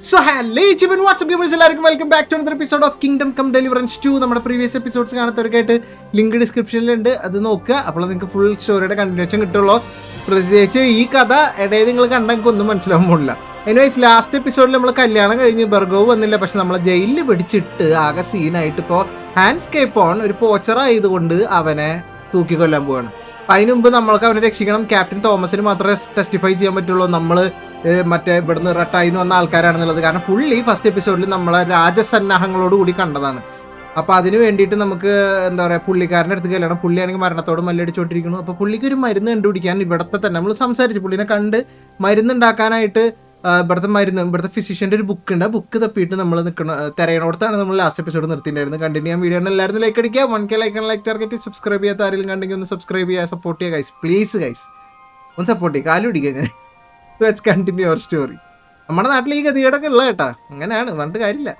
So hello everyone, what's up gamers? എല്ലാവർക്കും welcome back to another episode of Kingdom Come Deliverance 2. നമ്മുടെ previous episodes കാണാത്തവർക്കായിട്ട് link ഡിസ്ക്രിപ്ഷനിലുണ്ട്, അത് നോക്കുക. അപ്പോൾ നിങ്ങൾക്ക് ഫുൾ സ്റ്റോറിയുടെ കണ്ടിന്യൂഷൻ കിട്ടുള്ളൂ. പ്രത്യേകിച്ച് ഈ കഥ ഇടയിൽ നിങ്ങൾ കണ്ടാൽ എനിക്ക് ഒന്നും മനസ്സിലാവാൻ പോകില്ല. എനിവേസ് ലാസ്റ്റ് എപ്പിസോഡിൽ നമ്മൾ കല്യാണം കഴിഞ്ഞ് ബർഗോവ് വന്നില്ല, പക്ഷെ നമ്മളെ ജയിലിൽ പിടിച്ചിട്ട് ആകെ സീനായിട്ട് ഇപ്പോൾ ഹാൻസ് കേപ്പോൺ ഒരു പോച്ചർ ആയതുകൊണ്ട് അവനെ തൂക്കിക്കൊല്ലാൻ പോവാണ്. അപ്പം അതിന് മുമ്പ് നമ്മൾക്ക് അവനെ രക്ഷിക്കണം. ക്യാപ്റ്റൻ തോമസിന് മാത്രമേ ടെസ്റ്റിഫൈ ചെയ്യാൻ പറ്റുള്ളൂ നമ്മൾ മറ്റേ ഇവിടുന്ന് റട്ടായിന്ന് വന്ന ആൾക്കാരാണെന്നുള്ളത്. കാരണം പുള്ളി ഫസ്റ്റ് എപ്പിസോഡിൽ നമ്മളെ രാജസന്നാഹങ്ങളോട് കൂടി കണ്ടതാണ്. അപ്പോൾ അതിന് വേണ്ടിയിട്ട് നമുക്ക് എന്താ പറയുക, പുള്ളിക്കാരൻ്റെ അടുത്ത് കല്യാണം. പുള്ളിയാണെങ്കിൽ മരണത്തോട് മല്ലടിച്ചുകൊണ്ടിരിക്കുന്നു. അപ്പോൾ പുള്ളിക്ക് ഒരു മരുന്ന് കണ്ടുപിടിക്കാൻ ഇവിടുത്തെ തന്നെ നമ്മൾ സംസാരിച്ചു, പുള്ളിനെ കണ്ട് മരുന്നുണ്ടാക്കാനായിട്ട് ഇവിടുത്തെ ഫിസിഷ്യൻ്റെ ഒരു ബുക്ക് ഉണ്ട്. ആ ബുക്ക് തപ്പിയിട്ട് നമ്മൾ തിരയണോടത്താണ് നമ്മൾ ലാസ്റ്റ് എപ്പിസോഡ് നിർത്തിയിട്ടുണ്ടായിരുന്നു. കണ്ടിന്യൂ ചെയ്യാൻ വീഡിയോ എല്ലാവരും ലൈക്ക് അടിക്കുക. 1K like target. സബ്സ്ക്രൈബ് ചെയ്യാത്ത ആരെങ്കിലും കണ്ടെങ്കിൽ ഒന്ന് സബ്സ്ക്രൈബ് ചെയ്യുക, സപ്പോർട്ട് ചെയ്യുക ഗൈസ്. പ്ലീസ് ഗൈസ് ഒന്ന് സപ്പോർട്ട് ചെയ്യുക, കാലു പിടിക്കുക. ഞാൻ ലെറ്റ്സ് കണ്ടിന്യൂ യുവർ സ്റ്റോറി. നമ്മുടെ നാട്ടിൽ ഈ ഗതികേടൊക്കെ ഉള്ള കേട്ടാ, അങ്ങനെയാണ്, പറഞ്ഞിട്ട് കാര്യമില്ല.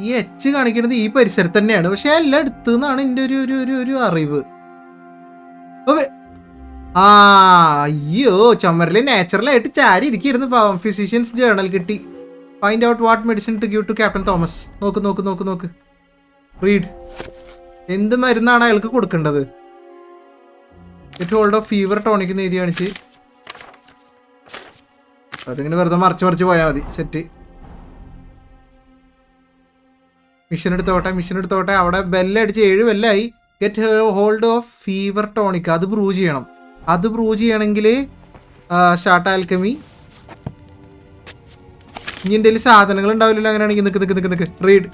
ഈ എച്ച് കാണിക്കുന്നത് ഈ പരിസരത്ത് തന്നെയാണ്, പക്ഷെ എല്ലാം എടുത്തു എന്നാണ് എൻ്റെ ഒരു അറിവ്. അയ്യോ, ചുമരില് നാച്ചുറലായിട്ട് ചാരി ഇരിക്കുന്നു. പാവം ഫിസിഷ്യൻസ് ജേർണൽ കിട്ടി. Find out what medicine to give to captain Thomas. നോക്ക് റീഡ്. എന്ത് മരുന്നാണ് അയാൾക്ക് കൊടുക്കേണ്ടത്? Get hold of fever tonic എന്ന് എഴുതി കാണിച്ച് അതിങ്ങനെ വെറുതെ മറിച്ച് പോയാൽ മതി. സെറ്റ്. മിഷൻ എടുത്തോട്ടെ. അവിടെ ബെല്ലടിച്ച് 7 ബെല്ലായി. Get hold of fever tonic, അത് ബ്രൂ ചെയ്യണം. അത് ബ്രൂ ചെയ്യണമെങ്കിൽ ഷാർട്ട് ആൽക്കമി. ഇനി എൻ്റെ കയ്യിൽ സാധനങ്ങൾ ഉണ്ടാവില്ലല്ലോ. അങ്ങനെയാണെങ്കിൽ നിക്ക് റീഡ്.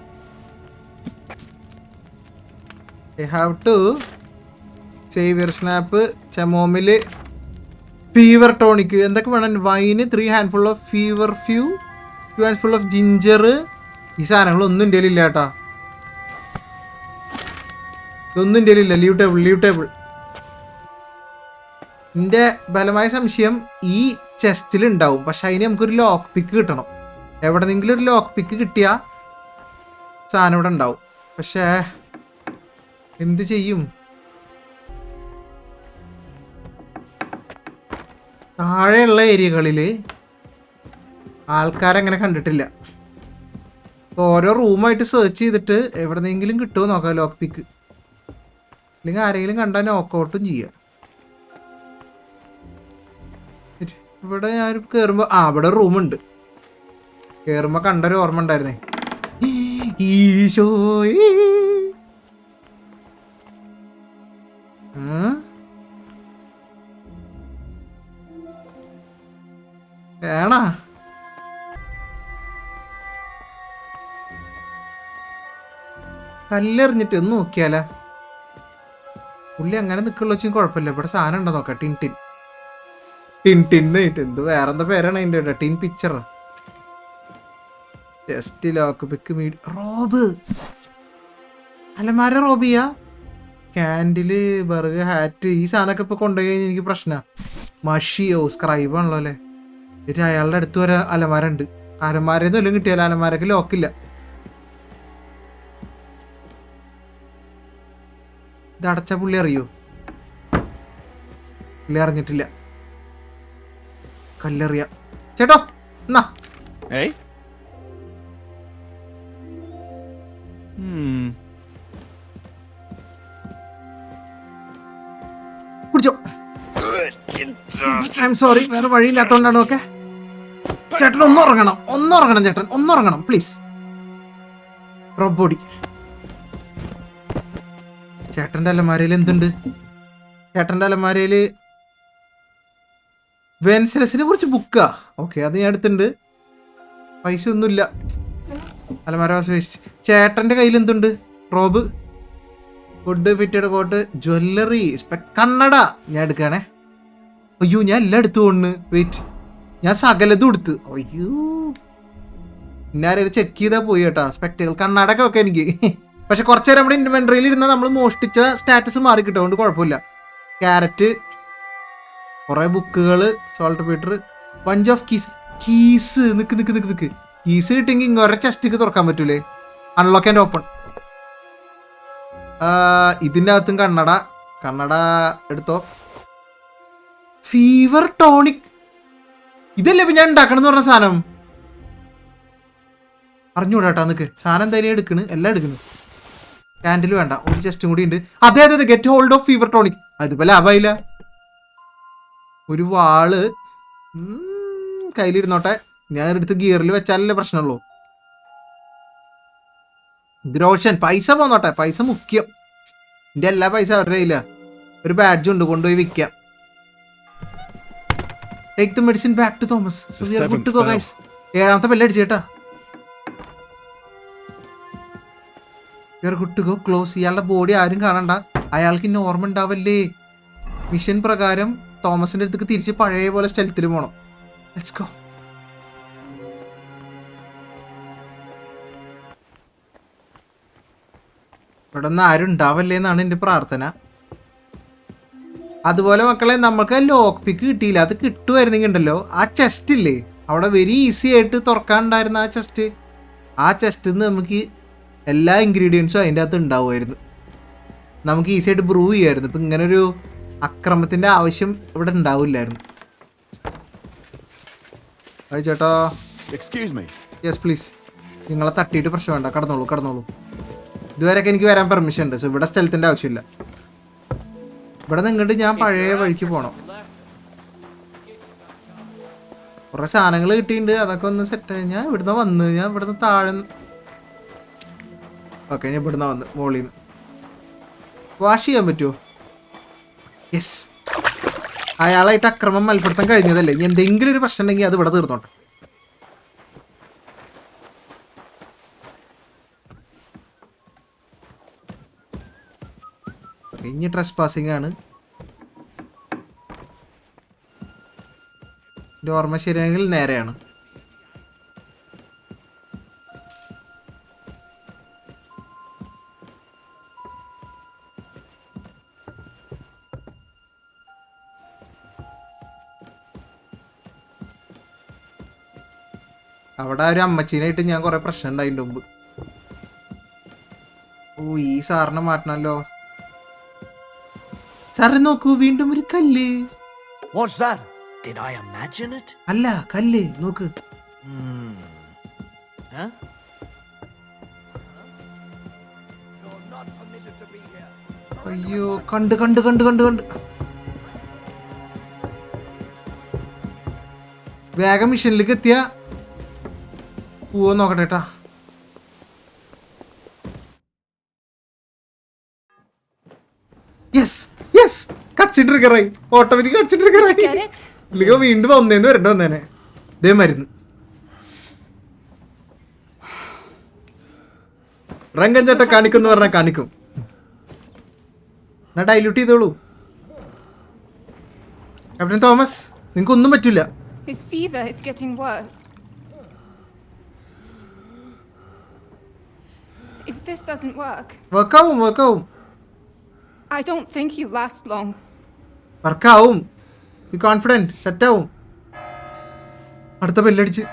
ഐ ഹാവ് ടു സേവിയർ സ്നാപ്പ്, ചെമോമില്, ഫീവർ ടോണിക്. എന്തൊക്കെ വേണം? Wine 3 handful of feverfew, 2 handful of ginger. ഈ സാധനങ്ങളൊന്നും എൻ്റെ കയ്യിലില്ല കേട്ടാ. ഇതൊന്നും എൻ്റെ കയ്യിലില്ല. Leave table. എൻ്റെ ബലമായ സംശയം ഈ ചെസ്റ്റിൽ ഉണ്ടാവും, പക്ഷെ അതിന് നമുക്കൊരു ലോക്ക് പിക്ക് കിട്ടണം. എവിടെന്നെങ്കിലും ഒരു ലോക്ക് പിക്ക് കിട്ടിയാൽ സാധനം ഇവിടെ ഉണ്ടാവും. പക്ഷേ എന്ത് ചെയ്യും? താഴെയുള്ള ഏരിയകളിൽ ആൾക്കാരങ്ങനെ കണ്ടിട്ടില്ല. ഓരോ റൂമായിട്ട് സെർച്ച് ചെയ്തിട്ട് എവിടെന്നെങ്കിലും കിട്ടുമോ നോക്കാം ലോക്ക് പിക്ക്. അല്ലെങ്കിൽ ആരെങ്കിലും കണ്ടാൽ നോക്കൗട്ടും ചെയ്യാം. ഇവിടെ ഞാൻ കയറുമ്പോൾ ഇവിടെ റൂമുണ്ട്. കയറുമ്പോൾ കണ്ടൊരു ഓർമ്മ ഉണ്ടായിരുന്നേ. ഈശോയേ, വേണ കല്ലെറിഞ്ഞിട്ട് ഒന്ന് നോക്കിയാലോ? പുള്ളി അങ്ങനെ നിൽക്കുള്ള വെച്ചാൽ കുഴപ്പമില്ല. ഇവിടെ സാധനം ഉണ്ടോ നോക്കാം. ടിന്നായിട്ട് എന്ത് വേറെന്താ പേരാണ് അതിൻ്റെ? Tin picture. Just lock pick robe. അലമാര റോബ് ചെയ്യാ. ക്യാൻഡില്, ബർഗ്, ഹാറ്റ്. ഈ സാധനമൊക്കെ ഇപ്പോൾ കൊണ്ടുപോയി കഴിഞ്ഞാൽ എനിക്ക് പ്രശ്നമാണ്. മഷിയോ സ്ക്രൈബാണല്ലോ അല്ലേ. എന്നിട്ട് അയാളുടെ അടുത്ത് വരെ അലമാര ഉണ്ട്. അലമാരേന്ന് വല്ലതും കിട്ടിയാലോ? അലമാരക്ക് ലോക്കില്ല. ഇത് അടച്ച പുള്ളി അറിയോ? പുള്ളി അറിഞ്ഞിട്ടില്ല. കല്ലെറിയാം. ചേട്ടോ എന്നാ പിടിച്ചോ. ഐ എം സോറി, വേറെ വഴിയില്ലാത്തോണ്ടാണ്. ഓക്കെ ചേട്ടൻ ഒന്നുറങ്ങണം ചേട്ടൻ ഒന്നുറങ്ങണം പ്ലീസ്. റോബോഡി. ചേട്ടൻ്റെ അലമാരയിൽ എന്തുണ്ട്? ചേട്ടൻ്റെ അലമാരയിൽ വെൻസലസിനെ കുറിച്ച് ബുക്കാ. ഓക്കെ, അത് ഞാൻ എടുത്തിട്ടുണ്ട്. പൈസ ഒന്നുമില്ല. അലമാര വേസ്റ്റ്. ചേട്ടൻ്റെ കയ്യിൽ എന്തുണ്ട്? Robe, food, fitted coat, jewellery, കണ്ണട. ഞാൻ എടുക്കുകയാണേ. അയ്യോ, ഞാൻ എല്ലാം എടുത്തു കൊണ്ട് വെയിറ്റ്. ഞാൻ സകലതും എടുത്ത്. അയ്യോ, ഇന്നാരും ചെക്ക് ചെയ്താൽ പോയി കേട്ടാ. സ്പെക്ടകൾ, കണ്ണടൊക്കെ ഒക്കെ എനിക്ക്. പക്ഷെ കുറച്ച് നേരം നമ്മുടെ ഇൻവെന്ററിയിൽ ഇരുന്നാൽ നമ്മൾ മോഷ്ടിച്ച സ്റ്റാറ്റസ് മാറി കിട്ടും. അതുകൊണ്ട് കുഴപ്പമില്ല. ക്യാരറ്റ്, കുറേ ബുക്കുകൾ, salt Peter, bunch of keys. Nick keys കിട്ടിയെങ്കിൽ ഇങ്ങോരെ ചെസ്റ്റിക്ക് തുറക്കാൻ പറ്റൂലേ? Unlock and open. ഇതിൻ്റെ അകത്തും കണ്ണട എടുത്തോ. Fever tonic. ഇതല്ലേ ഇപ്പം ഞാൻ ഉണ്ടാക്കണമെന്ന് പറഞ്ഞ സാധനം. അറിഞ്ഞൂടാട്ടാ നിക്ക്. സാധനം എന്തായാലും എടുക്കണ്, എല്ലാം എടുക്കണ്. കാൻഡിൽ വേണ്ട, ഒരു ചെസ്റ്റും കൂടി ഉണ്ട്. അതെ അതെ അതെ, get hold of fever tonic. അതിപ്പോ ലാഭായില്ല. ഒരു വാള് കയ്യിലിരുന്നോട്ടെ. ഞാൻ എടുത്ത് ഗിയറിൽ വെച്ചാലല്ലേ പ്രശ്നമുള്ളൂ. ഗ്രോഷൻ പൈസ പോന്നോട്ടെ, പൈസ മുഖ്യം. എൻ്റെ എല്ലാ പൈസ അവരുടെ കയ്യില്ല. ഒരു ബാഡ്ജ് ഉണ്ട്, കൊണ്ടുപോയി വിൽക്കാം. Take the medicine back to Thomas. So we are good to go guys. 7ാമത്തെ ബെല്ലടിച്ചു കേട്ടാ. We are good to go. Close. ഇയാളുടെ ബോഡി ആരും കാണണ്ട. അയാൾക്ക് ഇന്ന് ഓർമ്മ ഉണ്ടാവല്ലേ. മിഷൻ പ്രകാരം തോമസിന്റെ അടുത്തേക്ക് തിരിച്ച് പഴയ പോലെ സ്റ്റെൽത്തിൽ പോണം. Let's go. ഇവിടെ ഒന്നും ആരും ഉണ്ടാവല്ലേ എന്നാണ് എൻ്റെ പ്രാർത്ഥന. അതുപോലെ മക്കളെ, നമുക്ക് ലോക്ക് പിക്ക് കിട്ടിയില്ല. അത് കിട്ടുമായിരുന്നെങ്കിൽ ഉണ്ടല്ലോ, ആ ചെസ്റ്റ് ഇല്ലേ അവിടെ വെരി ഈസി ആയിട്ട് തുറക്കാനുണ്ടായിരുന്ന ആ ചെസ്റ്റിൽ നിന്ന് നമുക്ക് എല്ലാ ഇൻഗ്രീഡിയൻസും അതിൻ്റെ അകത്ത് ഉണ്ടാവുമായിരുന്നു. നമുക്ക് ഈസി ആയിട്ട് ബ്രൂ ചെയ്യുമായിരുന്നു. ഇപ്പം ഇങ്ങനൊരു അക്രമത്തിൻ്റെ ആവശ്യം ഇവിടെ ഉണ്ടാവില്ലായിരുന്നു. ചേട്ടാ, യെസ് പ്ലീസ്. നിങ്ങളെ തട്ടിയിട്ട് പ്രശ്നം വേണ്ട, കടന്നോളൂ. ഇതുവരെയൊക്കെ എനിക്ക് വരാൻ പെർമിഷൻ ഉണ്ട്. സോ ഇവിടെ സ്ഥലത്തിൻ്റെ ആവശ്യമില്ല. ഇവിടെ നിങ്ങോട്ട് ഞാൻ പഴയ വഴിക്ക് പോകണം. കുറേ സാധനങ്ങൾ കിട്ടിയിട്ടുണ്ട്, അതൊക്കെ ഒന്ന് സെറ്റ്. ഞാൻ ഇവിടുന്ന് താഴെ. ഓക്കെ, ഞാൻ ഇവിടുന്ന് വന്ന് മോളിൽ നിന്ന് വാഷ് ചെയ്യാൻ പറ്റുമോ? യെസ്. അയാളായിട്ട് അക്രമം മൽപ്പെടുത്താൻ കഴിഞ്ഞതല്ലേ. ഇനി എന്തെങ്കിലും ഒരു പ്രശ്നം ഉണ്ടെങ്കിൽ അത് ഇവിടെ തീർന്നോട്ടെ. ഇനി ട്രസ് പാസിംഗ് ആണ്. എൻ്റെ ഓർമ്മ ശരിയാണെങ്കിൽ നേരെയാണ്. അവിടെ ഒരു അമ്മച്ചീനായിട്ട് ഞാൻ കുറെ പ്രശ്നം ഉണ്ടായിട്ടുണ്ട് മുമ്പ്. ഓ, ഈ സാറിനെ മാറ്റണല്ലോ. സാറ് നോക്കൂ, വീണ്ടും ഒരു കല്ല്. അല്ല, കല്ല് നോക്ക്. അയ്യോ, കണ്ട്. വേഗം മിഷനിലേക്ക് എത്തിയ പോവോ നോക്കട്ടെ ഏട്ടാ. യെസ്, കട്സിൻ ട്രിഗറായി. ഓട്ടോമാറ്റിക് കട്സിൻ ട്രിഗറായി. ഇല്ലെങ്കിൽ വീണ്ടും വന്നേനെ. ഇതേ മരുന്ന്. റങ്കൻ ചേട്ട കാണിക്കും പറഞ്ഞാൽ കാണിക്കും. എന്നാ ഡൈല്യൂട്ട് ചെയ്തോളൂ. ക്യാപ്റ്റൻ തോമസ്, നിങ്ങൾക്ക് ഒന്നും പറ്റില്ല. His fever is getting worse. If this doesn't work, വർക്കാവും. I don't think he'll last long. വർക്കാവും. Be confident. സെറ്റ് ആവും. അടുത്ത ബെല്ലടിച്ച്.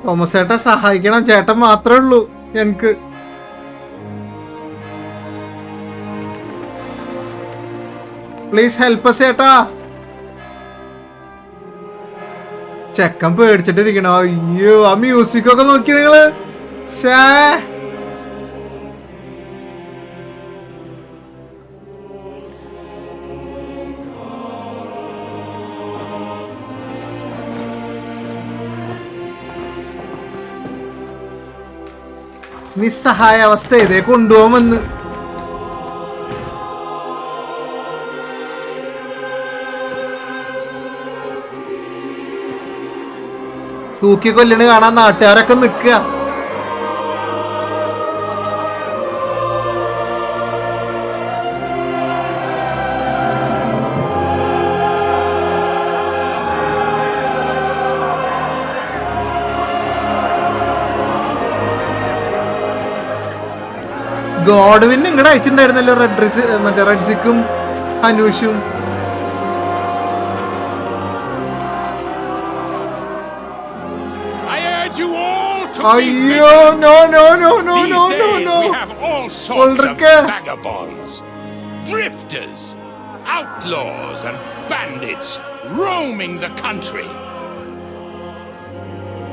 തോമസ് ചേട്ടാ സഹായിക്കണം. ചേട്ടൻ മാത്രമേ ഉള്ളൂ ഞങ്ങക്ക്. പ്ലീസ് ഹെൽപ്പ് us ചേട്ടാ. ചെക്കൻ പേടിച്ചിട്ടിരിക്കണോ? അയ്യോ, ആ മ്യൂസിക് ഒക്കെ നോക്കി നിങ്ങള്. നിസ്സഹായ അവസ്ഥ ഇതേ കൊണ്ടുപോകുമെന്ന്. തൂക്കി കൊല്ലണ് കാണാൻ നാട്ടുകാരൊക്കെ നിൽക്കുക. ഗോഡ്വിൻ ഇങ്ങടെ അയച്ചിട്ടുണ്ടായിരുന്നല്ലോ മറ്റേ റെഡ്സിക്കും ഹനൂഷും. അയ്യോ no no no no no no no. Vagabonds, drifters, outlaws and bandits roaming the country.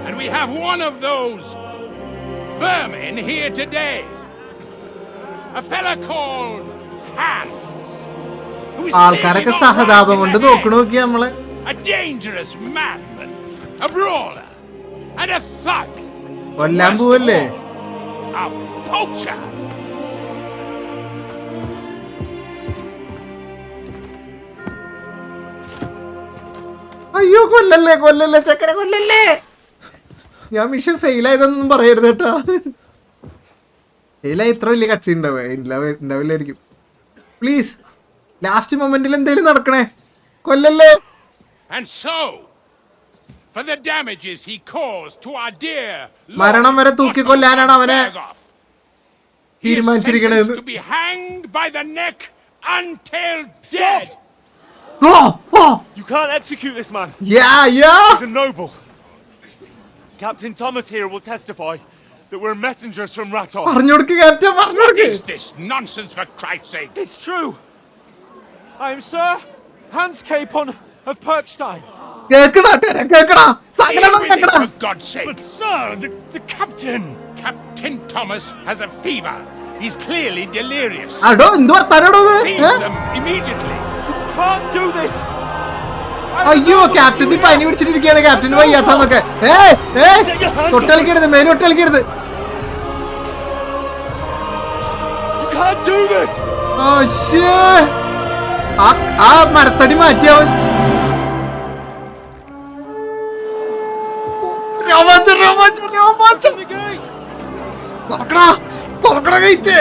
And we have one of those vermin here today. A fella called Hans. ആൾക്കാരൊക്കെ സഹതാപം കൊണ്ട് നോക്കണ നോക്കിയാ നമ്മളെ. A dangerous madman, a brawler and a thug. കൊല്ലാൻ പോവല്ലേ? A poacher. അയ്യോ കൊല്ലല്ലേ കൊല്ലല്ലേ ചക്കര കൊല്ലല്ലേ. ഞാൻ മിഷൻ ഫെയിൽ ആയതൊന്നും പറയരുത് കേട്ടോ. ഫെയിലായി ഇത്ര വലിയ കക്ഷി ഉണ്ടാവില്ലായിരിക്കും. പ്ലീസ് ലാസ്റ്റ് മൊമെന്റിൽ എന്തേലും നടക്കണേ. കൊല്ലല്ലേ. And so for the damages he caused to our dear മരണം വരെ തൂക്കിക്കൊല്ലാനാണ് അവനെ തീരുമാനിച്ചിരിക്കണത്. to be hanged by the neck until dead. You can't execute this man. Yeah. He's a noble. Captain Thomas here will testify that we're messengers from Ratov. പറഞ്ഞു കൊടുക്ക് captain, പറഞ്ഞു What കൊടുക്ക്. is this nonsense, for Christ's sake? It's true. I am Sir Hans Capon of Perkstein. കേക്കടാ കേക്കടാ Deal സകലം with it, കേക്കടാ. for God's sake. But sir, the captain. Captain Thomas has a fever. He's clearly delirious. അടോ എന്ത് വർത്താനോടോ ഇത്? Seize them immediately. You can't do this. അയ്യോ captain പനി പിടിച്ചിട്ടിരിക്കുകയാണ്. Captain വയ്യാത്തന്നൊക്കെ. തൊട്ടളിക്കരുത്, മേലും ഒട്ടളിക്കരുത്. You can't do this. ആ മരത്തടി മാറ്റിയാവൻ. തുറക്കണ കഴിച്ചേ.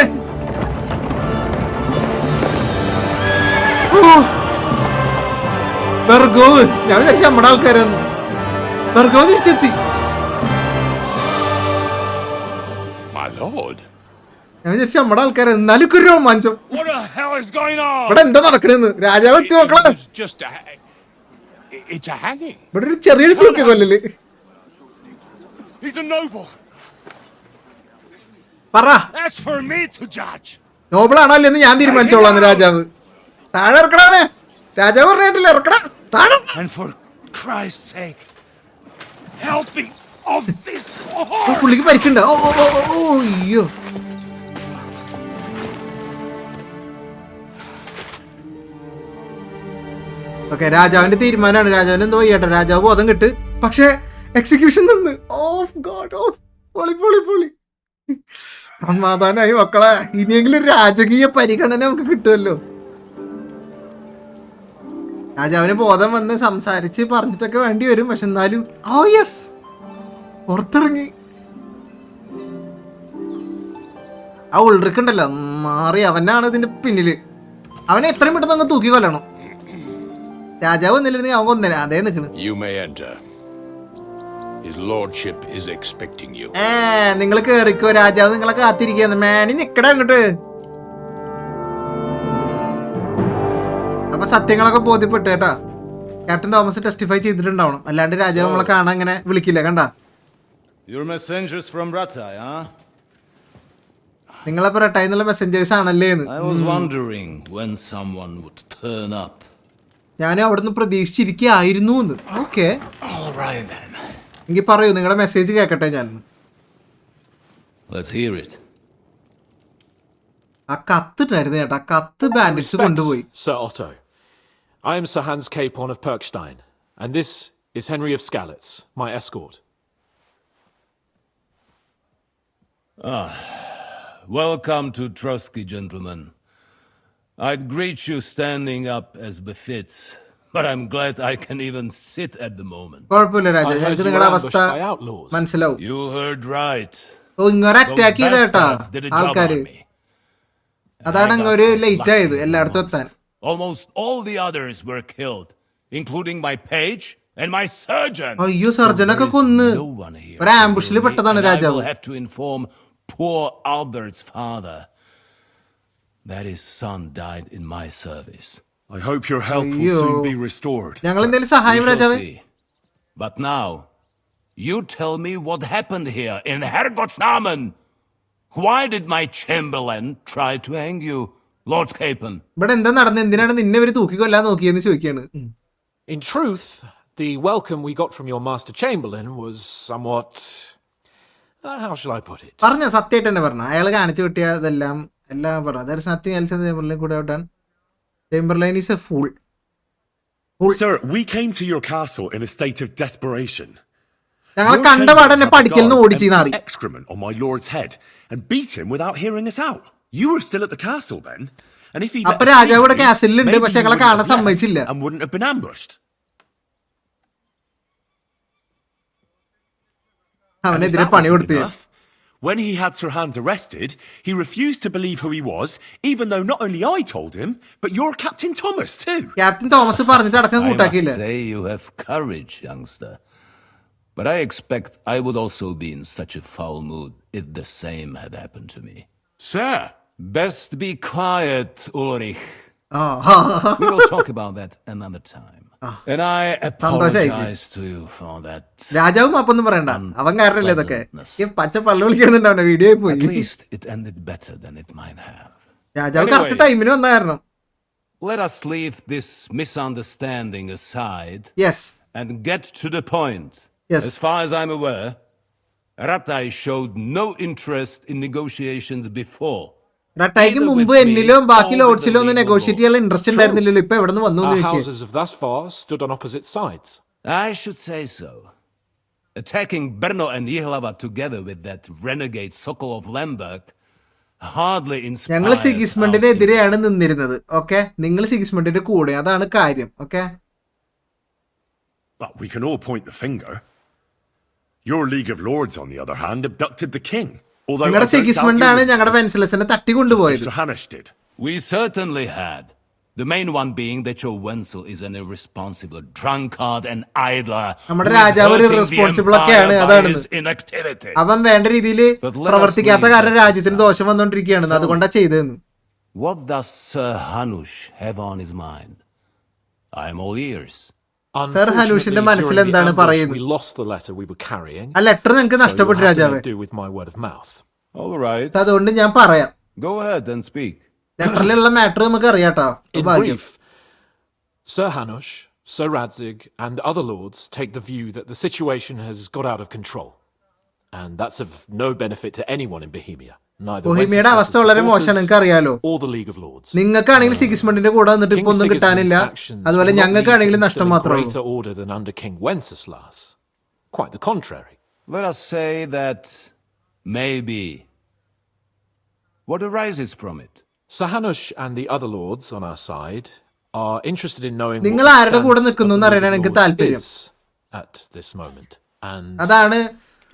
ബർഗോവ്, ഞാൻ വിചാരിച്ച നമ്മുടെ ആൾക്കാരൊന്നു. ബർഗോവ് തിരിച്ചെത്തി. My lord. ഞാൻ വിചാരിച്ച നമ്മുടെ ആൾക്കാരെ. എന്നാലും ഒരു രോമാഞ്ചം. What the hell is going on? ഇവിടെ എന്താ നടക്കണെന്ന്. രാജാവ് എത്തി മക്കളെ. It's a hanging. ഇവിടെ ഒരു ചെറിയൊരു തൂക്കി കൊല്ലല്. He's a noble. പറ. That's for me to judge. നോബിളാണോ അല്ലെന്ന് ഞാൻ തീരുമാനിച്ചോളാന്ന് രാജാവ്. താഴെ ഇറക്കണേ. രാജാവ് പറഞ്ഞിട്ടില്ല ഇറക്കണ. താഴെ. And for Christ's sake, help me of this. പുള്ളിക്ക് പരിക്കുണ്ട്. അയ്യോ. ഓക്കെ, രാജാവിന്റെ തീരുമാനമാണ്. രാജാവിന് എന്തോ ചെയ്യട്ടെ. രാജാവ് ബോധം കിട്ട്. പക്ഷെ എക്സിക്യൂഷൻ നിന്ന്. പൊളി. സമാധാനായി മക്കളെ. ഇനിയെങ്കിലും രാജകീയ പരിഗണന നമുക്ക് കിട്ടുമല്ലോ. രാജാവിന് ബോധം വന്ന് സംസാരിച്ച് പറഞ്ഞിട്ടൊക്കെ വേണ്ടി വരും. പക്ഷെ എന്നാലും യെസ് പുറത്തിറങ്ങി. ആ ഉൾറിക്കുണ്ടല്ലോ മാറി. അവനാണ് ഇതിന്റെ പിന്നില്. അവനെ എത്രയും പെട്ടെന്ന് അങ്ങ് തൂക്കി കൊല്ലണം. രാജാവ് വന്നില്ലെങ്കിൽ അവൻ കൊന്നേ. അതേ നിക്കണ്. You may enter. His lordship is expecting you. നിങ്ങൾ കേറിക്കോ. രാജാവ് നിങ്ങളെ കാത്തിരിക്കാന്ന്. മേനി നിക്കട അങ്ങോട്ട്. അപ്പൊ സത്യങ്ങളൊക്കെ ബോധ്യപ്പെട്ടേട്ടാ. ക്യാപ്റ്റൻ തോമസ് ടെസ്റ്റിഫൈ ചെയ്തിട്ടുണ്ടാവണം. അല്ലാണ്ട് രാജാവ് നമ്മളെ കാണാൻ ഇങ്ങനെ വിളിക്കില്ല. കണ്ട You're messengers from Ratai, huh? നിങ്ങളെ റട്ടായി എന്നുള്ള മെസ്സഞ്ചേഴ്സ് ആണല്ലേ എന്ന്. I was wondering when someone would turn up. ഞാൻ അവിടുന്ന് പ്രതീക്ഷിച്ചിരിക്കുകയായിരുന്നു എന്ന്. Okay, All right then. എങ്കിൽ പറയൂ, നിങ്ങളുടെ മെസ്സേജ് കേൾക്കട്ടെ ഞാൻ. Let's hear it. ആ കത്തിട്ടായിരുന്നു ചേട്ടാ. കത്ത് ബാൻഡിറ്റ്സ് കൊണ്ടുപോയി. Sir Otto, I am Sir Hans Capon of Perkstein, and this is Henry of Skalitz, my escort. Welcome to Trosky, gentlemen. I'd greet you standing up as befits, but I'm glad I can even sit at the moment. കുഴപ്പമില്ല Raja, I heard ഞങ്ങൾക്ക് you നിങ്ങളുടെ were അവസ്ഥ ambushed by outlaws. മനസ്സിലാവും. You heard right. ഇങ്ങനെ Those attack ചെയ്ത കേട്ടാ bastards did a job ആൾക്കാര്. on me. അതാണ് അങ്ങ് ഒരു ലേറ്റ് ആയത് എല്ലായിടത്തും എത്താൻ. Almost all the others were killed, including my page and my surgeon. അയ്യോ, സർജനൊക്കെ കൊന്ന് No one here ഒരു ആംബുഷിൽ പെട്ടതാണ് and I രാജാവ്. will have to inform poor Albert's father. that his son died in my service. I hope your health will soon be restored. ഞങ്ങൾ എന്തെങ്കിലും സഹായം We shall രാജാവേ? see. But now, you tell me what happened here in Herrgott's Namen. Why did my chamberlain try to hang you, Lord Capon? ഇവിടെ എന്താ നടന്നത്? എന്തിനാണ് നിന്നെ ഇവര് തൂക്കിക്കൊല്ലാൻ നോക്കിയെന്ന് ചോദിക്കാണ്. In truth, the welcome we got from your master chamberlain was somewhat... how shall I put it? പറഞ്ഞ സത്യമായിട്ട് തന്നെ പറഞ്ഞു. അയാൾ കാണിച്ചു കിട്ടിയ ഇതെല്ലാം എല്ലാം പറഞ്ഞു. There is nothing else Chamberlain could have done. Chamberlain is a fool. Sir, we came to your castle in a state of desperation. ഞങ്ങൾ Your കണ്ട chamberlain പാടന്നെ had the പഠിക്കലിന് guard ഓടിച്ചെന്ന് empty അറിയും. excrement on my lord's head and beat him without hearing us out. You were still at the castle then, and if he അപ്പൊ രാജാവ് ഇവിടെ കാസിലുണ്ട്, പക്ഷെ ഞങ്ങളെ കാണാൻ സമ്മതിച്ചില്ല. and wouldn't have been ambushed. അവനെതിരെ പണി കൊടുത്തു. When he had Sir Hans arrested, he refused to believe who he was, even though not only I told him, but your Captain Thomas too. Captain Thomas പറഞ്ഞിട്ട് അടക്കം I കൂട്ടാക്കിയില്ല. must say you have courage, youngster. But I expect I would also be in such a foul mood if the same had happened to me. Sir! Best be quiet, Ulrich. ആ We will talk about that another time. And I apologize to you for that. രാജാവും അപ്പൊന്നും പറയണ്ട, അവൻ കാരണല്ലേ ഇതൊക്കെ. ഈ പച്ച പള്ളു വിളിക്കുന്നുണ്ട് അവനെ, video At പോയി. least it ended better than it might have. രാജാവ് കറക്റ്റ് ടൈമിന് വന്ന കാരണം. Let us leave this misunderstanding aside yes and get to the point. Yes. As far as I'm aware, Ratai showed no interest in negotiations before. റട്ടായിക്ക് മുമ്പ് എന്നിലും ബാക്കി ലോഡ്സിലും ഒന്നും negotiate ചെയ്യാൻ interest ഉണ്ടായിരുന്നില്ലല്ലോ. ഇപ്പൊ എവിടെ നിന്ന് വന്നു Our ചോദിക്കുക. houses have thus far stood on opposite sides. I should say so. Attacking Brno and Jihlava together with that renegade Sokol of Lemberg hardly ഞങ്ങൾ inspires സിഗിസ്മണ്ടിനെതിരെയാണ് നിന്നിരുന്നത്. ഓക്കെ, നിങ്ങൾ സിഗിസ്മണ്ടിന്റെ കൂടെ, അതാണ് കാര്യം. Okay, But we can all point the finger. Your League of Lords, on the other hand, abducted the king. Although നിങ്ങളുടെ Sigismund ആണ് ഞങ്ങളുടെ വെൻസലസിനെ തട്ടിക്കൊണ്ടുപോയത്. Sir Hanush did. We certainly had. The main one being that your Wenzel is an irresponsible drunkard and idler. നമ്മുടെ രാജാവ് ഒരു irresponsible ഒക്കെയാണ്, അതാണ്. Inactivity. അവൻ വേണ്ട രീതിയിൽ പ്രവർത്തിക്കാത്ത കാരണം രാജ്യത്തിന് ദോഷം വന്നോണ്ടിരിക്കുകയാണ്. അതുകൊണ്ടാ ചെയ്തതെന്ന്. What does Sir Hanush have on his mind? I am all ears. Sir ഹനൂഷിന്റെ മനസ്സിൽ എന്താണ് പറയുന്നത്? We lost the letter we were carrying. ആ ലെറ്റർ നിങ്ങൾക്ക് നഷ്ടപ്പെട്ടു രാജാവേ. Do with my word of mouth. All right. അതുകൊണ്ട് ഞാൻ പറയാം. Go ahead and speak. ലെറ്ററിലുള്ള മാറ്റർ നമുക്ക് അറിയാട്ടോ. In brief, Sir Hanush, Sir Radzig, and other lords take the view that the situation has got out of control. And that's of no benefit to anyone in Bohemia. ബൊഹീമിയയുടെ അവസ്ഥ വളരെ മോശമാണ്, നിങ്ങൾക്ക് അറിയാലോ. നിങ്ങൾക്കാണെങ്കിൽ സിഗിസ്മണ്ടിന്റെ കൂടെ വന്നിട്ട് ഇപ്പൊ ഒന്നും കിട്ടാനില്ല, അതുപോലെ ഞങ്ങൾക്കാണെങ്കിലും നഷ്ടം മാത്രമേ ഉള്ളൂ. Quite the contrary. Let us say that maybe. What arises from it? Sir Hanush and the other lords on our side are interested in knowing നിങ്ങൾ ആരുടെ കൂടെ നിൽക്കുന്നു എന്ന് അറിയാനാണ് എനിക്ക് താല്പര്യം. At this moment. And അതാണ്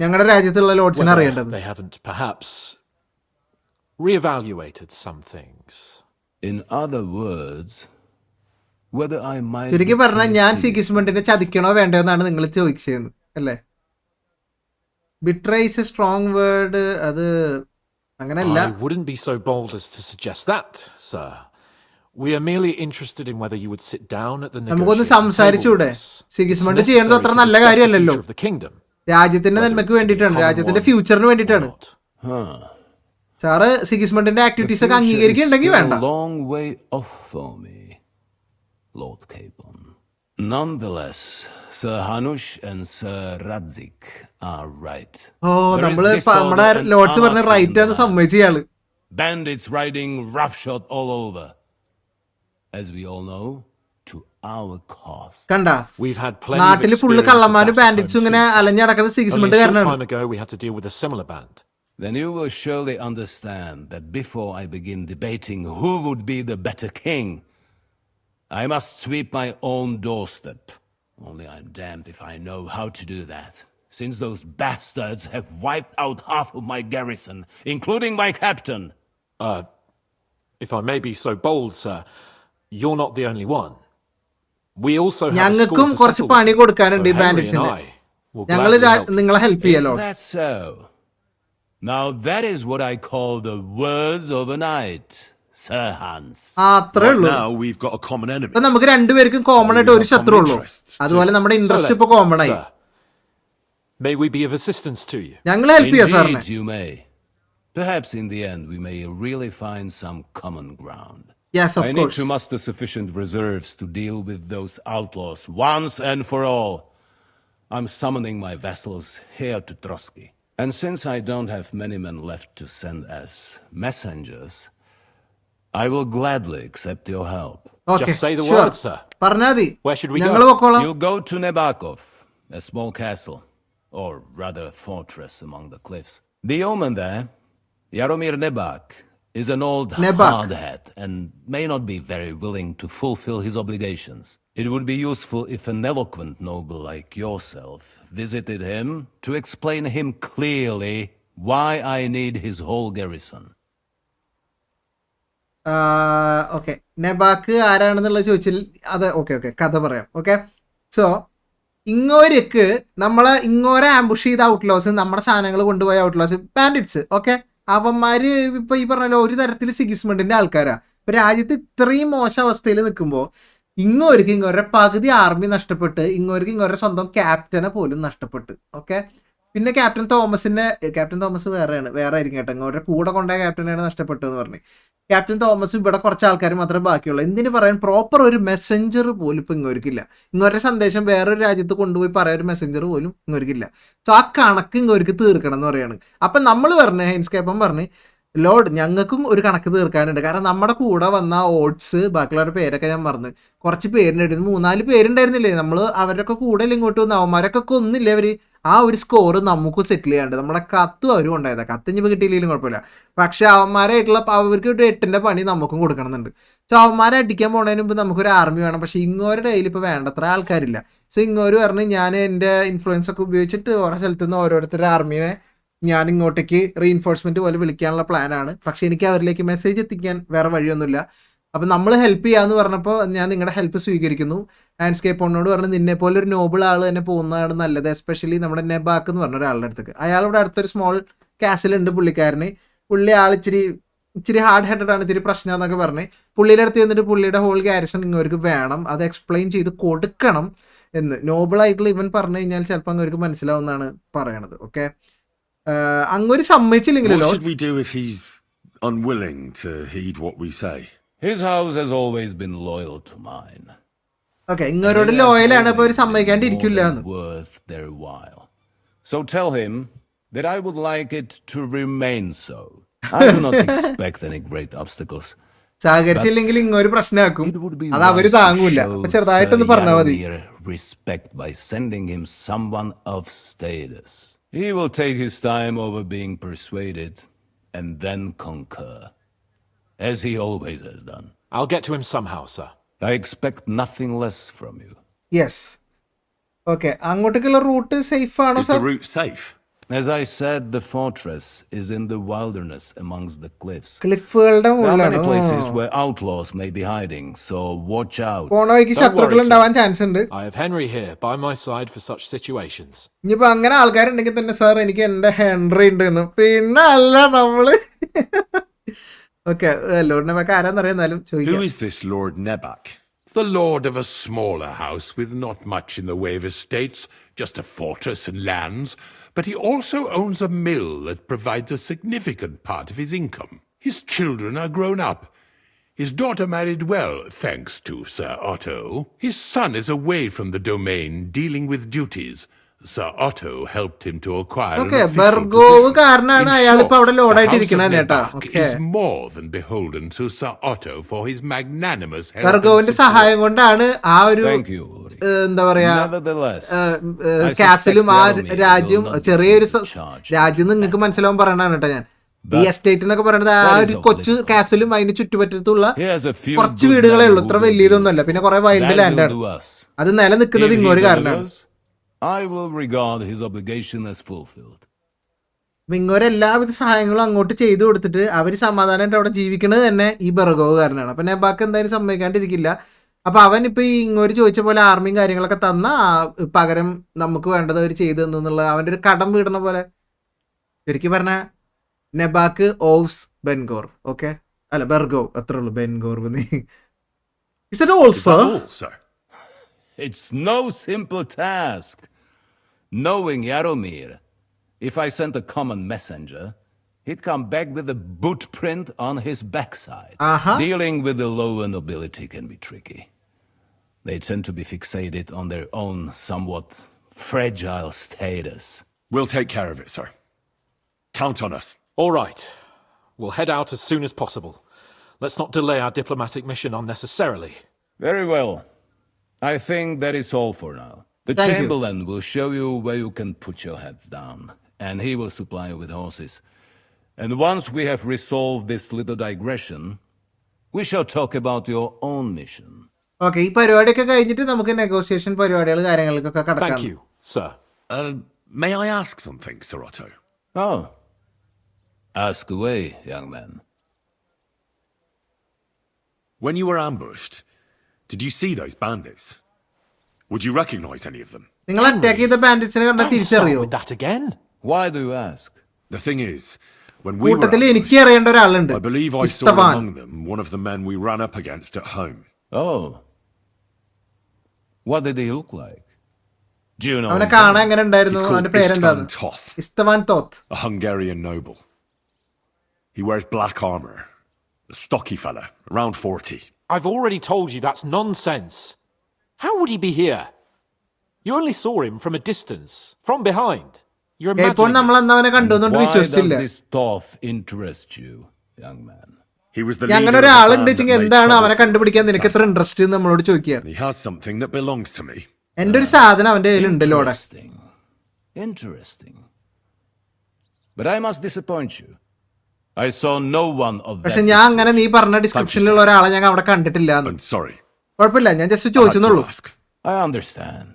ഞങ്ങളുടെ രാജ്യത്തുള്ള ലോഡ്സിനെ അറിയേണ്ടത്. They haven't perhaps reevaluated some things. In other words, whether I might. ചുരുക്കി പറഞ്ഞാൽ ഞാൻ സിഗിസ്മണ്ടിനെ ചതിക്കണോ വേണ്ടോ എന്നാണ് നിങ്ങൾ ചോദിച്ചത് അല്ലേ? Betray is A strong word, അത് അങ്ങനെയല്ല. I wouldn't be so bold as to suggest that, sir. We are merely interested in whether you would sit down at the നമുക്കൊന്ന് സംസാരിച്ചൂടെ? സിഗിസ്മണ്ട് ചെയ്യുന്നത് അത്ര നല്ല കാര്യമല്ലല്ലോ. രാജ്യത്തിന്റെ നന്മയ്ക്ക് വേണ്ടിയിട്ടാണ്, രാജ്യത്തിന്റെ ഫ്യൂച്ചറിന് വേണ്ടിയിട്ടാണ്. സാറ് സിഗിസ്മണ്ടിന്റെ ആക്ടിവിറ്റീസ് ഒക്കെ അംഗീകരിക്കുന്നുണ്ടെങ്കിൽ വേണ്ട. Long way off for me, Lord Capon. Nonetheless, Sir Hanush and Sir Radzig are right. നമ്മുടെ ലോഡ്സ് പറഞ്ഞ റൈറ്റ് എന്ന് സമ്മതിച്ചയാള്. Bandits riding roughshod all over, as we all know, to our cost. കണ്ട, നാട്ടില് full കള്ളന്മാരും ബാൻഡിറ്റ്സും ഇങ്ങനെ അലഞ്ഞടക്കുന്നത് Sigismund കാരണമാണ്. Then you will surely understand that before I begin debating who would be the better king, I must sweep my own doorstep. Only I'm damned if I know how to do that, since those bastards have wiped out half of my garrison, including my captain. If I may be so bold, sir, you're not the only one. We also have ഞങ്ങൾക്കും കുറച്ച് പണി കൊടുക്കാനുണ്ട് ഈ ബാൻഡിറ്റ്സിന്. ഞങ്ങൾ നിങ്ങളെ help ചെയ്യാലോ. Is that so? Now that is what I call the words of a knight, Sir Hans. അത്രേ Right ഉള്ളൂ. now, we've got a common enemy. അപ്പൊ നമുക്ക് രണ്ടുപേർക്കും കോമൺ ആയിട്ട് ഒരു ശത്രു ഉള്ളൂ. അതുപോലെ നമ്മുടെ ഇൻട്രസ്റ്റ് ഇപ്പൊ കോമൺ ആയി. Sir, may we be of assistance to you? ഞങ്ങൾ ഹെൽപ്പ് ചെയ്യാം സാറിനെ. Indeed, you may. Perhaps in the end we may really find some common ground. Yes, of I course. need to muster sufficient reserves to deal with those outlaws once and for all. I'm summoning my vassals here to Trosky. And since I don't have many men left to send as messengers, I will gladly accept your help. Okay, Just say the sure. word, sir. പറഞ്ഞാ മതി. Where should we ഞങ്ങൾ go? പൊക്കോളാം. You go to Nebakov, a small castle, or rather a fortress among the cliffs. The yeoman there, Jaromir Nebak, is an old Nebak. hardhat and may not be very willing to fulfill his obligations. It would be useful if an eloquent noble like yourself visited him to explain him clearly why I need his whole garrison. Okay, നെബാക്ക് ആരാണെന്നുള്ളത് ചോദിച്ചാൽ അത് okay കഥ പറയാം. Okay, so ഇങ്ങോരക്ക് ഇങ്ങോരെ ambush ചെയ്ത outlaws, നമ്മുടെ സാധനങ്ങൾ കൊണ്ടുപോയ ഔട്ട്ലോസ്, ബാൻഡിറ്റ്സ്. ഓക്കെ, അവന്മാര് ഇപ്പൊ ഈ പറഞ്ഞല്ലോ ഒരു തരത്തിൽ സിഗിസ്മണ്ടിന്റെ ആൾക്കാരാ. ഇപ്പൊ രാജ്യത്ത് ഇത്രയും മോശം അവസ്ഥയിൽ നിൽക്കുമ്പോൾ ഇങ്ങോരുടെ പകുതി ആർമി നഷ്ടപ്പെട്ട്, ഇങ്ങോരുടെ സ്വന്തം ക്യാപ്റ്റനെ പോലും നഷ്ടപ്പെട്ട്. ഓക്കെ, പിന്നെ ക്യാപ്റ്റൻ തോമസ് വേറെ ആയിരിക്കും കേട്ടോ. ഇങ്ങോരുടെ കൂടെ കൊണ്ടുപോയ ക്യാപ്റ്റനാണ് നഷ്ടപ്പെട്ടതെന്ന് പറഞ്ഞു. ക്യാപ്റ്റൻ തോമസ് ഇവിടെ കുറച്ച് ആൾക്കാർ മാത്രമേ ബാക്കിയുള്ളൂ. എന്തിനു പറയാൻ പ്രോപ്പർ ഒരു മെസ്സഞ്ചർ പോലും ഇപ്പം ഇങ്ങോർക്കില്ല. ഇങ്ങോരുടെ സന്ദേശം വേറൊരു രാജ്യത്ത് കൊണ്ടുപോയി പറയാൻ ഒരു മെസ്സഞ്ചർ പോലും ഇങ്ങോർക്കില്ല. സോ ആ കണക്ക് ഇങ്ങോർക്ക് തീർക്കണം എന്ന് പറയാണ്. അപ്പം നമ്മൾ പറഞ്ഞ് ഹെയിൻസ്കേപ്പൻ പറഞ്ഞ്, ലോഡ് ഞങ്ങൾക്കും ഒരു കണക്ക് തീർക്കാനുണ്ട്. കാരണം നമ്മുടെ കൂടെ വന്ന ഓട്സ്, ബാക്കിയുള്ളവരുടെ പേരൊക്കെ ഞാൻ മറന്ന്, കുറച്ച് പേരിൻ്റെ 3-4 പേരുണ്ടായിരുന്നില്ലേ, നമ്മൾ അവരൊക്കെ കൂടെ ഇങ്ങോട്ട് വന്ന് അവന്മാരൊക്കെ കൊന്നില്ലേ അവർ. ആ ഒരു സ്കോർ നമുക്ക് സെറ്റിൽ ചെയ്യാണ്ട് നമ്മുടെ കത്തും അവർ കൊണ്ടുപോയതാണ്. കത്തിഞ്ഞിപ്പോൾ കിട്ടിയില്ലെങ്കിലും കുഴപ്പമില്ല. പക്ഷെ അവന്മാരായിട്ടുള്ള അവർക്ക് ഒരു 8ന്റെ പണി നമുക്കും കൊടുക്കണമെന്നുണ്ട്. സോ അവന്മാരെ അടിക്കാൻ പോണതിന് മുമ്പ് നമുക്കൊരു ആർമി വേണം. പക്ഷേ ഇങ്ങോരുടെ കയ്യിൽ ഇപ്പോൾ വേണ്ടത്ര ആൾക്കാരില്ല. സോ ഇങ്ങോര് പറഞ്ഞ് ഞാൻ എൻ്റെ ഇൻഫ്ലുവൻസ് ഒക്കെ ഉപയോഗിച്ചിട്ട് ഓരോ സ്ഥലത്തു നിന്ന് ഓരോരുത്തരുടെ ആർമീനെ ഞാൻ ഇങ്ങോട്ടേക്ക് റീഇൻഫോഴ്സ്മെന്റ് പോലെ വിളിക്കാനുള്ള പ്ലാനാണ്. പക്ഷെ എനിക്ക് അവരിലേക്ക് മെസ്സേജ് എത്തിക്കാൻ വേറെ വഴിയൊന്നുമില്ല. അപ്പം നമ്മൾ ഹെൽപ്പ് ചെയ്യാന്ന് പറഞ്ഞപ്പോൾ ഞാൻ നിങ്ങളുടെ ഹെൽപ്പ് സ്വീകരിക്കുന്നു. ഹാൻഡ്സ്കേപ്പോണിനോട് പറഞ്ഞ് നിന്നെ പോലെ ഒരു നോബിൾ ആൾ തന്നെ പോകുന്നതാണ് നല്ലത്. എസ്പെഷ്യലി നമ്മുടെ നെബാക്ക് എന്ന് പറഞ്ഞ ഒരാളുടെ അടുത്തേക്ക്. അയാളിവിടെ അടുത്തൊരു സ്മോൾ കാസിലുണ്ട് പുള്ളിക്കാരന്. പുള്ളി ഇച്ചിരി ഹാർഡ് ഹെഡഡ് ആണ്, ഇത്തിരി പ്രശ്നം എന്നൊക്കെ പറഞ്ഞ് പുള്ളിയുടെ അടുത്ത് ചെന്നിട്ട് പുള്ളിയുടെ ഹോൾ ഗാരിസൺ ഇങ്ങോർക്ക് വേണം, അത് എക്സ്പ്ലെയിൻ ചെയ്ത് കൊടുക്കണം എന്ന് നോബിളായിട്ടുള്ള ഇവൻ പറഞ്ഞു കഴിഞ്ഞാൽ ചിലപ്പോൾ അങ്ങോർക്ക് മനസ്സിലാവുന്നതാണ് പറയണത്. ഓക്കെ, അങ്ങൊരു സമ്മതിച്ചില്ലെങ്കിലോ. What should we do if he's unwilling to heed what we say? His house has always been loyal to mine. Okay, ഇങ്ങോരോട് ലോയലാണ്, അപ്പോൾ അവർ സമ്മതിക്കാണ്ടിരിക്കില്ല എന്ന്. Worth their while. So tell him that I would like it to remain so. I do not expect any great obstacles. സഹകരിച്ചില്ലെങ്കിൽ ഇങ്ങൊരു പ്രശ്നമാക്കും, It would be അത് അവര് wise to താങ്ങൂല. show അപ്പൊ ചെറുതായിട്ടൊന്ന് പറഞ്ഞാൽ മതി. Sir Jaromir respect by sending him someone of status. He will take his time over being persuaded and then concur, as he always has done. I'll get to him somehow, sir. I expect nothing less from you. Yes, okay. അങ്ങോട്ടേക്കുള്ള route safe ആണോ Is sir? the route safe? As I said, the fortress is in the wilderness amongst the cliffs. ക്ലിഫുകളുടെ There are മുകളിലാണ്. many places where outlaws may be hiding, so watch out. പോണ വഴിക്ക് Don't ശത്രുക്കൾ worry, ഉണ്ടാവാൻ chance ഉണ്ട്. I have Henry here by my side for such situations. ഇനിയിപ്പോ അങ്ങനെ ആൾക്കാരുണ്ടെങ്കിൽ തന്നെ സാർ എനിക്ക് എന്റെ ഹെൻറി ഉണ്ട് എന്ന്. പിന്നെ അല്ല നമ്മള് ഓക്കെ, ലോർഡിനെ ഒക്കെ ആരാന്നറിയാന്നാലും Who ചോദിക്കാം. is this Lord Nebak? The lord of a smaller house with not much in the way of estates, just a fortress and lands, but he also owns a mill that provides a significant part of his income. His children are grown up. His daughter married well, thanks to Sir Otto. His son is away from the domain, dealing with duties. Sir Otto helped him to acquire Okay, an official ബർഗോവ് position. കാരനാണ് In അയാൾ ഇപ്പൊ short, അവിടെ the ലോഡായിട്ടിരിക്കണ House of കേട്ടാ. Nebak okay, is more than beholden to Sir Otto for his magnanimous help. ബർഗോവിന്റെ and support. സഹായം കൊണ്ടാണ് ആ ഒരു Thank you, Uri. എന്താ പറയാ Nevertheless, കാസിലും ആ രാജ്യം ചെറിയൊരു charge. രാജ്യം നിങ്ങൾക്ക് മനസ്സിലാവാൻ പറയണതാണ് കേട്ടോ ഞാൻ. ഈ എസ്റ്റേറ്റ് എന്നൊക്കെ പറയുന്നത് ആ ഒരു കൊച്ചു കാസിലും അതിന് ചുറ്റുപറ്റത്തുള്ള he has a few കുറച്ച് good വീടുകളേ men ഉള്ളൂ, who ഇത്ര will വലിയതൊന്നുമല്ല. be പിന്നെ കുറെ wild useful. ലാൻഡാണ്, That will do us. അത് നിലനിൽക്കുന്നത് If he ഇങ്ങൊരു കാരണമാണ്. delivers, I will regard his obligation as fulfilled. ഇങ്ങോരെ എല്ലാവിധ സഹായങ്ങളും അങ്ങോട്ട് ചെയ്തു കൊടുത്തിട്ട് അവര് സമാധാനമായിട്ട് അവിടെ ജീവിക്കണത് തന്നെ ഈ ബർഗോവ് കാരനാണ്. അപ്പൊ നെബാക്ക് എന്തായാലും സമ്മതിക്കാണ്ടിരിക്കില്ല. അപ്പൊ അവൻ ഇപ്പൊ ഈ ഇങ്ങോട്ട് ചോദിച്ച പോലെ ആർമിയും കാര്യങ്ങളൊക്കെ തന്ന പകരം നമുക്ക് വേണ്ടത് അവർ ചെയ്തു തന്നുള്ള അവന്റെ ഒരു കടം വീടണ പോലെ. ശരിക്കും പറഞ്ഞ നെബാക്ക് ഓവ്സ് ബെൻഗോർ. ഓക്കെ, അല്ല ബെർഗോ അത്രേ ഉള്ളൂ. ബെൻഗോർവ്. Is that all, Is sir? that all, sir? It's no simple task. Knowing Jaromir, if I sent a common messenger, he'd come back with a boot print on his backside. Dealing with the lower nobility can be tricky. They tend to be fixated on their own somewhat fragile status. We'll take care of it, sir. Count on us. All right. We'll head out as soon as possible. Let's not delay our diplomatic mission unnecessarily. Very well. I think that is all for now. The Thank you. Chamberlain will show you where you can put your heads down, and he will supply you with horses. And once we have resolved this little digression, we shall talk about your own mission. Okay, ഈ പരിപാടിയൊക്കെ കഴിഞ്ഞിട്ട് നമുക്ക് negotiation പരിപാടികൾ കാര്യങ്ങൾക്കൊക്കെ കടക്കാം. Thank you, sir. May I ask something, Sir Otto? Oh. Ask away, young man. When you were ambushed, did you see those bandits? Would you recognize any of them? നിങ്ങൾ attack ചെയ്ത ബാൻഡിറ്റ്സിനെ കണ്ടാൽ Don't start തിരിച്ചറിയോ? with that again. Why do you ask? The thing is, when we were കൂട്ടത്തിൽ എനിക്ക് ambushed, അറിയേണ്ട ഒരാളുണ്ട്. I believe I saw ഇസ്തവാൻ. among them one of the men we ran up against at home. Oh. What did he look like? Do you know അവനെ his കാണാൻ name? എങ്ങനെ ഉണ്ടായിരുന്നു? He's called അവന്റെ പേരെന്താണ്? Istvan Toth, ഇസ്തവാൻ തോത്ത്. a Hungarian noble. He wears black armor. A stocky fella, around 40. I've already told you that's nonsense. How would he be here? You only saw him from a distance, from behind. You're ഇപ്പോൾ imagining നമ്മൾ അന്ന് അവനെ കണ്ടു എന്നുകൊണ്ട് Why does വിശ്വസിച്ചില്ല. this Toth interest you, young man? He was the അങ്ങനെ leader of the ഒരാളുണ്ട് band that വെച്ചെങ്കിൽ made എന്താണ് trouble അവനെ for us കണ്ടുപിടിക്കാൻ in നിനക്ക് എത്ര Sasson. ഇൻട്രസ്റ്റ് നമ്മളോട് ചോദിക്കുക. And he has something that belongs to me. എന്റെ ഒരു സാധനം അവന്റെ കയ്യിലുണ്ട് ലോടെ. Interesting. Interesting. But I must disappoint you. I saw no one of പക്ഷെ that. ഞാൻ അങ്ങനെ നീ പറഞ്ഞ ഡിസ്ക്രിപ്ഷനിലുള്ള ഒരാളെ ഞാൻ അവിടെ കണ്ടിട്ടില്ല. I'm sorry. കുഴപ്പമില്ല, ഞാൻ just I had ചോദിച്ചെന്നുള്ളൂ. to ask. I understand.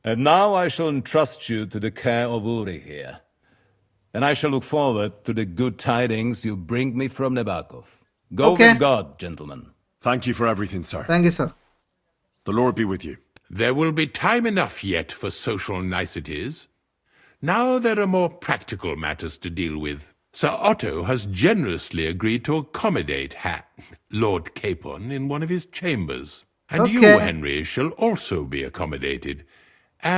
And now I shall entrust you to the care of Uri here. And I shall look forward to the good tidings you bring me from Nebakov. Go Okay. with God, gentlemen. Thank you for everything, sir. Thank you sir. The Lord be with you. There will be time enough yet for social niceties. Now there are more practical matters to deal with. Sir Otto has generously agreed to accommodate Lord Capon in one of his chambers. And you, Okay. Henry, shall also be accommodated,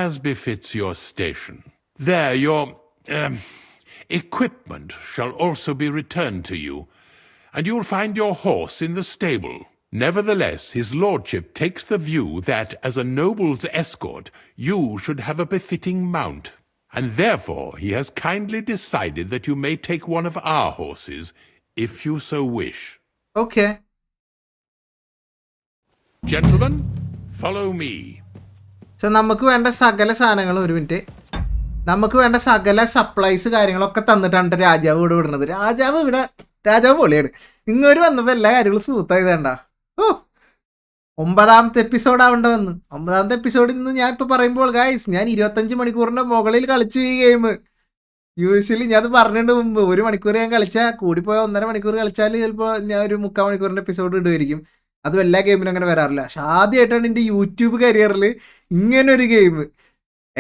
as befits your station. There, your equipment shall also be returned to you, and you'll find your horse in the stable. Nevertheless, his lordship takes the view that, as a noble's escort, you should have a befitting mount, and therefore he has kindly decided that you may take one of our horses, if you so wish. Okay, Gentlemen, follow me. So നമുക്ക് വേണ്ട സകല സാധനങ്ങളും, ഒരു minute, നമുക്ക് വേണ്ട സകല supplies കാര്യങ്ങളൊക്കെ തന്നിട്ടാണ് രാജാവ് ഇവിടെ വിടുന്നത്. രാജാവ് പൊളിയാണ്. ഇങ്ങോട്ട് വന്നപ്പോൾ എല്ലാ കാര്യങ്ങളും സ്മൂത്തായത് വേണ്ട. ഓ, 9ാമത്തെ എപ്പിസോഡ് ആവേണ്ട വന്ന്. 9ാമത്തെ എപ്പിസോഡിൽ നിന്ന് ഞാൻ ഇപ്പോൾ പറയുമ്പോൾ ഗൈസ്, ഞാൻ 25 മണിക്കൂറിൻ്റെ മുകളിൽ കളിച്ചു ഈ ഗെയിം. യൂഷ്വലി ഞാൻ അത് പറഞ്ഞിട്ടുണ്ട് മുമ്പ്. 1 മണിക്കൂർ ഞാൻ കളിച്ചാൽ, കൂടിപ്പോയ 1.5 മണിക്കൂർ കളിച്ചാൽ ചിലപ്പോൾ ഞാൻ ഒരു 3/4 മണിക്കൂറിൻ്റെ എപ്പിസോഡ് ഇടുമായിരിക്കും. അതും എല്ലാ ഗെയിമിനും അങ്ങനെ വരാറില്ല. പക്ഷെ ആദ്യമായിട്ടാണ് എൻ്റെ യൂട്യൂബ് കരിയറിൽ ഇങ്ങനൊരു ഗെയിം.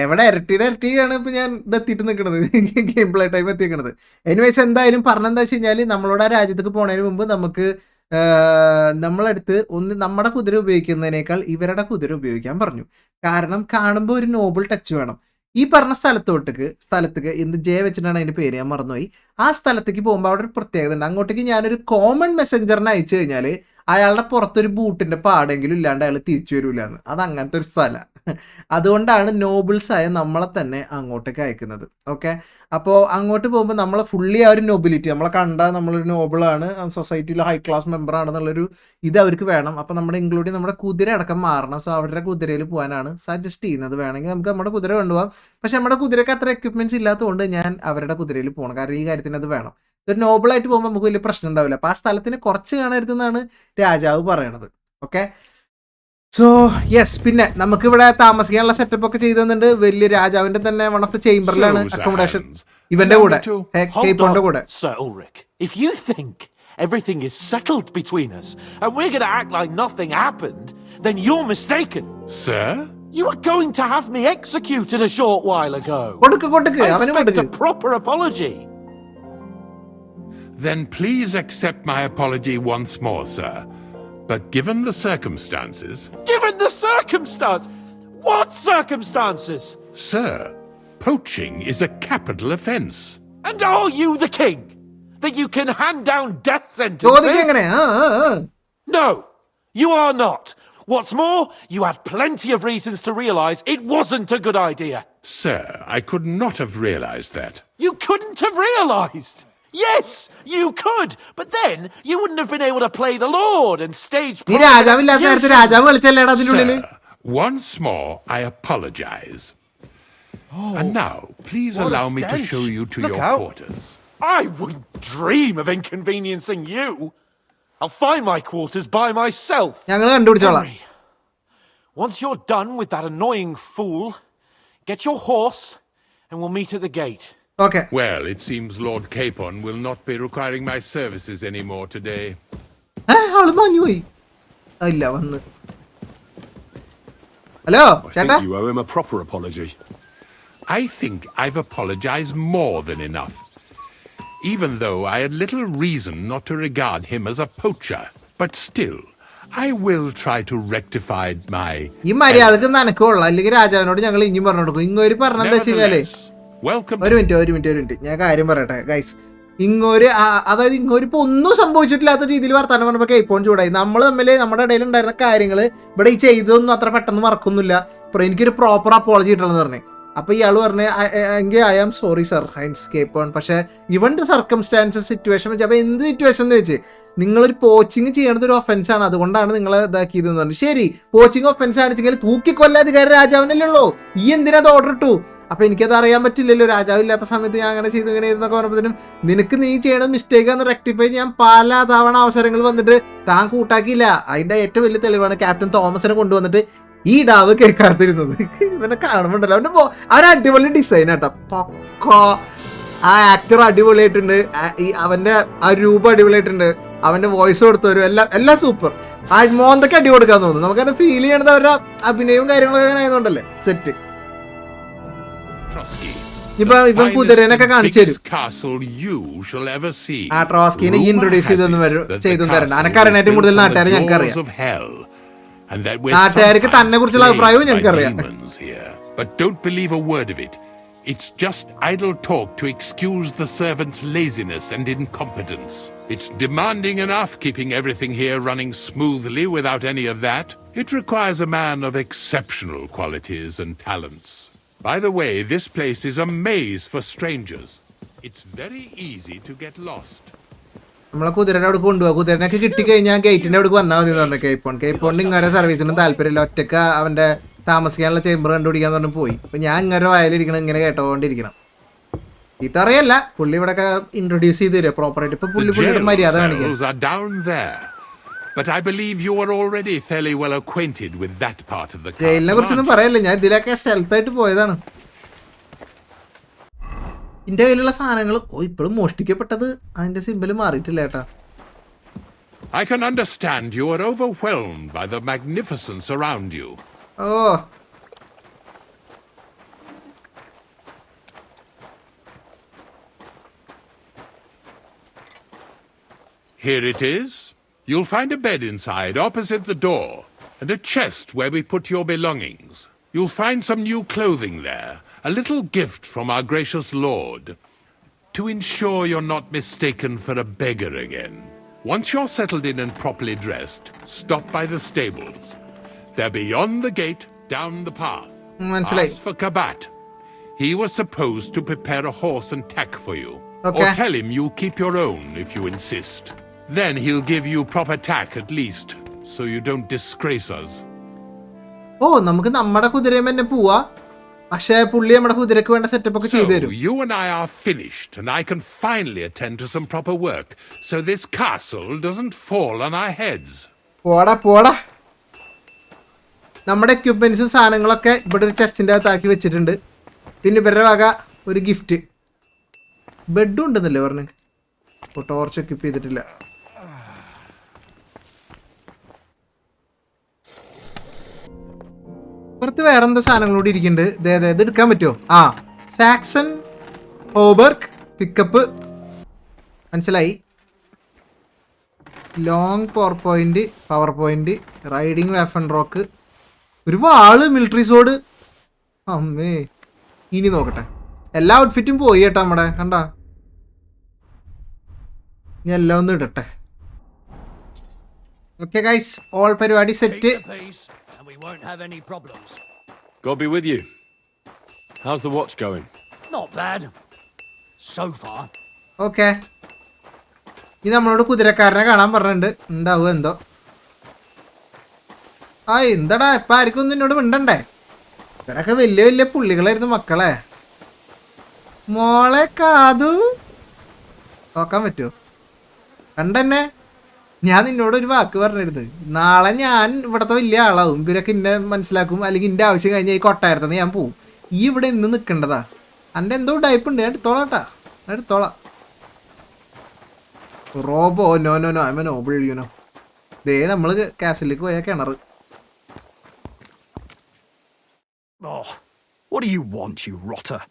എവിടെ ഇരട്ടിയാണ് ഇപ്പോൾ ഞാൻ ഇതെത്തിയിട്ട് നിൽക്കുന്നത്, ഗെയിം പ്ലേ ടൈം എത്തിക്കുന്നത്. എനിവേസ്, എന്തായാലും പറഞ്ഞെന്താ വെച്ച് കഴിഞ്ഞാൽ, നമ്മളോട് ആ രാജ്യത്തേക്ക് പോകുന്നതിന് മുമ്പ് നമുക്ക് നമ്മളടുത്ത് നമ്മുടെ കുതിര ഉപയോഗിക്കുന്നതിനേക്കാൾ ഇവരുടെ കുതിര ഉപയോഗിക്കാൻ പറഞ്ഞു. കാരണം കാണുമ്പോൾ ഒരു നോബിൾ ടച്ച് വേണം. ഈ പറഞ്ഞ സ്ഥലത്തേക്ക് എന്ത് ജെ വെച്ചിട്ടാണ് അതിൻ്റെ പേര്, ഞാൻ മറന്നുപോയി. ആ സ്ഥലത്തേക്ക് പോകുമ്പോൾ അവിടെ ഒരു പ്രത്യേകത ഉണ്ട്. അങ്ങോട്ടേക്ക് ഞാനൊരു കോമൺ മെസ്സഞ്ചറിനെ അയച്ചു കഴിഞ്ഞാൽ അയാളുടെ പുറത്തൊരു ബൂട്ടിൻ്റെ പാടെങ്കിലും ഇല്ലാണ്ട് അയാൾ തിരിച്ചു വരില്ല എന്ന്. അത് അങ്ങനത്തെ ഒരു സ്ഥലമാണ്. അതുകൊണ്ടാണ് നോബിൾസായ നമ്മളെ തന്നെ അങ്ങോട്ടേക്ക് അയക്കുന്നത്. ഓക്കെ, അപ്പോൾ അങ്ങോട്ട് പോകുമ്പോൾ നമ്മൾ ഫുള്ളി ആ ഒരു നൊബിലിറ്റി, നമ്മളെ കണ്ടാൽ നമ്മളൊരു നോബിളാണ്, സൊസൈറ്റിയിൽ ഹൈ ക്ലാസ് മെമ്പർ ആണെന്നുള്ളൊരു ഇത് അവർക്ക് വേണം. അപ്പോൾ നമ്മുടെ ഇൻക്ലൂഡിങ് നമ്മുടെ കുതിര അടക്കം മാറണം. സോ അവരുടെ കുതിരയിൽ പോകാനാണ് സജസ്റ്റ് ചെയ്യുന്നത്. വേണമെങ്കിൽ നമുക്ക് നമ്മുടെ കുതിര കൊണ്ടുപോകാം. പക്ഷെ നമ്മുടെ കുതിരയ്ക്ക് അത്ര എക്യുപ്മെൻറ്റ്സ് ഇല്ലാത്തതുകൊണ്ട് ഞാൻ അവരുടെ കുതിരയിൽ പോകണം. കാരണം ഈ കാര്യത്തിന് അത് വേണം. ഒരു നോബിളായിട്ട് പോകുമ്പോൾ നമുക്ക് വലിയ പ്രശ്നം ഉണ്ടാവില്ല. അപ്പോൾ ആ സ്ഥലത്തിന് കുറച്ച് കാണരുതെന്നാണ് രാജാവ് പറയണത്. Okay, so yes. പിന്നെ നമുക്കിവിടെ താമസിക്കാനുള്ള സെറ്റപ്പ് ഒക്കെ ചെയ്തു തന്നിട്ടുണ്ട്. വലിയ രാജാവിന്റെ തന്നെ വൺ ഓഫ് ദ ചേംബറിലാണ് അക്കോമഡേഷൻ, ഇവന്റെ കൂടെ, കേപ്പോന്റെ കൂടെ. Sir Ulrich, if you think everything is settled between us and we're going to act like nothing happened, then you're mistaken. Sir? You were going to have me executed a short while ago. കൊടുക്ക് I അവന് expect കൊടുക്ക്. a proper apology. Then please accept my apology once more, sir. But given the circumstances... Given the circumstance? What circumstances? Sir, poaching is a capital offence. And are you the king? That you can hand down death ചോദിക്കുക sentences? എങ്ങനെ No, you are not. What's more, you had plenty of reasons to realise it wasn't a good idea. Sir, I could not have realized that. You couldn't have realised. Yes, you could, but then you wouldn't have been able to play the Lord and stage നീ രാജാവില്ലാത്ത നേരത്തെ രാജാവ് കളിച്ചല്ലേടാ അതിന്റെ ഉള്ളില് Sir, once more, I apologize. And now, please what a allow me to stench. show you to Look your out. quarters. I wouldn't dream of inconveniencing you. I'll find my quarters by myself. ഞങ്ങൾ കണ്ടുപിടിച്ചോളാം. Henry, once you're done with that annoying fool, get your horse and we'll meet at the gate. Okay Well, it seems Lord Capon will not be requiring my services anymore today. ആള് മാഞ്ഞു പോയി. ഇല്ല വന്ന്. Hello I ചേട്ടാ. think you owe him a proper apology. I think I've apologized more than enough. Even though I had little reason not to regard him as a poacher. But still, I will try to rectify my... ഈ മര്യാദക്ക് നനക്കുള്ള അല്ലെങ്കിൽ രാജാവിനോട് ഞങ്ങൾ ഇനിയും പറഞ്ഞു കൊടുക്കും. ഇങ്ങോര് പറഞ്ഞെന്താ വെച്ച് കഴിഞ്ഞാലേ welcome ഒരു മിനിറ്റ് ഞാൻ കാര്യം പറയട്ടെ ഗൈസ്. ഇങ്ങോര് അതായത് ഇങ്ങോരിപ്പോ ഒന്നും സംഭവിച്ചിട്ടില്ലാത്ത രീതിയിൽ വർത്താനം പറഞ്ഞപ്പോ കേപ്പോൺ ചൂടായി. നമ്മൾ തമ്മിൽ നമ്മുടെ ഇടയിൽ ഉണ്ടായിരുന്ന കാര്യങ്ങൾ ഇവിടെ ഈ ചെയ്തതൊന്നും അത്ര പെട്ടെന്ന് മറക്കൊന്നുമില്ല. എനിക്കൊരു പ്രോപ്പർ അപ്പോളജി കിട്ടണമെന്ന് പറഞ്ഞു. അപ്പൊ ഇയാൾ പറഞ്ഞു എങ്കിൽ I am sorry sir Hans Capon. പക്ഷെ ഇവൻ സർക്കംസ്റ്റാൻസസ് സിറ്റുവേഷൻ വെച്ച് അപ്പൊ എന്ത് സിറ്റുവേഷൻ എന്ന് വെച്ച് നിങ്ങളൊരു പോച്ചിങ് ചെയ്യണത് ഒരു ഒഫൻസ് ആണ്, അതുകൊണ്ടാണ് നിങ്ങൾ ഇതാക്കിയതെന്ന് പറഞ്ഞു. ശരി, പോച്ചിങ് ഒഫൻസ് ആണെച്ചെങ്കിൽ തൂക്കിക്കൊല്ല അധികാരം രാജാവിനല്ലേ ഉള്ളൂ. ഈ എന്തിനാ അത് ഓർഡർ ഇട്ടു? അപ്പൊ എനിക്കത് അറിയാൻ പറ്റില്ലല്ലോ. രാജാവില്ലാത്ത സമയത്ത് ഞാൻ അങ്ങനെ ചെയ്തു ഇങ്ങനെ ചെയ്തെന്നൊക്കെ പറഞ്ഞപ്പോഴത്തേനും നിനക്ക് നീ ചെയ്യണ മിസ്റ്റേക്ക് എന്ന് റെക്ടിഫൈ ചെയ്യാൻ പല തവണ അവസരങ്ങൾ വന്നിട്ട് താൻ കൂട്ടാക്കിയില്ല. അതിന്റെ ഏറ്റവും വലിയ തെളിവാണ് ക്യാപ്റ്റൻ തോമസിനെ കൊണ്ടുവന്നിട്ട് ഈ ഡാവ് കേൾക്കാത്തിരുന്നത്. ഇവനെ കാണുമ്പോണ്ടല്ലോ അവൻ അടിപൊളി ഡിസൈൻ ആട്ടോ, പൊക്കോ. ആ ആക്ടർ അടിപൊളിയായിട്ടുണ്ട്, അവന്റെ ആ രൂപം അടിപൊളിയായിട്ടുണ്ട്, അവന്റെ വോയിസ് കൊടുത്തവരും എല്ലാം സൂപ്പർ. ആ മോന്തൊക്കെ അടി കൊടുക്കാൻ തോന്നുന്നു. നമുക്കത് ഫീൽ ചെയ്യണത് അവരുടെ അഭിനയവും കാര്യങ്ങളൊക്കെ അങ്ങനെ ആയതുകൊണ്ടല്ലേ സെറ്റ്. Trosky, ഇപ്പൊ ഇപ്പം കുതിരനൊക്കെ കാണിച്ചു തരും. castle you shall ever see. ആ ട്രോസ്കിനെ ഇൻട്രൊഡ്യൂസ് ചെയ്തൊന്നും ചെയ്തും തരണ്ട. അനക്കറിയാൻ ഏറ്റവും കൂടുതൽ നാട്ടുകാരെ ഞങ്ങൾക്കറിയാം. നാട്ടുകാർക്ക് തന്നെ കുറിച്ചുള്ള അഭിപ്രായവും ഞങ്ങൾക്കറിയാം. But don't believe a word of it. It's just idle talk to excuse the servants' laziness and incompetence. It's demanding enough keeping everything here running smoothly without any of that. It requires a man of exceptional qualities and talents. By the way, this place is a maze for strangers. It's very easy to get lost. നമ്മളെ കുതിരനെ അവിടെ കൊണ്ടുപോകുക. കുതിരനൊക്കെ കിട്ടിക്കഴിഞ്ഞാൽ ഗേറ്റിന്റെ അവിടെ വന്നാൽ മതി എന്ന് പറഞ്ഞു കേപ്പോണ്ട് ഇങ്ങനെ സർവീസിനും താല്പര്യമില്ല. ഒറ്റക്ക് അവന്റെ താമസിക്കാനുള്ള ചേമ്പർ കണ്ടുപിടിക്കാന്ന് പറഞ്ഞു പോയി. അപ്പൊ ഞാൻ ഇങ്ങനെ വയലിരിക്കണം, ഇങ്ങനെ കേട്ടോണ്ടിരിക്കണം. ഇതറിയല്ല പുള്ളി ഇവിടെ ഇൻട്രൊഡ്യൂസ് ചെയ്ത് തരുക പ്രോപ്പറായിട്ട്. ഇപ്പൊ പുള്ളിയുടെ മര്യാദ കാണിക്കാം. But I believe you are already fairly well acquainted with that part of the castle. ജയിലിനെ കുറിച്ചൊന്നും പറയല്ല, ഞാൻ ഇതിലൊക്കെ സ്റ്റെൽത്തായിട്ട് പോയതാണ്. എന്റെ കയ്യിലുള്ള സാധനങ്ങൾ ഇപ്പോഴും മോഷ്ടിക്കപ്പെട്ടത് അതിന്റെ സിമ്പിൾ മാറിയിട്ടില്ല ഏട്ടാ. I can understand you are overwhelmed by the magnificence around you. Oh. Here it is. You'll find a bed inside, opposite the door, and a chest where we put your belongings. You'll find some new clothing there, a little gift from our gracious Lord, to ensure you're not mistaken for a beggar again. Once you're settled in and properly dressed, stop by the stables. They're beyond the gate, down the path. Ask for Kabat. He was supposed to prepare a horse and tack for you. Okay. Or tell him you'll keep your own if you insist. Then he'll give you proper tack at least, so you don't disgrace us. നമുക്ക് നമ്മുടെ കുതിരയും തന്നെ പോവാ. പക്ഷേ പുള്ളി നമ്മുടെ കുതിരക്ക് വേണ്ട setup ഒക്കെ ചെയ്തു തരും. You and I are finished, and I can finally attend to some proper work, so this castle doesn't fall on our heads. പോടാ. നമ്മുടെ എക്യുപ്മെന്റ്സും സാധനങ്ങളൊക്കെ ഇവിടെ ഒരു ചെസ്റ്റിന്റെ അകത്താക്കി വെച്ചിട്ടുണ്ട്. പിന്നെ ഇവരുടെ വക ഒരു ഗിഫ്റ്റ് ബെഡും ഉണ്ടെന്നല്ലേ പറഞ്ഞു. ടോർച്ച് എക്യുപ്പ് ചെയ്തിട്ടില്ല. പുറത്ത് വേറെന്തോ സാധനങ്ങളോട് ഇരിക്കുന്നുണ്ട്. ഇത് എടുക്കാൻ പറ്റുമോ? സാക്സൺ ഹോബർഗ് പിക്കപ്പ് മനസ്സിലായി. Long power point riding weapon rock ഒരു വാള് മിലിറ്ററി സോഡ്. അമ്മേ ഇനി നോക്കട്ടെ. എല്ലാ ഔട്ട്ഫിറ്റും പോയി കേട്ടോ നമ്മുടെ. കണ്ട ഞാൻ എല്ലാം ഒന്ന് ഇടട്ടെ. ഓക്കെ ഗൈസ്, ഓൾ പരിപാടി set. God be with you. How's the watch going? Not bad. So far. Okay, ഇനി നമ്മളോട് കുതിരക്കാരനെ കാണാൻ പറഞ്ഞിട്ടുണ്ട്. എന്താവും എന്തോ. ആ എന്താടാ ഇപ്പം ആർക്കും ഒന്നും എന്നോട് മിണ്ടണ്ടേ? ഇവരൊക്കെ വലിയ വലിയ പുള്ളികളായിരുന്നു മക്കളെ. മോളെ കാതു നോക്കാൻ പറ്റുമോ? കണ്ടെന്നെ, ഞാൻ നിന്നോട് ഒരു വാക്ക് പറഞ്ഞിരുന്നത്. നാളെ ഞാൻ ഇവിടുത്തെ വലിയ ആളാവും. ഇവരൊക്കെ ഇന്നെ മനസ്സിലാക്കും. അല്ലെങ്കിൽ എൻ്റെ ആവശ്യം കഴിഞ്ഞാൽ ഈ കൊട്ടാരത്തുനിന്ന് ഞാൻ പോവും. ഈ ഇവിടെ ഇന്ന് നിൽക്കേണ്ടതാ. എൻ്റെ എന്തോ ടൈപ്പുണ്ട്, ഞാൻ എടുത്തോളാം കേട്ടാ, എടുത്തോളാം. റോബോ no no no I am noble you know. ദേ നമ്മൾ കാസിലേക്ക് പോയ കിണർ. Oh, what do you want, you rotter?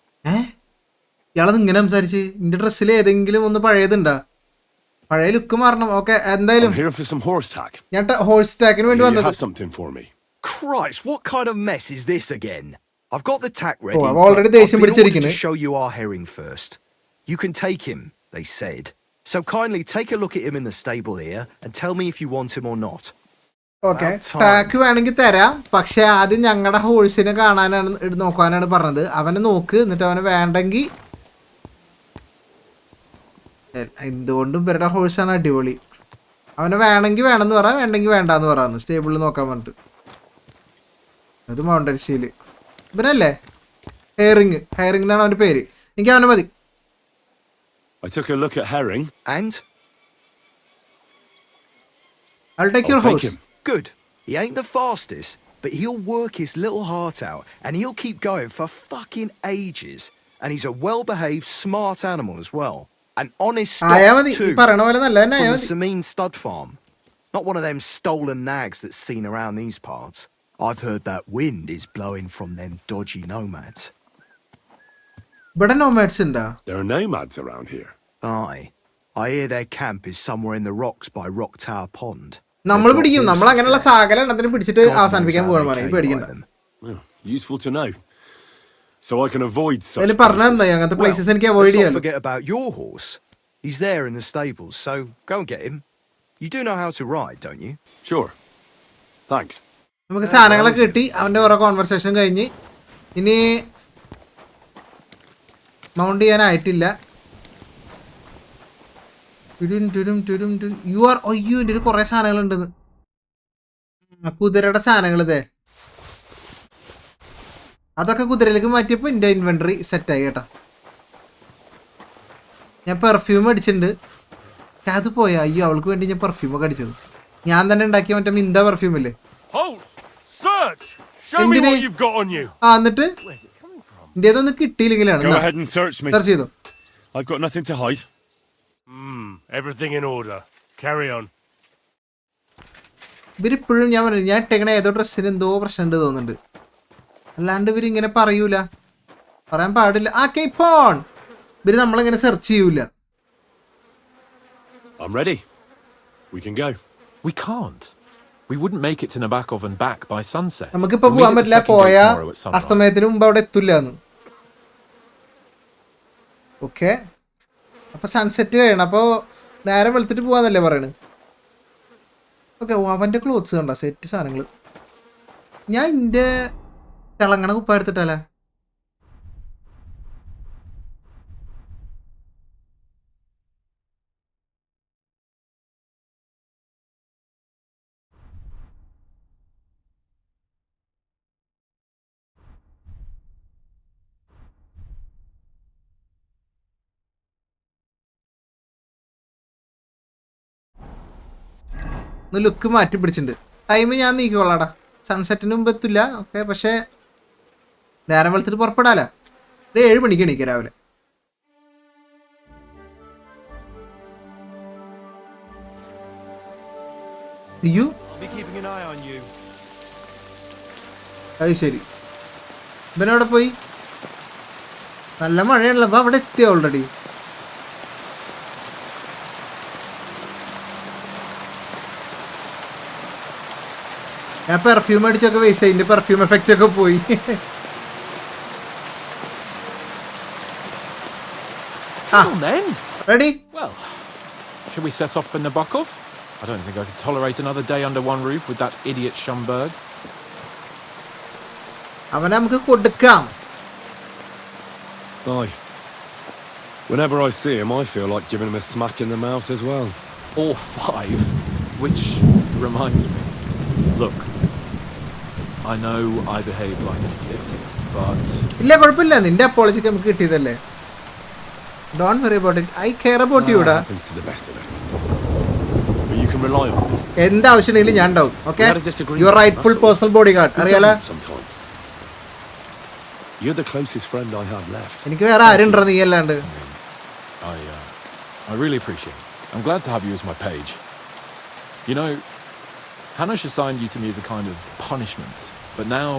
ഇയാളത് ഇങ്ങനെ സംസാരിച്ച്. നിന്റെ ഡ്രസ്സിൽ ഏതെങ്കിലും ഒന്ന് പഴയതുണ്ടാ? പഴയ ലുക്ക് മാറണം. ഓക്കെ, എന്തായാലും I'm here for some horse tack. ഞാൻ ഹോഴ്സ് ടാക്കിന് വേണ്ടി You വന്നത്. have something for me. Christ, what kind of mess is this again? I've got the tack ready. I've already but I've ദേഷ്യം been ordered പിടിച്ചിരിക്കുന്നു. to show you our herring first. You can take him, they said. So kindly take a look at him in the stable here and tell me if you want him or not. Okay, tack വേണമെങ്കിൽ തരാം, പക്ഷെ ആദ്യം ഞങ്ങളുടെ ഹോഴ്സിനെ കാണാനാണ് നോക്കാനാണ് പറഞ്ഞത്. അവനെ നോക്ക്, എന്നിട്ട് അവനെ വേണ്ടെങ്കിൽ. എന്തുകൊണ്ടും ഇവരുടെ ഹോഴ്സാണ് അടിപൊളി. അവനെ വേണമെങ്കിൽ വേണമെന്ന് പറയാം, വേണ്ടെങ്കിൽ വേണ്ടാന്ന് പറയാന്ന് സ്റ്റേബിളിൽ നോക്കാൻ പറഞ്ഞിട്ട്. അത് മൗണ്ടൻ ഷീല് ഇവനല്ലേ? ഹെയറിങ് എന്നാണ് അവൻ്റെ പേര്. എനിക്ക് അവനെ മതി. I took a look at Herring. And? I'll take your I'll take horse. him. Good. He ain't the fastest, but he'll work his little heart out and he'll keep going for fucking ages. And he's a well-behaved, smart animal as well. An honest ആയാ stock മതി. ഈ too. പറയണ പോലെ നല്ല തന്നെ ആയാ From the മതി. Sameen stud farm. Not one of them stolen nags that's seen around these parts. I've heard that wind is blowing from them dodgy nomads. ഇവിടെ നോമാഡ്സ് ഉണ്ടാ? There are nomads around here. Aye. I hear their camp is somewhere in the rocks by Rock Tower Pond. നമ്മൾ പിടിക്കും. നമ്മൾ അങ്ങനെയുള്ള സകല എണ്ണത്തിന് പിടിച്ചിട്ട് God അവസാനിപ്പിക്കാൻ knows how പോകണം. they മോനെ, came പേടിക്കണ്ട. by them. Well, useful to know. So I can avoid such അതിൽ places. പറഞ്ഞാ അങ്ങനത്തെ പ്ലേസസ് എനിക്ക് അവോയ്ഡ് Let's not ചെയ്യാൻ. forget about your horse. He's there in the stables, so go and get him. You do know how to ride, don't you? Sure. Thanks. നമുക്ക് സാധനങ്ങളൊക്കെ കിട്ടി. അവൻ്റെ ഓരോ കോൺവെർസേഷൻ കഴിഞ്ഞ് ഇനി മൗണ്ട് ചെയ്യാനായിട്ടില്ല. യു ആർ ഒയ്യോ, എൻ്റെ ഒരു കുറേ സാധനങ്ങളുണ്ടെന്ന്. കുതിരയുടെ സാധനങ്ങൾ ഇതേ, അതൊക്കെ കുതിരയിലേക്ക് മാറ്റിയപ്പോൾ എൻ്റെ ഇൻവെൻട്രി സെറ്റായി കേട്ടോ. ഞാൻ പെർഫ്യൂം അടിച്ചിട്ടുണ്ട്. അത് പോയാ? അയ്യോ, അവൾക്ക് വേണ്ടി ഞാൻ പെർഫ്യൂമൊക്കെ അടിച്ചത്. ഞാൻ തന്നെ ഉണ്ടാക്കിയ മറ്റേ മിന്ത പെർഫ്യൂം ഇല്ലേ? Halt! Search! Show me എന്തിന്? what you've got on you. എന്നിട്ട് എൻ്റെ അതൊന്നും കിട്ടിയില്ലെങ്കിലാണ്. Go ahead and search me. Search ചെയ്തോ. I've got nothing to hide. Everything in order. Carry on. ഇവരിപ്പോഴും ഞാൻ പറഞ്ഞു, ഞാൻ ഇട്ടേക്കണ ഏതോ ഡ്രസ്സിന് എന്തോ പ്രശ്നമുണ്ട് തോന്നുന്നുണ്ട്. അല്ലാണ്ട് ഇവരിങ്ങനെ പറയൂല, പറയാൻ പാടില്ല. ആ കേപ്പോൺ ഇവര് നമ്മളിങ്ങനെ സെർച്ച് ചെയ്യൂല. I'm ready. We can go. We can't. We wouldn't make it to Nebakov and back by sunset. നമുക്കിപ്പോ We'll meet പോകാൻ at the പറ്റില്ല. second gate പോയാ tomorrow at sunrise. അസ്തമയത്തിന് മുമ്പ് അവിടെ എത്തില്ലാന്ന്. ഓക്കെ, അപ്പൊ സൺസെറ്റ് കഴിയണം. അപ്പോൾ നേരെ വെളുത്തിട്ട് പോവാന്നല്ലേ പറയണ്. ഓക്കെ, അവൻ്റെ ക്ലോത്ത്സ് കണ്ട സെറ്റ് സാധനങ്ങൾ. ഞാൻ എൻ്റെ തിളങ്ങണ കുപ്പ എടുത്തിട്ടല്ലേ. ലുക്ക് മാറ്റി പിടിച്ചിട്ടുണ്ട്. ടൈം ഞാൻ നീക്കിക്കൊള്ളാടാ. സൺസെറ്റിന് മുമ്പ് എത്തില്ല. ഓക്കെ, പക്ഷേ നേരം വെളുത്തിട്ട് പുറപ്പെടാലോ. ഒരു 7 മണിക്ക് എണീക്കുക രാവിലെ. അയ്യോ, അത് ശരി. ഇവനവിടെ പോയി. നല്ല മഴയാണല്ലോ. അപ്പോൾ അവിടെ എത്തിയ ഓൾറെഡി. ഞാൻ പെർഫ്യൂം അടിച്ചൊക്കെ വേസ്റ്റ് അതിന്റെ പെർഫ്യൂം എഫക്റ്റ് ഒക്കെ പോയി. Then. Ready? Well, should we set off for Nebakov? I don't think I could tolerate another day under one roof with that idiot Schumberg. അവനെ നമുക്ക് കൊടുക്കാം. Aye. Whenever I see him, I feel like giving him a smack in the mouth as well. Or 5. Which reminds me. Look, I know I behave like an idiot, but... ഇല്ല കുഴപ്പമില്ല, നിന്റെ അപ്പോളജിക്ക് നമുക്ക് കിട്ടിയതല്ലേ. Don't worry about it. I care about you. Happens to the best of us. But you can rely on me. എന്ത് ആവശ്യമുണ്ടെങ്കിലും ഞാൻ ഉണ്ടാവും. Okay? We had a disagreement, Your rightful that's all. personal bodyguard. Who അറിയാലോ? doesn't sometimes? You're the closest friend I have left. എനിക്ക് വേറെ ആരുണ്ടോ നീ അല്ലാണ്ട്? I really appreciate it. I'm glad to have you as my page. You know, Hanush assigned you to me as a kind of punishment, but now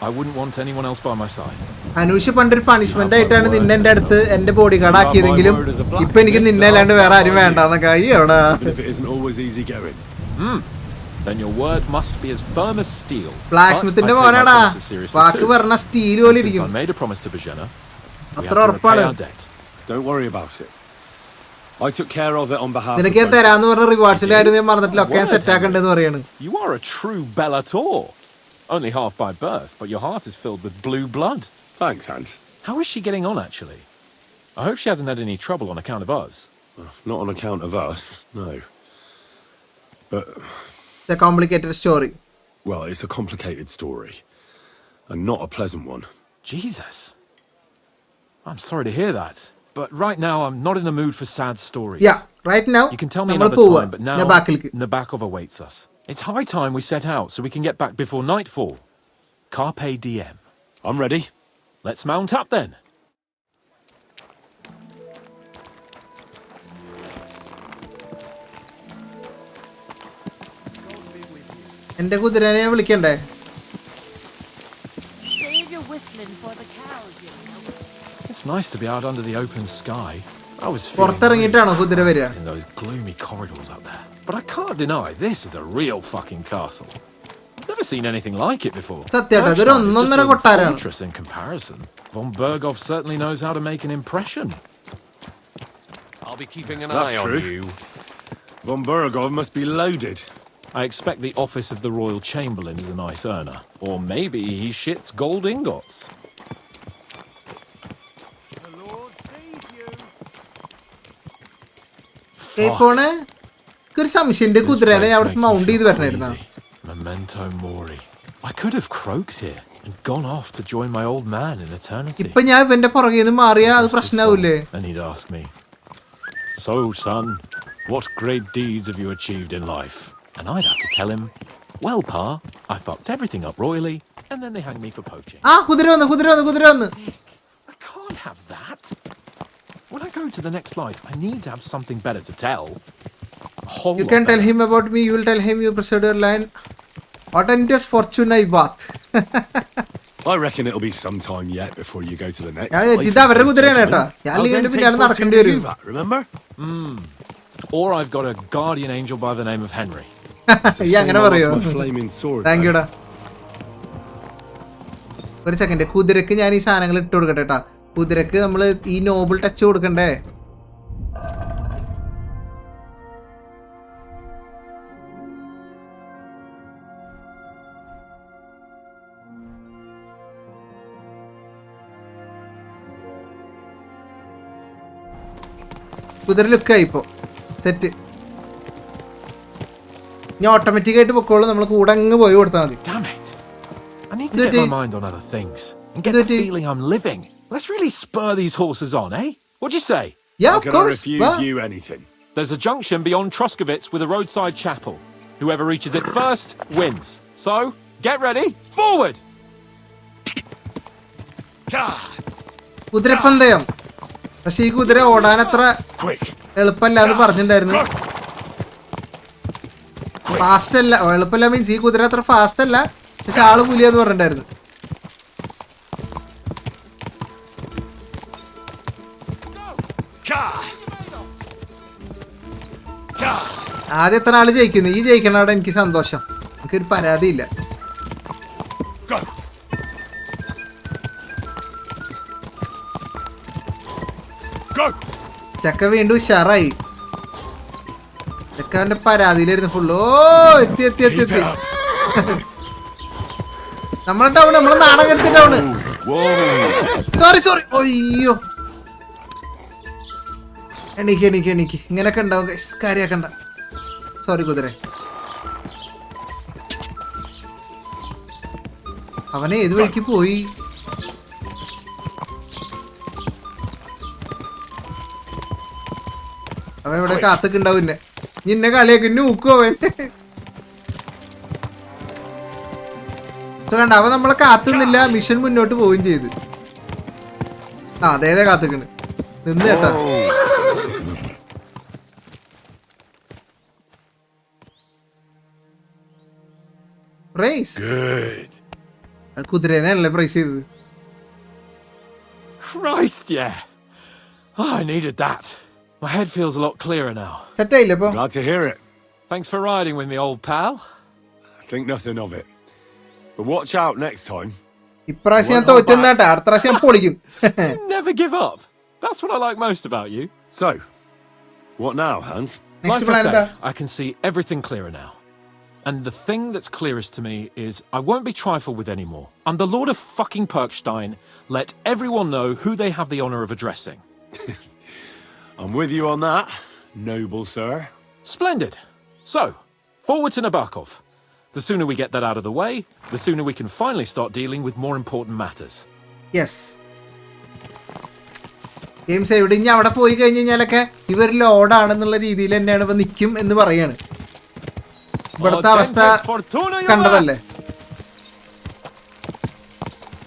I wouldn't want anyone else by my side. Anoosh പണ്ടൊരു punishment ആയിട്ടാണ് നിന്നെ എന്റെ അടുത്ത് എന്റെ body guard ആക്കിയതെങ്കിലും ഇപ്പൊ എനിക്ക് നിന്നെ അല്ലാണ്ട് വേറെ ആരും വേണ്ടെന്നൊക്കെ ആയി എവിടാ. Even if it isn't always easy going. Then your word must be as firm as steel. Black സ്മിത്തിന്റെ മോനാടാ, വാക്ക് പറഞ്ഞ സ്റ്റീൽ പോലെ Since ഇരിക്കും. I made a promise to Bajena, we അത്ര have to repay ഉറപ്പാണ്. our debt. Don't worry about it. I took care of it on behalf of നിനക്ക് ഞാൻ both. തരാന്ന് പറഞ്ഞ റിവാർഡ്സിന്റെ കാര്യം ഞാൻ മറന്നിട്ടില്ല, ഒക്കെ ഞാൻ സെറ്റ് ആക്കണ്ടെന്ന് പറയാണ്. You are a true Bellator. Only half by birth, but your heart is filled with blue blood. Thanks, Hans. How is she getting on, actually? I hope she hasn't had any trouble on account of us. Not on account of us, no. But, It's a complicated story. well, it's a complicated story. And not a pleasant one. Jesus. I'm sorry to hear that. But right now, I'm not in the mood for sad stories. Yeah, right now You can tell me നമ്മൾ another പോവാ time, but now നബാക്കിലേക്ക്. Nebakov awaits us. It's high time we set out so we can get back before nightfall. Carpe diem. I'm ready. Let's mount up then. എന്റെ കുതിരനെ ഞാൻ വിളിക്കണ്ടേ? Save your whistling for the cows, you know. It's nice to be out under the open sky. I was feeling പുറത്തിറങ്ങിയിട്ടാണോ കുതിര വരിക? in those gloomy corridors up there. But I can't deny this is a real fucking castle. I've never seen anything like it before. സത്യമായിട്ട് അതൊരു Erstein is just ഒന്നൊന്നര a കൊട്ടാരമാണ്. fortress in comparison. Von Berghoff certainly knows how to make an impression. I'll be keeping an That's eye true. on you. Von Bergov must be loaded. I expect the office of the Royal Chamberlain is a nice earner. Or maybe he shits gold ingots. പോണേ ഒരു സംശയം, എന്റെ കുതിരനെ അവിടെ mount ചെയ്ത് വരണായിരുന്ന. Memento mori. I could have croaked here and gone off to join my old man in eternity. ഇപ്പൊ ഞാൻ ഇവന്റെ പുറകെ നിന്ന് മാറിയാ അത് പ്രശ്നാവൂലേ? And he'd ask me, "So, son, what great deeds have you achieved in life?" And I'd have to tell him, "Well, Pa, I fucked everything up royally, and then they hanged me for poaching." ആ കുതിര വന്ന് കുതിര വന്ന് കുതിര വന്ന്. I can't have that. When I go to the next life, I need to have something better to tell. A whole You lot can tell better. him about me, you will tell him you preserved your line. Autentis fortuna ivat. I reckon it'll be some time yet before you go to the next. ഞാൻ life ഇത് അവരുടെ of കുതിരയാണ് കേട്ടാ. judgment. ഞാൻ I'll അല്ലെങ്കിൽ then എന്റെ take പിന്നാലെ നടക്കേണ്ടി fortune to വരും. you, that, remember? Or I've got a guardian angel by the name of Henry. ഈ അങ്ങനെ Shame I പറയോ? lost my flaming sword, thank though. യുടാ. ഒരു സെക്കൻഡ്, കുതിരക്ക് ഞാൻ ഈ സാധനങ്ങൾ ഇട്ട് കൊടുക്കട്ടെ കേട്ടാ. കുതിരക്ക് നമ്മൾ ഈ നോബിൾ ടച്ച് കൊടുക്കണ്ടേ? കുതിര ലുക്കായി ഇപ്പോ സെറ്റ്. ഞാൻ ഓട്ടോമാറ്റിക് ആയിട്ട് പൊക്കോളൂ, നമ്മൾ കൂടെ അങ്ങ് പോയി കൊടുത്താൽ മതി. Damn it! I need to get my mind on other things and get the feeling I'm living. Let's really spur these horses on, eh? What do you say? Yeah, How of can I course. refuse Well, you anything? There's a junction beyond Troskowitz with a roadside chapel. Whoever reaches it first wins. So, get ready. Forward! കുതിരപ്പന്തയം. പക്ഷെ ഈ കുതിര ഓടാൻ അത്ര എളുപ്പമല്ല എന്ന് പറഞ്ഞിട്ടുണ്ടായിരുന്നു. Fast അല്ല, എളുപ്പമല്ല മീൻസ് ഈ കുതിര അത്ര ഫാസ്റ്റ് അല്ല, പക്ഷെ ആള് പുലിയെന്ന് പറഞ്ഞിട്ടുണ്ടായിരുന്നു. ആദ്യം എത്ര ആള് ജയിക്കുന്നു, ഈ ജയിക്കണവിടെ എനിക്ക് സന്തോഷം. നമുക്കൊരു പരാതിയില്ല. ചക്ക വീണ്ടും ഉഷാറായി. ചക്കവന്റെ പരാതിയിലായിരുന്നു ഫുള്ള്. ഓ എത്തി എത്തി എത്തി എത്തി. നമ്മളെ ടൗണ്, നമ്മളെ നാടൻ കെടുത്തി ടൗണ്. Sorry sorry. അയ്യോ എണീക്ക് എണീക്ക് എണീക്ക്. ഇങ്ങനെയൊക്കെ ഉണ്ടാവും കാര്യാക്കണ്ട. സോറി കുതിരെ. അവനെ ഏത് വഴിക്ക് പോയി? അവൻ ഇവിടെ കാത്തൊക്കെ ഉണ്ടാവും. നിന്നെ കളിയാക്കി നൂക്കും അവൻ. കണ്ട അവൻ നമ്മളെ കാത്തുന്നില്ല, മിഷൻ മുന്നോട്ട് പോവുകയും ചെയ്ത്. അതേതെ കാത്തുക്കണ് നിന്ന് കേട്ടാ. പ്രൈസ് കുതിരേനല്ലേ പ്രൈസ് ചെയ്തത്. Christ, yeah. Oh, I needed that. My head feels a lot clearer now. Set ആയില്ലേ ഇപ്പൊ? Glad to hear it. Thanks for riding with me, old pal. Think nothing of it. But watch out next time. ഇപ്രാവശ്യം ഞാൻ തോറ്റുന്നാട്ടാ, അടുത്ത പ്രാവശ്യം ഞാൻ പൊളിക്കും. Never give up. That's what I like most about you. So, what now, Hans? Next Like I plan say, എന്താ? I can see everything clearer now. And the thing that's clearest to me is I won't be trifled with anymore. I'm the Lord of fucking Perkstein. Let everyone know who they have the honor of addressing. I'm with you on that, noble sir. Splendid. So, forward to Nebakov. The sooner we get that out of the way, the sooner we can finally start dealing with more important matters. Yes. Games എവിടെ ഇനി അവിടെ പോയി കഴിഞ്ഞ് കഴിഞ്ഞാലൊക്കെ ഇവർ ലോഡാണെന്നുള്ള രീതിയിൽ തന്നെയാണ് ഇപ്പൊ നിൽക്കും എന്ന് പറയാണ്. ഇവിടുത്തെ അവസ്ഥ കണ്ടതല്ലേ.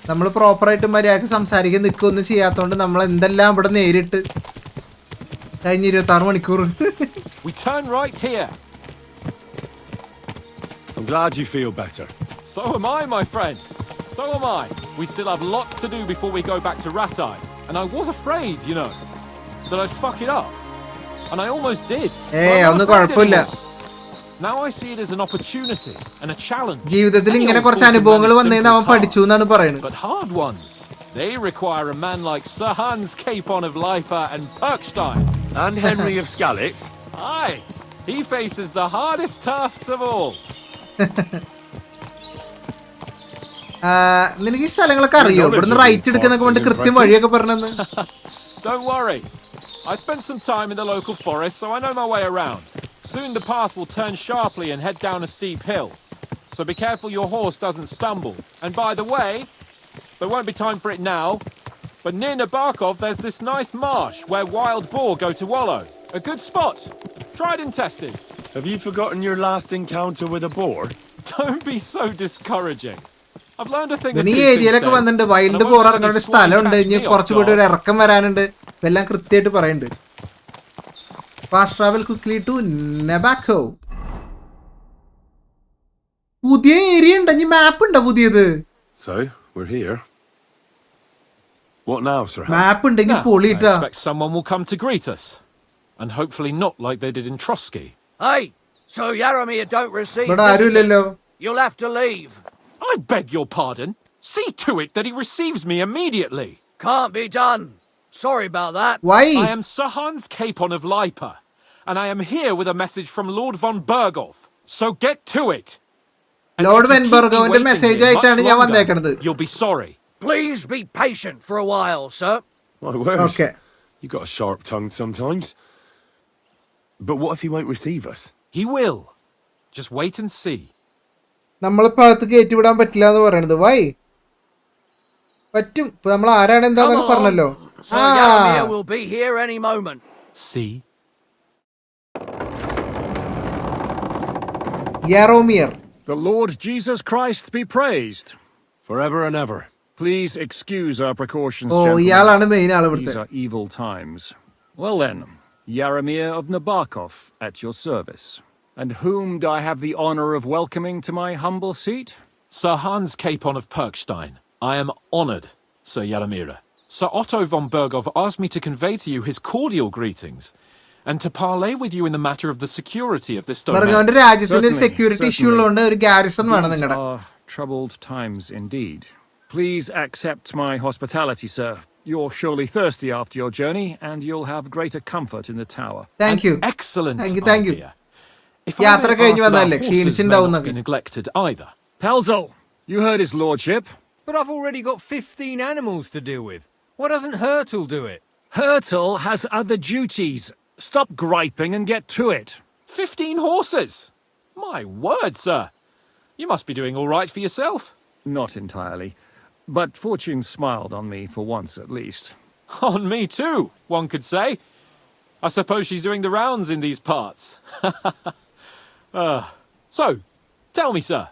നമ്മൾ പ്രോപ്പറായിട്ട് മര്യാദക്ക് സംസാരിക്കാൻ നിൽക്കുകയൊന്നും ചെയ്യാത്തോണ്ട് നമ്മൾ എന്തെല്ലാം ഇവിടെ നേരിട്ട് കഴിഞ്ഞ 26 മണിക്കൂർ. We turn right here. I'm glad you feel better. So am I, my friend. So am I. We still have lots to do before we go back to Ratai. And I was afraid, you know, that I'd fuck it up. And I almost did. ഏയ് ഒന്നും കുഴപ്പമില്ല. Now I see it as an opportunity and a challenge. ജീവിതത്തിൽ ഇങ്ങനെ കുറച്ച് അനുഭവങ്ങൾ വന്നേന്ന് അവൻ പഠിച്ചു എന്നാണ് പറയുന്നത്. But hard ones. They require a man like Sir Hans Capon of Leipa and Perkstein. And Henry of Skalitz. Aye, he faces the hardest tasks of all. നിനക്ക് ഈ സ്ഥലങ്ങളൊക്കെ അറിയോ? ഇവിടുന്ന് റൈറ്റ് എടുക്കുന്നൊക്കെ കൊണ്ട് കൃത്യം വഴിയൊക്കെ പറഞ്ഞെന്ന്. Don't worry. I spent some time in the local forest, so I know my way around. Soon the path will turn sharply and head down a steep hill. So be careful your horse doesn't stumble. And by the way, there won't be time for it now, but near Nebakov there's this nice marsh where wild boar go to wallow. A good spot. Tried and tested. Have you forgotten your last encounter with a boar? Don't be so discouraging. I've learned a thing or ഈ two ഏരിയയിലൊക്കെ വന്നിട്ടുണ്ട്. Wild bore ഇറങ്ങേണ്ട ഒരു സ്ഥലമുണ്ട്. ഇനി കുറച്ചു കൂടി ഒരു ഇറക്കം വരാനുണ്ട്. എല്ലാം കൃത്യമായിട്ട് പറയുന്നുണ്ട്. Fast travel quickly to Nebakov. പുതിയ ഏരിയ ഉണ്ട്. ഇനി മാപ്പ് ഉണ്ടോ പുതിയത്? So, we're here. What now, Sir Hans? മാപ്പ് ഉണ്ടെങ്കിൽ Now, I പൊളിയിട്ടാ. expect someone will come to greet us. And hopefully not like they did in Trosky. Hey, so Yaramir don't receive ഇവിടെ ആരുമില്ലല്ലോ. You'll have to leave. I beg your pardon. See to it that he receives me immediately. Can't be done. Sorry about that. Why? I am Sir Hans Capon of Leipa, and I am here with a message from Lord von Berghoff. So get to it. And Lord if you von keep me Berghoffന്റെ waiting message here ആയിട്ടാണ് much ഞാൻ longer, വന്നേക്കണത്. You'll be sorry. Please be patient for a while, sir. My word. Okay. You got a sharp tongue sometimes. But what if he won't receive us? He will. Just wait and see. നമ്മളിപ്പോ അകത്ത് കയറ്റിവിടാൻ പറ്റില്ല എന്ന് പറയണത്. Y പറ്റും. ഇപ്പൊ നമ്മൾ ആരാണ് എന്താന്നൊക്കെ പറഞ്ഞല്ലോ. Sir Yaramir will be here any moment. See? യാറോമിയർ. The Lord Jesus Christ be praised. Forever and ever. Please excuse our precautions, oh gentlemen. ഇയാളാണ് മെയിൻ ആള് ഇവിടുത്തെ. These are evil times. Well then, Yaramir of Nebakov at your service. And whom do I have the honor of welcoming to my humble seat? Sir Hans Capon of Perkstein. I am honored, Sir Yaramira. Sir Otto von Berghoff asked me to convey to you his cordial greetings, and to parley with you in the matter of the security of this domain. ബർഗോന്റെ രാജ്യത്തിന് ഒരു security issue ഉള്ളതുകൊണ്ട് ഒരു Garrison വേണം These നിങ്ങളുടെ. are troubled times indeed. Please accept my hospitality, sir. You're surely thirsty after your journey, and you'll have greater comfort in the tower. Thank you. Excellent Thank you. idea. If യാത്ര I may കഴിഞ്ഞ് ask, വന്നതല്ലേ, our horses may ക്ഷീണിച്ചിട്ടുണ്ടാവും not be neglected either. Pelzel, you heard his lordship. But I've already got 15 animals to deal with. Why doesn't Hurtle do it? Hurtle has other duties. Stop griping and get to it. 15 horses! My word, sir. You must be doing all right for yourself. Not entirely. But fortune smiled on me for once at least. On me too, one could say. I suppose she's doing the rounds in these parts. So, tell me, sir,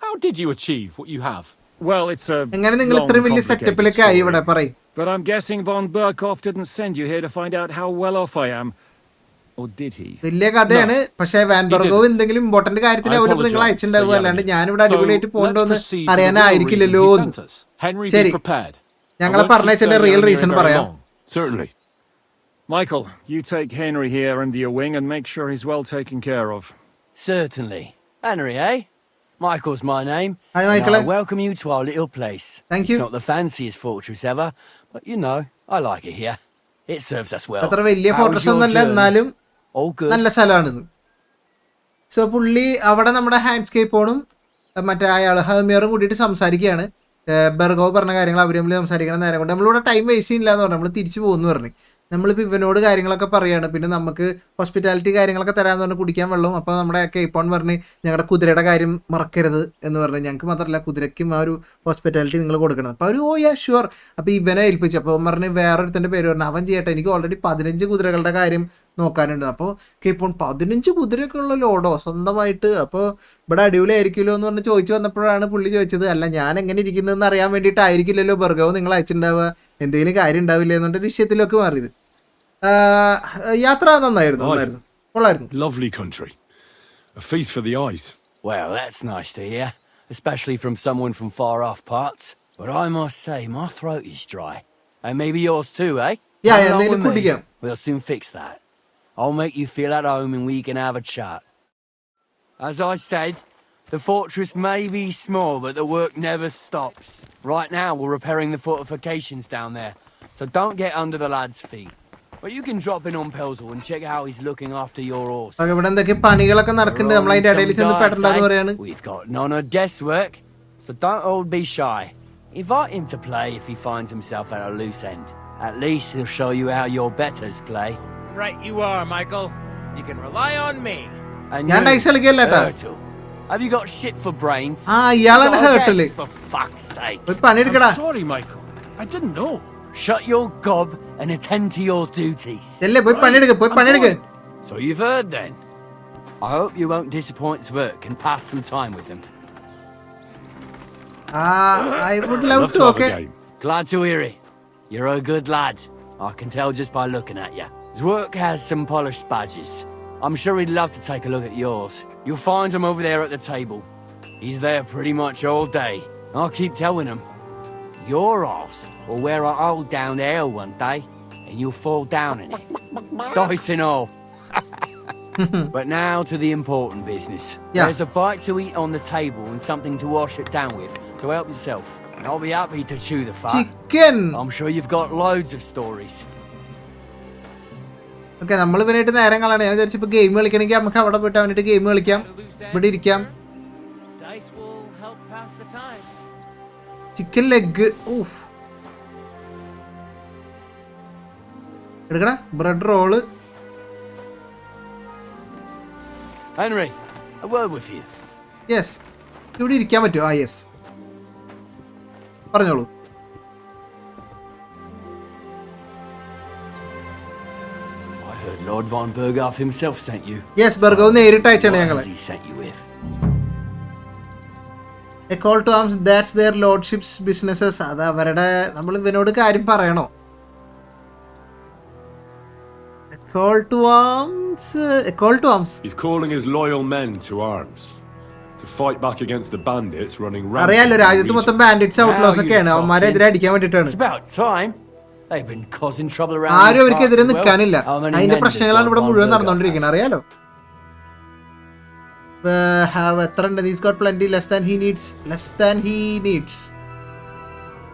how did you achieve what you have? Well, it's a എങ്ങനെ നിങ്ങൾ long, ഇത്രയും വലിയ complicated സെറ്റപ്പിലൊക്കെ ആയി ഇവിടെ story. പറയും. But I'm guessing von Berkhoff didn't send you here to find out how well off I am. Or did he? വലിയ കഥയാണ്. പക്ഷേ വാൻ ബർഗോവ് എന്തെങ്കിലും ഇമ്പോർട്ടന്റ് കാര്യത്തിന് അവര് നിങ്ങൾ അയച്ചിട്ടുണ്ടാവുക, അല്ലാണ്ട് ഞാനിവിടെ അടിപൊളിയായിട്ട് പോകണ്ടോന്ന് അറിയാനായിരിക്കില്ലല്ലോ. ശരി, ഞങ്ങളെ പറഞ്ഞതിന്റെ റിയൽ റീസൺ പറയാം. Certainly. Michael, you take Henry here under your wing and make sure he's well taken care of. Certainly. Henry, eh? Michael's my name. Hi, Michael. I welcome you to our little place. Thank you. It's not the fanciest fortress ever, but you know, I like it here. It serves us well. അത്ര വലിയ fortress ഒന്നല്ല, എന്നാലും നല്ല സ്ഥലമാണിത്. So പുള്ളി അവിടെ നമ്മുടെ ഹാൻഡ്സ്കേപ്പോണും മറ്റേ അയാൾ ഹെർമിയറും കൂടിയിട്ട് സംസാരിക്കുകയാണ്. ബർഗോവ് പറഞ്ഞ കാര്യങ്ങൾ അവർ തമ്മിൽ സംസാരിക്കണം. നേരം കൊണ്ട് നമ്മളിവിടെ ടൈം വേസ്റ്റ് ചെയ്യില്ല എന്ന് പറഞ്ഞു. നമ്മൾ തിരിച്ചു പോകുന്നു പറഞ്ഞു. നമ്മളിപ്പോൾ ഇവനോട് കാര്യങ്ങളൊക്കെ പറയുകയാണ്. പിന്നെ നമുക്ക് ഹോസ്പിറ്റാലിറ്റി കാര്യങ്ങളൊക്കെ തരാമെന്ന് പറഞ്ഞ് കുടിക്കാൻ വെള്ളം. അപ്പോൾ നമ്മുടെ കേപ്പോൺ പറഞ്ഞ് ഞങ്ങളുടെ കുതിരയുടെ കാര്യം മറക്കരുത് എന്ന് പറഞ്ഞ്, ഞങ്ങൾക്ക് മാത്രമല്ല കുതിരയ്ക്കും ആ ഒരു ഹോസ്പിറ്റാലിറ്റി നിങ്ങൾ കൊടുക്കണം. അപ്പോൾ അവർ ഓ യാ ഷുവർ. അപ്പോൾ ഇവനെ ഏൽപ്പിച്ചു. അപ്പോൾ അവൻ പറഞ്ഞ് വേറൊരുത്തൻ്റെ പേര് പറഞ്ഞു. അവൻ ചെയ്യട്ടെ, എനിക്ക് ഓൾറെഡി 15 കുതിരകളുടെ കാര്യം നോക്കാനുണ്ട്. അപ്പോൾ കേപ്പോൺ 15 കുതിരയൊക്കെ ഉള്ള ലോഡോ സ്വന്തമായിട്ട്, അപ്പോൾ ഇവിടെ അടിപൊളിയായിരിക്കുമല്ലോ എന്ന് പറഞ്ഞ് ചോദിച്ചു വന്നപ്പോഴാണ് പുള്ളി ചോദിച്ചത്, അല്ല ഞാൻ എങ്ങനെ ഇരിക്കുന്നതെന്ന് അറിയാൻ വേണ്ടിയിട്ടായിരിക്കില്ലല്ലോ ബർഗോവ് നിങ്ങൾ അയച്ചിട്ടുണ്ടാവുക, എന്തെങ്കിലും കാര്യം ഉണ്ടാവില്ല എന്നുകൊണ്ട് വിഷയത്തിലൊക്കെ മാറിയത്. യാത്ര നന്നായിരുന്നു. കൊള്ളായിരുന്നു. Lovely country. A feast for the eyes. Well, that's nice to hear, especially from someone from far off parts. But I must say, my throat is dry. And maybe yours too, eh? Yeah, എന്തെങ്കിലും കുടിക്കാം. We'll soon fix that. I'll make you feel at home and we can have a chat. As I said, the fortress may be small, but the work never stops. Right now, we're repairing the fortifications down there, so don't get under the lad's feet. But you can drop in on Pelzel and check how he's looking after your horse. ഇവിടെ എന്തൊക്കെ പണികളൊക്കെ നടക്കുന്നുണ്ട്. നമ്മൾ അതിന്റെ ഇടയിൽ ചെന്ന് പെടണ്ടെന്ന് പറയാണ്. We've got none of guesswork, so don't all be shy. Invite him to play if he finds himself at a loose end. At least he'll show you how your betters play. Right you are, Michael. You can rely on me. ഞാൻ dyes കളിക്കല്ല കേട്ടാ. Have you got shit for brains? ഇയാളാണ് ഹേർട്ടില്. For fuck's sake. പോയി പണിയെടുക്കടാ. Sorry, Michael. I didn't know. Shut your gob and attend to your duties. ചെല്ലേ പോയി പണിയെടുക്ക്, പോയി പണിയെടുക്ക്. So you've heard then. I hope you won't disappoint Zwerk and pass some time with him. I would love to. Okay. Glad to hear it. You're a good lad. I can tell just by looking at you. Zwerk has some polished badges. I'm sure he'd love to take a look at yours. You'll find him over there at the table. He's there pretty much all day. I'll keep telling him. Your arse will wear an old down ale one day, and you'll fall down in it. Dice and all. But now to the important business. Yeah. There's a bite to eat on the table and something to wash it down with, so help yourself. And I'll be happy to chew the fat. Chicken. I'm sure you've got loads of stories. Okay, നമ്മൾ ഇവനായിട്ട് നേരം കളയാണ്. ഞാൻ വിചാരിച്ചു ഇപ്പോൾ game കളിക്കണമെങ്കിൽ നമുക്ക് അവിടെ പോയിട്ട് അവനായിട്ട് game കളിക്കാം, ഇവിടെ ഇരിക്കാം. ചിക്കൻ ലെഗ് എടുക്കടാ. Bread roll. Henry, a word with you. Yes, ഇവിടെ ഇരിക്കാൻ പറ്റുമോ? യെസ്, പറഞ്ഞോളൂ. Lord von Berghoff himself sent you. Yes, ബർഗോവ് നേരിട്ട് അയച്ചാണ് ഞങ്ങളെ. He sent you with. A call to arms, that's their lordships businesses. അത് അവരുടെ, നമ്മൾ ഇവനോട് കാര്യം പറയണോ? A call to arms. A call to arms. He's calling his loyal men to arms to fight back against the bandits running rampant. അറിയാലോ, രാജ്യത്ത് മൊത്തം ബാൻഡിറ്റ്സ് Outlaws ഒക്കെയാണ്. അവന്മാരെതിരെ അടിക്കാൻ വേണ്ടിയിട്ടാണ്. It's about time. They've been causing trouble around. ആരും അവർക്കെതിരെ നിൽക്കാനില്ല. അതിന്റെ പ്രശ്നങ്ങളാണ് ഇവിടെ മുഴുവൻ നടന്നുകൊണ്ടിരിക്കുന്നത്, അറിയാലോ. എത്ര ഉണ്ട്? He's got plenty, less than he needs.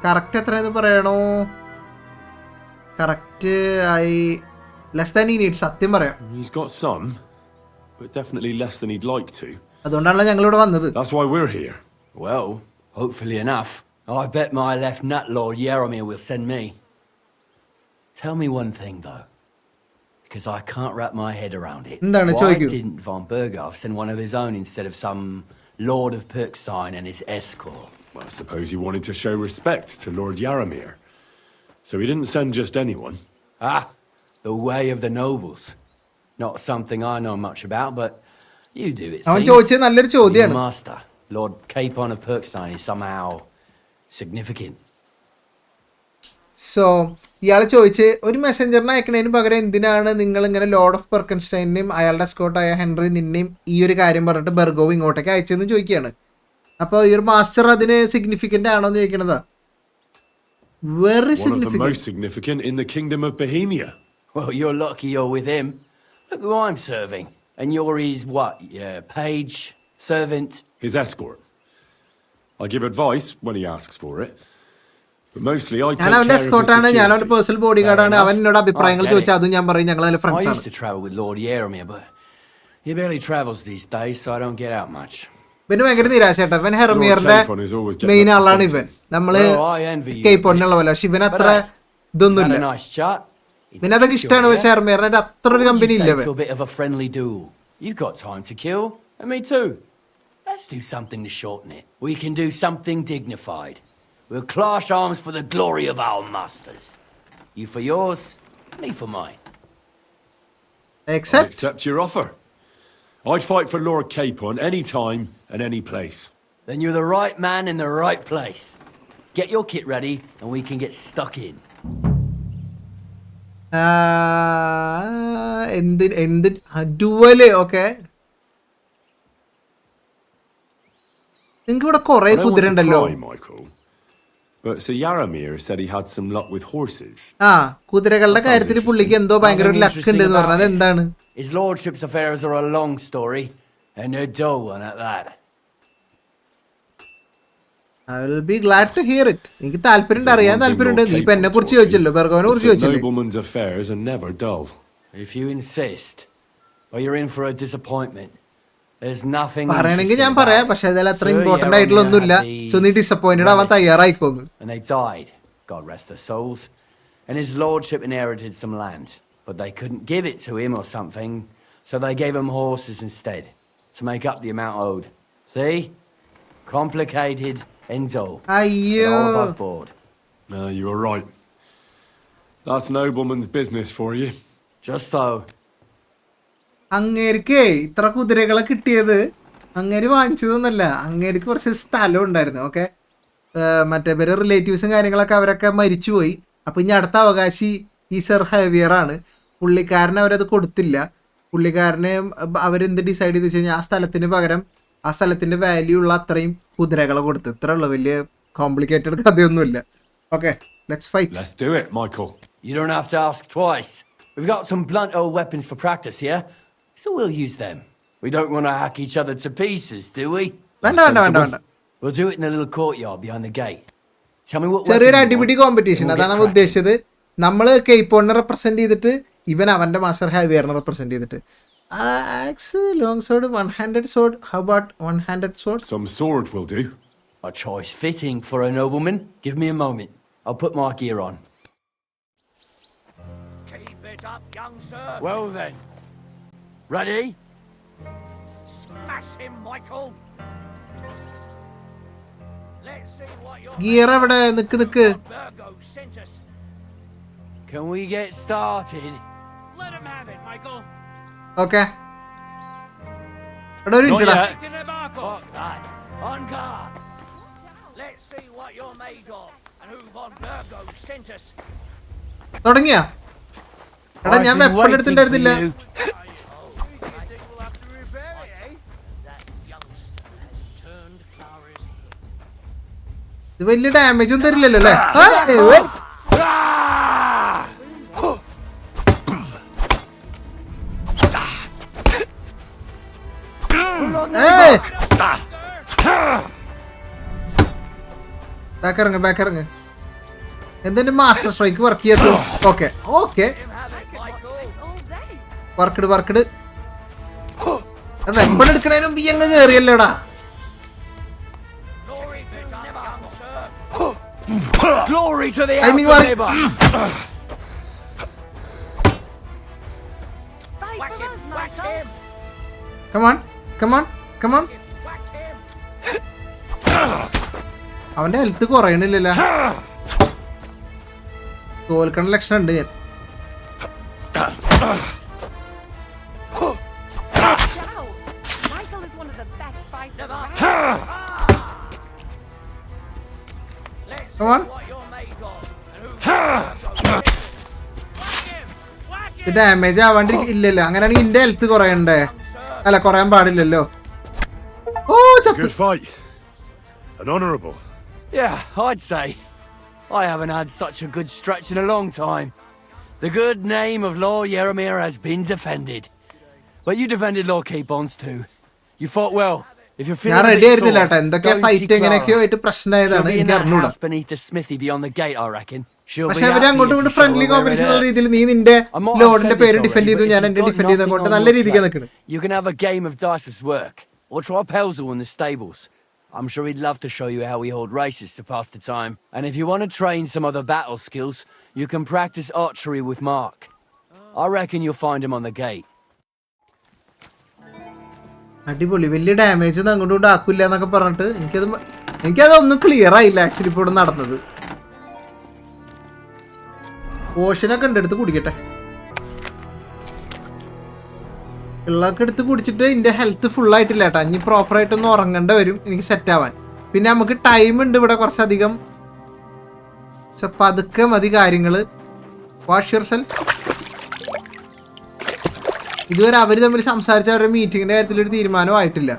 Correct എത്രയെന്ന് പറയണോ? Correct less than he needs, സത്യം പറയാം. He's got some, but definitely less than he'd like to. അതുകൊണ്ടാണല്ലോ ഞങ്ങൾ ഇവിടെ വന്നത്. That's why we're here. Well, hopefully enough. I bet my left nut Lord Yaromir will send me. Tell me one thing though, because I can't wrap my head around it. Why didn't von Bergov send one of his own instead of some Lord of Perkstein and his escort? Well, I suppose he wanted to show respect to Lord Yaromir. So he didn't send just anyone. Ah, the way of the nobles. Not something I know much about, but you do it. Your master, Lord Capon of Perkstein, is somehow significant. So ഇയാൾ ചോദിച്ച് ഒരു മെസ്സഞ്ചറിനെ അയക്കണതിന് പകരം എന്തിനാണ് നിങ്ങൾ ഇങ്ങനെ Lord of പെർക്കൻസ്റ്റൈനെയും അയാളുടെ സ്കോട്ടായ Henry നിന്നെയും ഈ ഒരു കാര്യം പറഞ്ഞിട്ട് ബെർഗോവ് ഇങ്ങോട്ടേക്ക് അയച്ചെന്ന് ചോദിക്കുകയാണ്. അപ്പോൾ ഈ ഒരു മാസ്റ്റർ അതിന് സിഗ്നിഫിക്കന്റ് ആണോ എന്ന് ചോദിക്കണതാ. Very significant. One of the most significant in the kingdom of Bohemia. Well, you're lucky you're with him. Look who I'm serving. And you're his what? Page? Servant? His escort. I give advice when he asks for it. But mostly I take care of his security. ഞാൻ അവന്റെ personal body ഗാർഡാണ്. അവൻ എന്നോട് അഭിപ്രായങ്ങൾ ചോദിച്ചാൽ അതും ഞാൻ പറയും. ഞങ്ങൾ അതിൽ ഫ്രണ്ട്സ് I ആണ്. used to travel with Lord Yaromir, but he barely travels these days, so I don't get out much. പിന്നെ ഭയങ്കര നിരാശേട്ടാ. ഇവൻ ഹെർമിയറിന്റെ മെയിൻ ആളാണ് ഇവൻ. നമ്മള് കേപ്പോണിനുള്ള പോലെ. പക്ഷെ ഇവൻ അത്ര ഇതൊന്നുമില്ല. പിന്നെ അതൊക്കെ ഇഷ്ടമാണ്. പക്ഷെ ഹെർമിയറിന്റെ അത്ര ഒരു കമ്പനി ഇല്ല. You've got time to kill, and me too. Let's do something to shorten it. We can do something dignified. We'll clash arms for the glory of our masters. You for yours, me for mine. I accept your offer. I'd fight for Lord Capon any time and any place. Then you're the right man in the right place. Get your kit ready and we can get stuck in. ഡുവല് okay. നിങ്ങൾക്ക് ഇവിടെ കുറെ കുതിര ഉണ്ടല്ലോ. But Sir Yaromir said he had some luck with horses. കുതിരകളുടെ കാര്യത്തിൽ പുള്ളിക്ക് എന്തോ ഭയങ്കര ഒരു ലക്ക് ഉണ്ട് എന്ന് പറഞ്ഞത് എന്താണ്? His lordship's affairs are a long story, and a dull one at that. I will be glad to hear it. എനിക്ക് താല്പര്യമുണ്ട്, അറിയാൻ താല്പര്യമുണ്ട്. നീ ഇപ്പൊ എന്നെ കുറിച്ച് ചോദിച്ചല്ലോ, ബെർഗോവിനെ കുറിച്ച് ചോദിച്ചല്ലോ. Noblemen's affairs are never dull. If you insist, or you're in for a disappointment. There's nothing. പറയണമെങ്കിൽ ഞാൻ പറയാം, പക്ഷെ അതിൽ അത്ര ഇമ്പോർട്ടന്റ് ആയിട്ടുള്ള ഒന്നുമില്ല. സോ നീ ഡിസപ്പോയിന്റഡ് ആവാൻ തയ്യാറായിക്കോന്നു. And they died, God rest their souls. And his lordship inherited some land, but they couldn't give it to him or something, so they gave him horses instead to make up the amount owed. See? Complicated and dull. Ayyo. All above board. You are right. That's nobleman's business for you. Just so. അങ്ങേർക്ക് ഇത്ര കുതിരകളെ കിട്ടിയത് അങ്ങേര് വാങ്ങിച്ചതൊന്നല്ല. അങ്ങേർക്ക് കുറച്ച് സ്ഥലം ഉണ്ടായിരുന്നു. Okay, മറ്റേ പേര് റിലേറ്റീവ്സും കാര്യങ്ങളൊക്കെ അവരൊക്കെ മരിച്ചുപോയി. അപ്പം ഇനി അടുത്ത അവകാശി ഈ സർ ഹേവിയർ ആണ്. പുള്ളിക്കാരന് അവരത് കൊടുത്തില്ല. പുള്ളിക്കാരനെ അവരെന്ത് ഡിസൈഡ് ചെയ്ത് വെച്ച് കഴിഞ്ഞാൽ ആ സ്ഥലത്തിന് പകരം ആ സ്ഥലത്തിന്റെ വാല്യൂ ഉള്ള അത്രയും കുതിരകളെ കൊടുത്തു. ഇത്ര ഉള്ളു, വലിയ കോംപ്ലിക്കേറ്റഡ് കഥയൊന്നുമില്ല. Okay, let's fight. Let's do it, Michael. You don't have to ask twice. We've got some blunt old weapons for practice here, so we'll use them. We don't want to hack each other to pieces, do we? വേണ്ട. We'll do it in a little courtyard behind the gate. Tell me what. ചെറിയൊരു അടിപിടി competition, അതാണ് നമ്മൾ ഉദ്ദേശിച്ചത്. നമ്മൾ കേപ്പോണിനെ represent ചെയ്തിട്ട് ഇവൻ അവന്റെ മാസ്റ്റർ ഹാവിയറിനെ റെപ്രസെന്റ് ചെയ്തിട്ട്. Axe, long sword, one-handed sword. How about one-handed sword? Some sword will do. A choice fitting for a nobleman. Give me a moment. I'll put my gear on. Keep it up, young sir. Well then. Ready? Smash him, Michael. Let's see what your Gear എവിടെ? നിക്ക്. Virgo sent us. Can we get started? Let him have it, Michael. Okay. എടാ ഒരു minute. On guard. Let's see what you're made of and who von Virgo sent us. തുടങ്ങിയാ? എടാ ഞാൻ weapon എടുത്തിട്ടുണ്ടായിരുന്നില്ല. ഇത് വലിയ damage ഒന്നും തരില്ലല്ലോ അല്ലേ? Hey! Back ഇറങ്ങ്. എന്തിന്റെ മാസ്റ്റർ സ്ട്രൈക്ക് വർക്ക് ചെയ്തു? ഓക്കെ. വർക്കിട്. വെപ്പൺ എടുക്കണേനും മുമ്പ് അങ്ങ് കേറിയല്ലോടാ. Glory to the Timing Alpha work. Neighbor. Come on. അവന്റെ ഹെൽത്ത് കുറയണില്ലല്ലോ. തോൽക്കണ ലക്ഷണം ഉണ്ട് ഞാൻ. Michael is one of the best fighters. Come on. Damage ആവാണ്ടിരിക്കില്ലല്ലോ. അങ്ങനെയാണെങ്കിൽ ഇന്റെ ഹെൽത്ത് കുറയണ്ടേ? അല്ല, കുറയാൻ പാടില്ലല്ലോ. ഓ, ചത്തു. Good fight. And honourable. Yeah, I'd say. I haven't had such a good stretch in a long time. The good name of Lord Yaramir has been defended. But you defended Lord CAPON'S too. You fought well. If you're feeling ഞാൻ a ready bit ആയിരുന്നില്ല sore, കേട്ടോ. എന്തൊക്കെ go and see fight എങ്ങനെയൊക്കെയോ ആയിട്ട് Clara. പ്രശ്നമായതാണ്. She'll be in എനിക്ക് that അറിഞ്ഞൂടാ. house beneath the smithy beyond the gate, I reckon. She'll പക്ഷെ be അവര് happy അങ്ങോട്ടും if you ഇങ്ങോട്ടും show her friendly where competition it എന്നുള്ള hurts. രീതിയിൽ നീ നിന്റെ I might have ലോഡിന്റെ said പേര് this ഡിഫെൻഡ് already, ചെയ്തു, but ഞാൻ if എന്റെ you've ഡിഫെൻഡ് got ചെയ്ത കൊണ്ട് nothing on നല്ല your രീതിക്ക് plate, നിൽക്കണം. You can have a game of dice's work, or try Pelzel in the stables. I'm sure he'd love to show you how we hold races to pass the time. And if you want to train some other battle skills, you can practice archery with Mark. I reckon you'll find him on the gate. അടിപൊളി. വലിയ damage ഒന്നും അങ്ങോട്ടും കൊണ്ട് ആക്കില്ല എന്നൊക്കെ പറഞ്ഞിട്ട് എനിക്കതൊന്നും clear ആയില്ല actually ഇപ്പോൾ ഇവിടെ നടന്നത്. പോഷനൊക്കെ ഉണ്ട്, എടുത്ത് കുടിക്കട്ടെ. വെള്ളമൊക്കെ എടുത്ത് കുടിച്ചിട്ട് എൻ്റെ ഹെൽത്ത് ഫുള്ളായിട്ടില്ല കേട്ടോ. ഇനി പ്രോപ്പറായിട്ടൊന്ന് ഉറങ്ങേണ്ട വരും എനിക്ക് സെറ്റ് ആവാൻ. പിന്നെ നമുക്ക് ടൈം ഉണ്ട് ഇവിടെ കുറച്ചധികം. പതുക്കെ മതി കാര്യങ്ങൾ. Wash your self. ഇതുവരെ അവർ തമ്മിൽ സംസാരിച്ച അവരുടെ മീറ്റിങ്ങിന്റെ കാര്യത്തിലൊരു തീരുമാനമായിട്ടില്ല.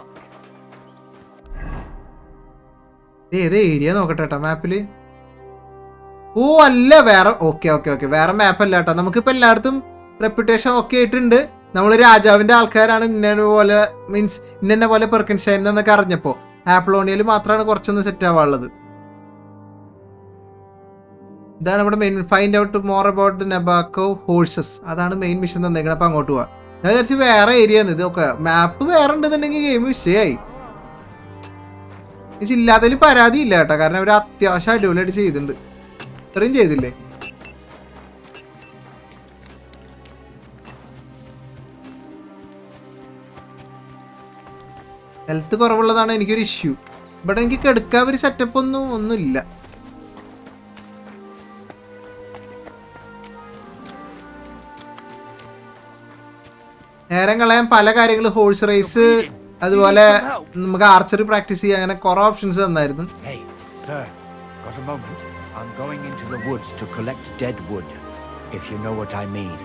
ഏത് ഏരിയ നോക്കട്ടെ കേട്ടോ മാപ്പില്. ഓ അല്ല, വേറെ ഓക്കെ വേറെ മാപ്പ് അല്ല കേട്ടോ. നമുക്കിപ്പോൾ എല്ലായിടത്തും റെപ്യൂട്ടേഷൻ ഒക്കെ ആയിട്ടുണ്ട്. നമ്മൾ രാജാവിന്റെ ആൾക്കാരാണ് ഇന്നെ പോലെ പെർക്കൻഷൈൻ എന്നൊക്കെ അറിഞ്ഞപ്പോൾ ആപ്ലോണിയയിൽ മാത്രമാണ് കുറച്ചൊന്ന് സെറ്റ് ആവാനുള്ളത്. ഇതാണ് നമ്മുടെ main. Find out more about Nebakov horses. അതാണ് മെയിൻ മിഷൻ തന്നേക്കണം. അപ്പം അങ്ങോട്ട് പോവാം. ഞാൻ വിചാരിച്ചു വേറെ ഏരിയ ആണ് ഇതൊക്കെ. മാപ്പ് വേറെ ഉണ്ടെന്നുണ്ടെങ്കിൽ ഗെയിം വിഷയമായി. ഇല്ലാത്തതിൽ പരാതി ഇല്ല കേട്ടോ, കാരണം അവർ അത്യാവശ്യം അടിപൊളിയായിട്ട് ചെയ്തിട്ടുണ്ട്. ഇത്രയും ചെയ്തില്ലേ? ഹെൽത്ത് കുറവുള്ളതാണ് എനിക്കൊരു ഇഷ്യൂ. ഇവിടെ എനിക്ക് കെടുക്കാൻ ഒരു സെറ്റപ്പ് ഒന്നുമില്ല. നേരം കളയാൻ പല കാര്യങ്ങൾ, ഹോഴ്സ് റേസ്, അതുപോലെ നമുക്ക് ആർച്ചറി പ്രാക്ടീസ് ചെയ്യാൻ, അങ്ങനെ കുറെ ഓപ്ഷൻസ് തന്നായിരുന്നു. Hey, sir, got a moment? I'm going into the woods to collect dead wood, if you know what I mean.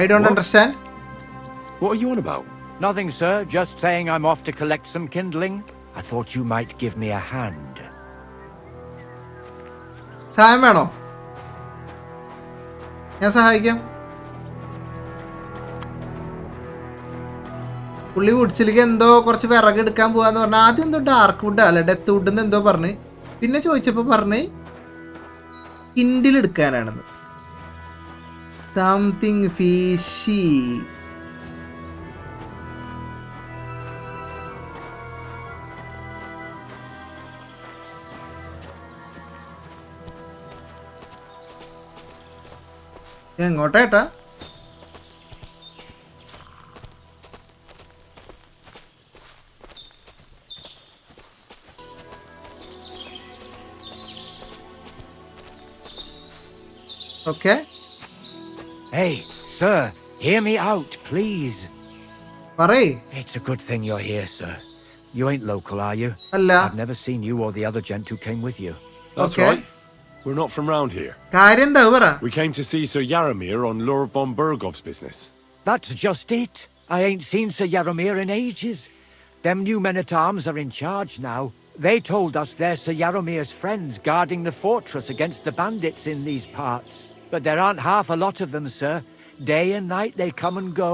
I don't understand. What are you on about? Nothing, sir. Just saying I'm off to collect some kindling. I thought you might give me a hand. സഹായം വേണോ? ഞാൻ സഹായിക്കാം. പുള്ളി വുഡ്സിലേക്ക് എന്തോ കുറച്ച് വിറക് എടുക്കാൻ പോവാന്ന് പറഞ്ഞാൽ ആദ്യം എന്തോ ഡാർക്ക് വുഡ് അല്ല ഡെത്ത് വുഡ് എന്ന് എന്തോ പറഞ്ഞ്, പിന്നെ ചോദിച്ചപ്പോൾ പറഞ്ഞ് കിൻഡിൽ എടുക്കാനാണെന്ന്. Something fishy. എങ്ങോട്ടേട്ടാ? Okay. Hey, sir, hear me out, please. Parey. It's a good thing you're here, sir. You ain't local, are you? Alla. I've never seen you or the other gent who came with you. That's Okay. right. We're not from round here. കാര്യം എന്താ പറ? We came to see Sir Yaramir on Lord von Bergov's business. That's just it. I ain't seen Sir Yaramir in ages. Them new men-at-arms are in charge now. They told us they're Sir Yaramir's friends guarding the fortress against the bandits in these parts. But there aren't half a lot of them, sir. Day and night they come and go.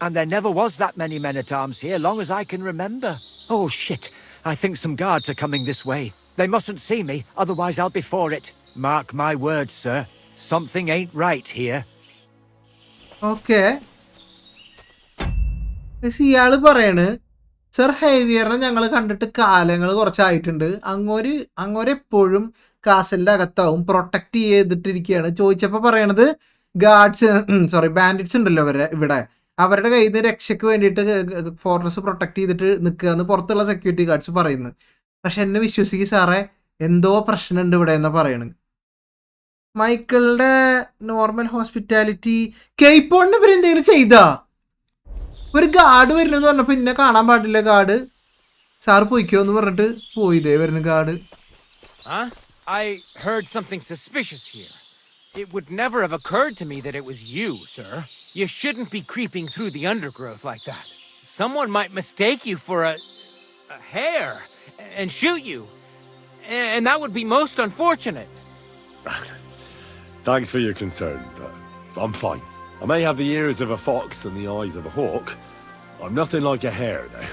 And there never was that many men-at-arms here, long as I can remember. Oh, shit. I think some guards are coming this way. They mustn't see me, otherwise I'll be for it. Mark my words, sir. Something ain't right here. Okay. ഇയാള് പറയാണ് sir ഹേവിയറിനെ ഞങ്ങൾ കണ്ടിട്ട് കാലങ്ങൾ കുറച്ചായിട്ടുണ്ട്. അങ്ങോരെപ്പോഴും കാസലിന്റെ അകത്താവും, protect ചെയ്തിട്ടിരിക്കുകയാണ്. ചോദിച്ചപ്പോൾ പറയണത് ബാൻഡിറ്റ്സ് ഉണ്ടല്ലോ ഇവിടെ, അവരുടെ കയ്യിൽ നിന്ന് രക്ഷയ്ക്ക് വേണ്ടിയിട്ട് ഫോർട്രസ് പ്രൊട്ടക്ട് ചെയ്തിട്ട് നിൽക്കുകയെന്ന് പുറത്തുള്ള സെക്യൂരിറ്റി ഗാർഡ്സ് പറയുന്നു. പക്ഷെ എന്നെ വിശ്വസിക്കുക സാറേ, എന്തോ പ്രശ്നമുണ്ട് ഇവിടെ എന്നാ പറയണത്. മൈക്കിളുടെ നോർമൽ ഹോസ്പിറ്റാലിറ്റി കേപ്പോണിന് ഇവരെന്തെങ്കിലും ചെയ്താ? ഒരു ഗാർഡ് വരുന്നെന്ന് പറഞ്ഞപ്പോൾ പിന്നെ കാണാൻ പാടില്ല ഗാർഡ്. സാറ് പോയിക്കോ എന്ന് പറഞ്ഞിട്ട് പോയിതേ വരുന്ന guard. I heard something suspicious here. It would never have occurred to me that it was you, sir. You shouldn't be creeping through the undergrowth like that. Someone might mistake you for a hare and shoot you. And that would be most unfortunate. Thanks for your concern, but I'm fine. I may have the ears of a fox and the eyes of a hawk. I'm nothing like a hare, though.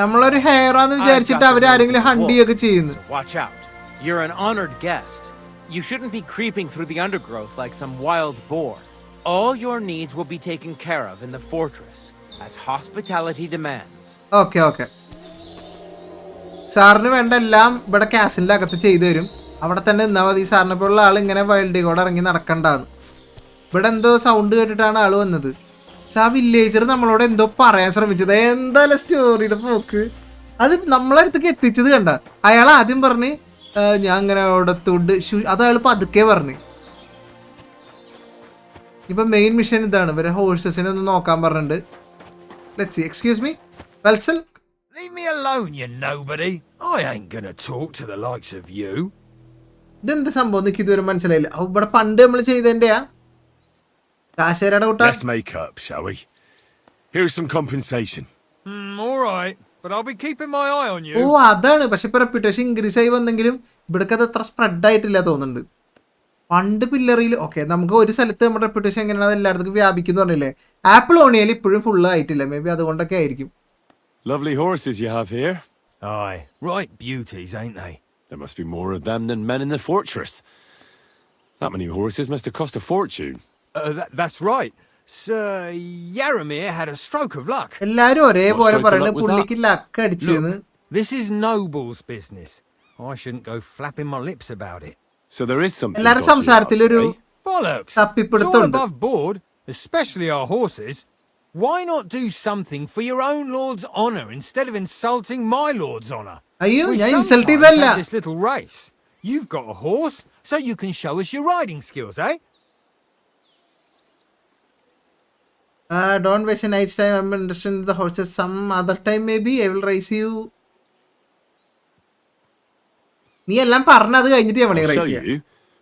നമ്മളൊരു hair ആണെന്ന് വിചാരിച്ചിട്ട് അവരാരെങ്കിലും ഹണ്ടിയൊക്കെ ചെയ്യുന്നു. Watch out. You're an honored guest. You shouldn't be creeping through the undergrowth like some wild boar. All your needs will be taken care of in the fortress, as hospitality demands. Okay. സാറിന് വേണ്ട എല്ലാം ഇവിടെ കാസിലിൻ്റെ അകത്ത് ചെയ്തു തരും. അവിടെ തന്നെ നിന്നാൽ മതി. സാറിനെ പോലുള്ള ആൾ ഇങ്ങനെ വൈൽഡിൽ കൂടെ ഇറങ്ങി നടക്കണ്ടാന്ന്. ഇവിടെ എന്തോ സൗണ്ട് കേട്ടിട്ടാണ് ആൾ വന്നത്. ആ വില്ലേജർ നമ്മളോട് എന്തോ പറയാൻ ശ്രമിച്ചത്. എന്തായാലും സ്റ്റോറിയുടെ പോക്ക് അത് നമ്മളടുത്തേക്ക് എത്തിച്ചത് കണ്ട. അയാൾ ആദ്യം പറഞ്ഞ് ഞാൻ അങ്ങനെ അവിടത്തോണ്ട് അത് അയാൾ പതുക്കെ പറഞ്ഞു. ഇപ്പൊ മെയിൻ മിഷൻ ഇതാണ്, ഇവരെ ഹോഴ്സസിനെ ഒന്ന് നോക്കാൻ പറഞ്ഞിട്ടുണ്ട്. Let's see. എക്സ്ക്യൂസ് മീ വെൽസൽ. Leave me alone, you nobody. I ain't gonna talk to the likes of you. ഇതെന്ത് സംഭവം എനിക്ക് ഇതുവരെ മനസ്സിലായില്ല. ഇവിടെ പണ്ട് നമ്മൾ ചെയ്തതിന്റെയാ കാശേരയുടെ കൂട്ട. Let's make up, shall we? Here's some compensation. All right, but I'll be keeping my eye on you. ഓ അതാണ്. പക്ഷെ ഇപ്പൊ റെപ്യൂട്ടേഷൻ ഇൻക്രീസ് ആയി വന്നെങ്കിലും ഇവിടേക്ക് അത് അത്ര സ്പ്രെഡ് ആയിട്ടില്ല തോന്നുന്നുണ്ട്. പണ്ട് പില്ലറിയിൽ ഓക്കെ നമുക്ക് ഒരു സ്ഥലത്ത് നമ്മുടെ റെപ്യൂട്ടേഷൻ എങ്ങനെയാണ് അത് എല്ലായിടത്തും വ്യാപിക്കുന്നു പറഞ്ഞില്ലേ. ആപ്പിൾ ഓണിയയിൽ ഇപ്പോഴും ഫുള്ള് ആയിട്ടില്ല. മേ ബി അതുകൊണ്ടൊക്കെ ആയിരിക്കും. Lovely horses you have here. Aye, right beauties, ain't they? There must be more of them than men in the fortress. That many horses must have cost a fortune. That's right. Sir Yaramir had a stroke of luck. എല്ലാരും ഒരേപോലെ പറയുന്നത് പുള്ളിക്ക് luck അടിച്ചെന്ന്. This is Noble's business. I shouldn't go flapping my lips about it. So there is something. എല്ലാരും സംസാരത്തിലൊരു bollocks. തപ്പിപ്പിടുത്തുണ്ട്. Above board, especially our horses. Why not do something for your own lord's honor instead of insulting my lord's honor? അയ്യോ We ഞാൻ sometimes insult ചെയ്തല്ല. have this little race. You've got a horse, so you can show us your riding skills, eh? Don't waste a night's time. I'm interested in the horses. Some other time maybe I will race you. നീ എല്ലാം പറഞ്ഞത് കഴിഞ്ഞിട്ട് ഞാൻ I'll show you,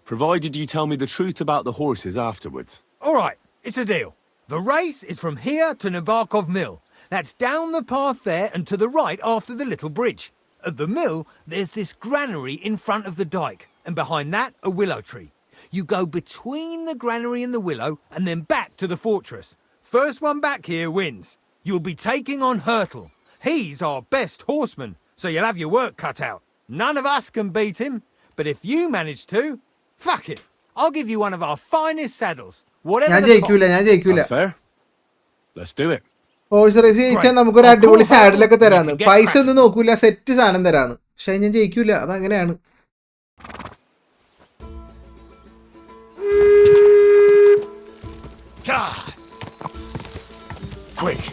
provided you tell me the truth about the horses afterwards. All right, it's a deal. The race is from here to Nebakov Mill. That's down the path there and to the right after the little bridge. At the mill, there's this granary in front of the dike, and behind that, a willow tree. You go between the granary and the willow, and then back to the fortress. First one back here wins. You'll be taking on Hurtle. He's our best horseman, so you'll have your work cut out. None of us can beat him, but if you manage to, fuck it. I'll give you one of our finest saddles. ഞാൻ ജയിക്കൂല. That's fair. Let's do it. Horse race ജയിച്ചാൽ നമുക്കൊരു അടിപൊളി സാഡിലൊക്കെ തരാന്ന്. പൈസ ഒന്നും നോക്കൂല, set സാധനം തരാന്ന്. പക്ഷെ ഞാൻ ജയിക്കൂല, അതങ്ങനെയാണ്. Quick.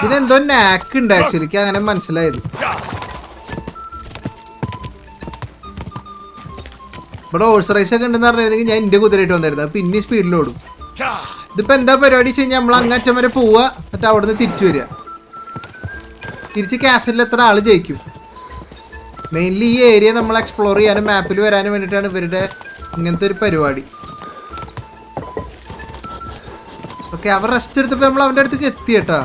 ഇതിനെന്തോ നാക്ക് ഉണ്ട് ആക്ച്വലി, അങ്ങനെ മനസ്സിലായത്. ഇവിടെ ഹോഴ്സ് റേസ് ഒക്കെ ഉണ്ടെന്ന് പറഞ്ഞിരുന്നെങ്കിൽ ഞാൻ എന്റെ കുതിരയിട്ട് വന്നിരുന്നത്. പിന്നെ സ്പീഡിലോടും. ഇതിപ്പോ എന്താ പരിപാടി വെച്ച് കഴിഞ്ഞാൽ നമ്മൾ അങ്ങറ്റം വരെ പോവുക, എന്നിട്ട് അവിടെ നിന്ന് തിരിച്ചു വരിക. തിരിച്ച് കാസലിൽ എത്ര ആള് ജയിക്കും. മെയിൻലി ഈ ഏരിയ നമ്മൾ എക്സ്പ്ലോർ ചെയ്യാനും മാപ്പിൽ വരാനും വേണ്ടിയിട്ടാണ് ഇവരുടെ ഇങ്ങനത്തെ ഒരു പരിപാടി. ഓക്കെ, അവർ റെസ്റ്റ് എടുത്തപ്പോൾ നമ്മൾ അവൻ്റെ അടുത്തേക്ക് എത്തി കേട്ടാ.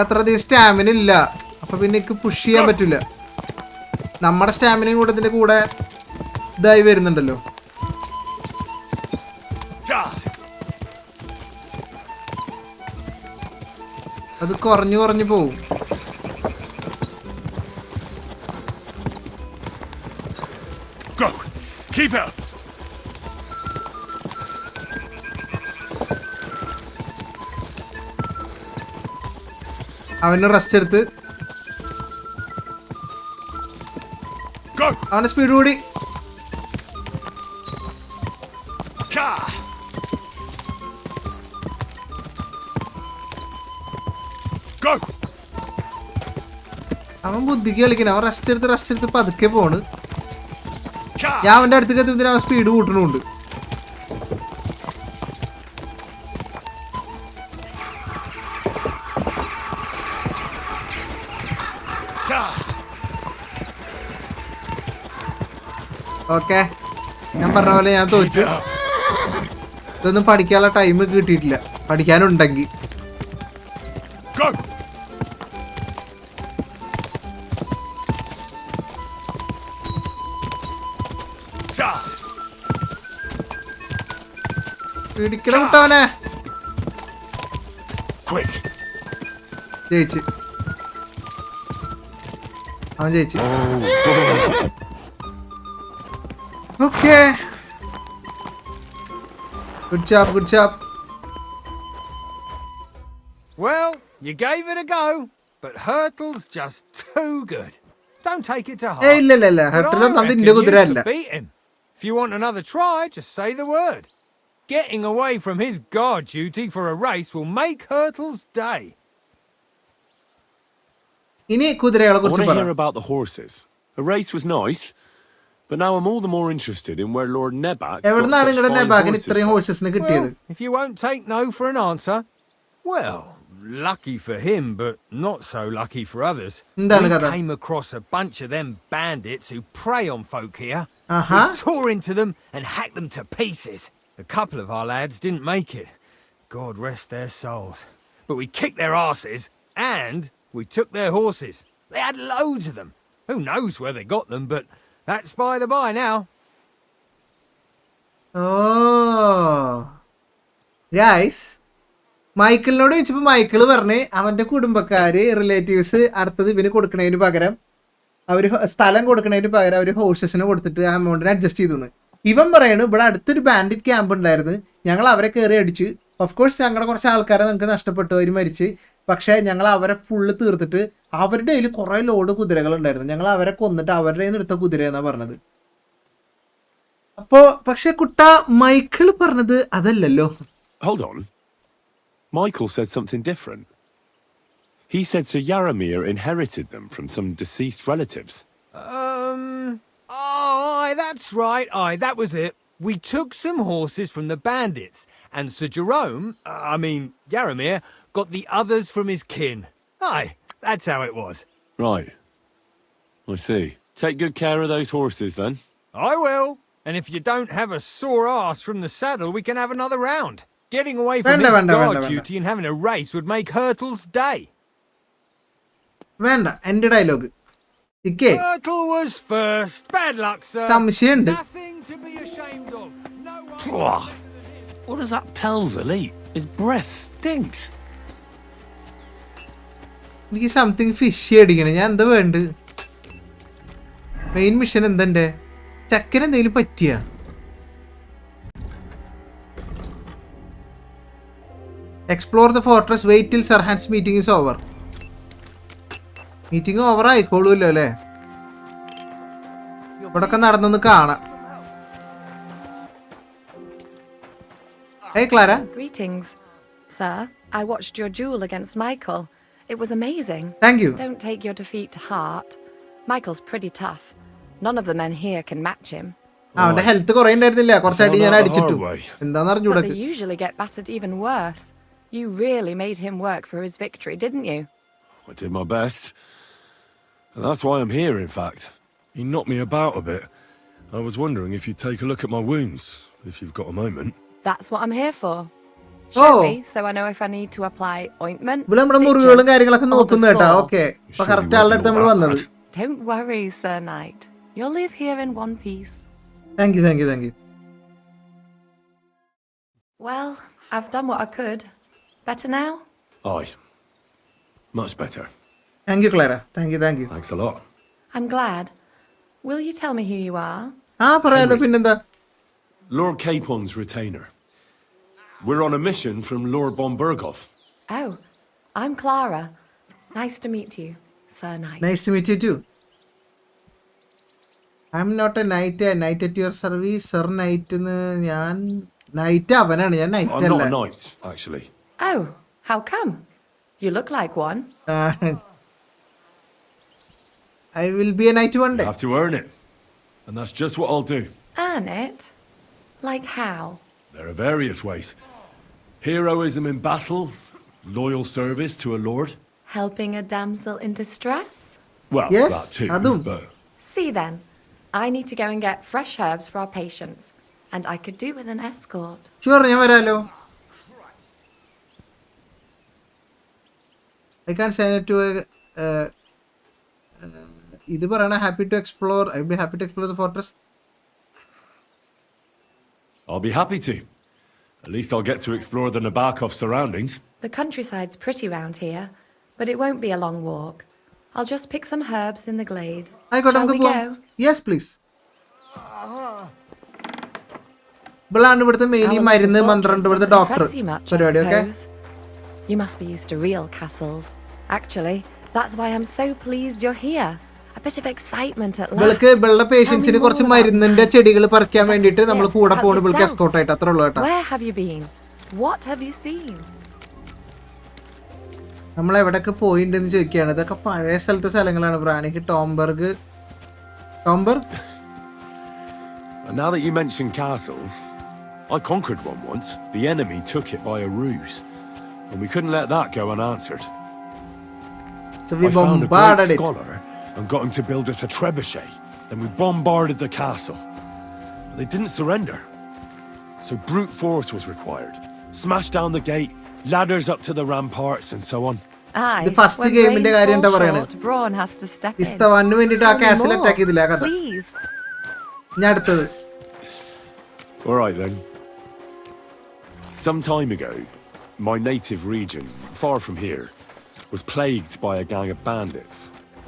അത്രയധികം സ്റ്റാമിന ഇല്ല. അപ്പൊ പിന്നെ എനിക്ക് പുഷ് ചെയ്യാൻ പറ്റില്ല. നമ്മുടെ സ്റ്റാമിനയും കൂടെ ഇതിന്റെ കൂടെ ഇതായി വരുന്നുണ്ടല്ലോ. അത് കുറഞ്ഞു കുറഞ്ഞു പോവും. അവന് റെസ്റ്റ് എടുത്ത് അവന്റെ സ്പീഡ് കൂടി. അവൻ ബുദ്ധിക്ക് കളിക്കണം. അവൻ റെസ്റ്റ് എടുത്ത് പതുക്കെ പോണ്. ഞാൻ അവന്റെ അടുത്തേക്ക് എത്തുമ്പോൾ അവൻ സ്പീഡ് കൂട്ടണുണ്ട്. ഓക്കെ, ഞാൻ പറഞ്ഞ പോലെ ഞാൻ തോറ്റു. ഇതൊന്നും പഠിക്കാനുള്ള ടൈം കിട്ടിയിട്ടില്ല. പഠിക്കാനുണ്ടെങ്കിൽ പിടിക്കണം വിട്ടവനെ. ജയിച്ച്, അവൻ ജയിച്ച്. Okay, good job. Well, you gave it a go, but Hurtle's just too good. Don't take it to heart. ഏയ് ഇല്ല, ഹർട്ടിൽ ഒന്നാമത് ഇന്റെ കുതിരയല്ല. If you want another try, just say the word. Getting away from his guard duty for a race will make Hurtle's day. ഇനി കുതിരകളെ I കുറിച്ച് want to പറ. hear about the horses. The race was nice, but now I'm all the more interested in where Lord Nebak got എവിടുന്നാണ് such നിങ്ങളുടെ fine നെബാഗിന് horses ഇത്രയും from. ഹോഴ്സസിനെ കിട്ടിയത്? Well, if you won't take no for an answer, well, lucky for him, but not so lucky for others. എന്താണ് We കഥ? came across a bunch of them bandits who prey on folk here. Uh-huh. We tore into them and hacked them to pieces. A couple of our lads didn't make it. God rest their souls. But we kicked their asses and we took their horses. They had loads of them. Who knows where they got them, but that's by the by now. Guys, മൈക്കിളിനോട് ചോദിച്ചപ്പോൾ Michael പറഞ്ഞ് അവന്റെ കുടുംബക്കാര് relatives അടുത്തത് ഇവന് കൊടുക്കണതിന് പകരം അവര് സ്ഥലം കൊടുക്കണതിന് പകരം അവര് ഹോഴ്സസിനെ കൊടുത്തിട്ട് ആ എമൗണ്ടിനെ അഡ്ജസ്റ്റ് ചെയ്തു. ഇവൻ പറയണു ഇവിടെ അടുത്തൊരു ബാൻഡിറ്റ് ക്യാമ്പ് ഉണ്ടായിരുന്നു, ഞങ്ങൾ അവരെ കയറി അടിച്ചു. ഓഫ് കോഴ്സ് ഞങ്ങളുടെ കുറച്ച് ആൾക്കാരെ നമുക്ക് നഷ്ടപ്പെട്ടു, അവർ മരിച്ച്. പക്ഷേ ഞങ്ങൾ അവരെ ഫുള്ള് തീർത്തിട്ട് അവരുടെ കയ്യിൽ കുറേ ലോഡ് കുതിരകൾ ഉണ്ടായിരുന്നു, ഞങ്ങൾ അവരെ കൊന്നിട്ട് അവരുടെ കയ്യിൽ നിന്ന് എടുത്ത കുതിര എന്നാ പറഞ്ഞത്. അപ്പോ പക്ഷെ കുട്ട മൈക്കിൾ പറഞ്ഞത് അതല്ലല്ലോ. Hold on. Michael said something different. He said Sir Yaramir inherited them from some deceased relatives. Aye, that's right. Aye, that was it. We took some horses from the bandits, and Sir Jerome, Yaramir, got the others from his kin. Aye, that's how it was. Right. I see. Take good care of those horses, then. I will. And if you don't have a sore ass from the saddle, we can have another round. Getting away from his guard duty and having a race would make Hurtle's day. വേണ്ട, എന്റെ dialogue. Hurtle was first. Bad luck, sir. സംശയമുണ്ട്. Nothing to be ashamed of. No one. What does that Pelzel eat? His breath stinks. എനിക്ക് something fish അടിക്കണം. ഞാൻ എന്താ വേണ്ട? Main mission എന്തെന്റെ ചക്കന് എന്തെങ്കിലും പറ്റിയ? Explore the fortress, wait till sir Hans meeting is over. Meeting over ആയിക്കോളൂല്ലോ അല്ലേ? ഇവിടൊക്കെ നടന്നൊന്ന് കാണാം. Hey, Clara. Greetings. Sir, I watched your duel against Michael. It was amazing. Thank you. Don't take your defeat to heart. Michael's pretty tough. None of the men here can match him. അവന്റെ health കുറേ ഉണ്ടായിരുന്നില്ല, കുറച്ചായിട്ട് ഞാൻ അടിച്ചിട്ടു. എന്താന്ന് But അറിഞ്ഞൂടെ? they usually get battered even worse. You really made him work for his victory, didn't you? I did my best. And that's why I'm here, in fact. He knocked me about a bit. I was wondering if you'd take a look at my wounds, if you've got a moment. That's what I'm here for. Show me, so I know if I need to apply ointment. ഇവിടെ നമ്മുടെ മുറിവുകളും കാര്യങ്ങളൊക്കെ നോക്കുന്നു കേട്ടാ. Okay, ഇപ്പൊ correct ആളുടെ അടുത്ത് നമ്മൾ വന്നത്. Don't worry, Sir Knight. You'll live here in one piece. Thank you, thank you, thank you. Well, I've done what I could. Better now? Aye. Much better. Thank you, Clara. Thank you, thank you. Thanks a lot. I'm glad. Will you tell me who you are? പറയാലോ, പിന്നെന്താ. Lord CAPON'S retainer. We're on a mission from Lord Bombergov. Oh, I'm Clara. Nice to meet you, Sir Knight. Nice to meet you too. I'm not a knight, a knight at your service, Sir Knight. ഞാൻ knight അവനാണ്, ഞാൻ knight I'm അല്ല. not a knight, actually. Oh, how come? You look like one. I will be a knight one day. You have to earn it. And that's just what I'll do. Earn it? Like how? There are various ways. Heroism in battle, loyal service to a lord. Helping a damsel in distress? Well, Yes, that too, adum. but See then, I need to go and get fresh herbs for our patients, and I could do with an escort. Sure, ഞാൻ വരാലോ. I can't say it to a ഇത് പറയണ happy to explore. I'll be happy to explore the fortress. I'll be happy to. At least I'll get to explore the Nebakov surroundings. The countryside's pretty round here, but it won't be a long walk. I'll just pick some herbs in the glade. Shall we go? Yes, please. ഇവളാണ് ഇവിടുത്തെ main മരുന്ന് മന്ത്രണ്ട് ഇവിടുത്തെ doctor പരിപാടി. Okay, You must be used to real castles. Actually, that's why I'm so pleased you're here. A bit of excitement at last. ഇവൾക്ക് ഇവളുടെ പേഷ്യൻസിന് കുറച്ച് മരുന്നിന്റെ ചെടികൾ പറിക്കാൻ വേണ്ടിയിട്ട് നമ്മൾ കൂടെ പോകണം. ഇവൾക്ക് എസ്കോർട്ട് ആയിട്ട് അത്രേ ഉള്ളൂ കേട്ടോ. Where have you been? What have you seen? നമ്മൾ എവിടെയൊക്കെ പോയിട്ടുണ്ടെന്ന് ചോദിക്കുകയാണ്. ഇതൊക്കെ പഴയ സ്ഥലങ്ങളാണ്. ബ്രാനിക്ക് ടോംബർഗ്. And now that you mention castles, I conquered one once. The enemy took it by a ruse, and we couldn't let that go unanswered. So we I found a bombarded great it. scholar and got him to build us a trebuchet. Then we bombarded the castle. They didn't surrender, so brute force was required. Smashed down the gate, ladders up to the ramparts, and so on. Aye, The first when game in rains the കാര്യം fall എന്താ പറയണേ? short, Braun has to step in. ഇസ്തവാന് വേണ്ടിയിട്ട് ആ Tell me castle more, attack ചെയ്തില്ല കഥ. please. ഞാൻ അടുത്തത്. All right then. Some time ago, my native region, far from here, was plagued by a gang of bandits.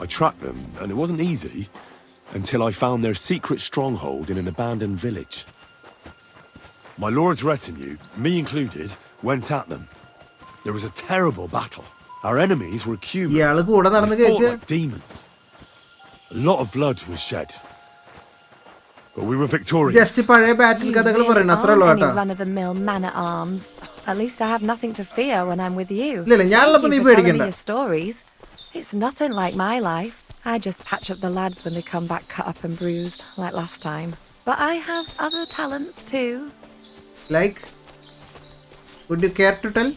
I tracked them, and it wasn't easy until I found their secret stronghold in an abandoned village. My lord's retinue, me included, went at them. There was a terrible battle. Our enemies were Cubans. ഇയാള് കൂടെ നടന്ന് They fought cake. like demons. A lot of blood was shed. But we were victorious. Just പഴയ ബാറ്റിൽ You കഥകൾ really പറയണം അത്രേ ഉള്ളൂ aren't കേട്ടോ. any run-of-the-mill man-at-arms. At least I have nothing to fear when I'm with you. ഇല്ല ഞാനുള്ളപ്പോ Thank നീ you for telling പേടിക്കണ്ട. me your stories. It's nothing like my life. I just patch up the lads when they come back cut up and bruised, like last time. But I have other talents too. Like, would you care to tell?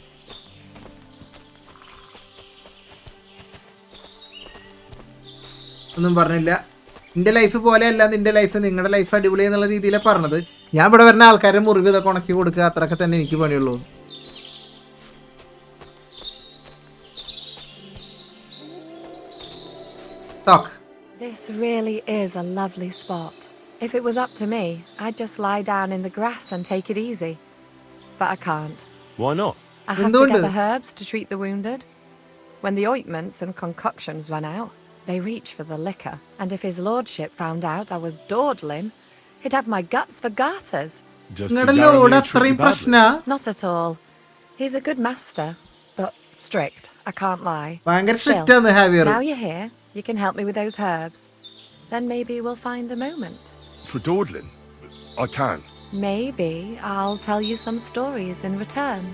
ഒന്നും പറഞ്ഞില്ല. നിന്റെ life പോലെയല്ല നിന്റെ life, നിങ്ങളുടെ life അടിപൊളി എന്നുള്ള രീതിയിലാണ് പറഞ്ഞത്. ഞാൻ ഇവിടെ വരുന്ന ആൾക്കാരെ മുറിവ് ഇതൊക്കെ ഉണക്കി കൊടുക്കുക, അത്രയൊക്കെ തന്നെ എനിക്ക് പണിയുള്ളൂ. Talk. This really is a lovely spot. If it was up to me, I'd just lie down in the grass and take it easy. But I can't. Why not? I have to get the herbs to treat the wounded. When the ointments and concoctions run out, they reach for the liquor. And if his lordship found out I was dawdling, he'd have my guts for garters. Not at all. He's a good master, but strict. I can't lie. Still, now you're here, you can help me with those herbs. Then maybe we'll find a moment. For dawdling? I can. Maybe I'll tell you some stories in return.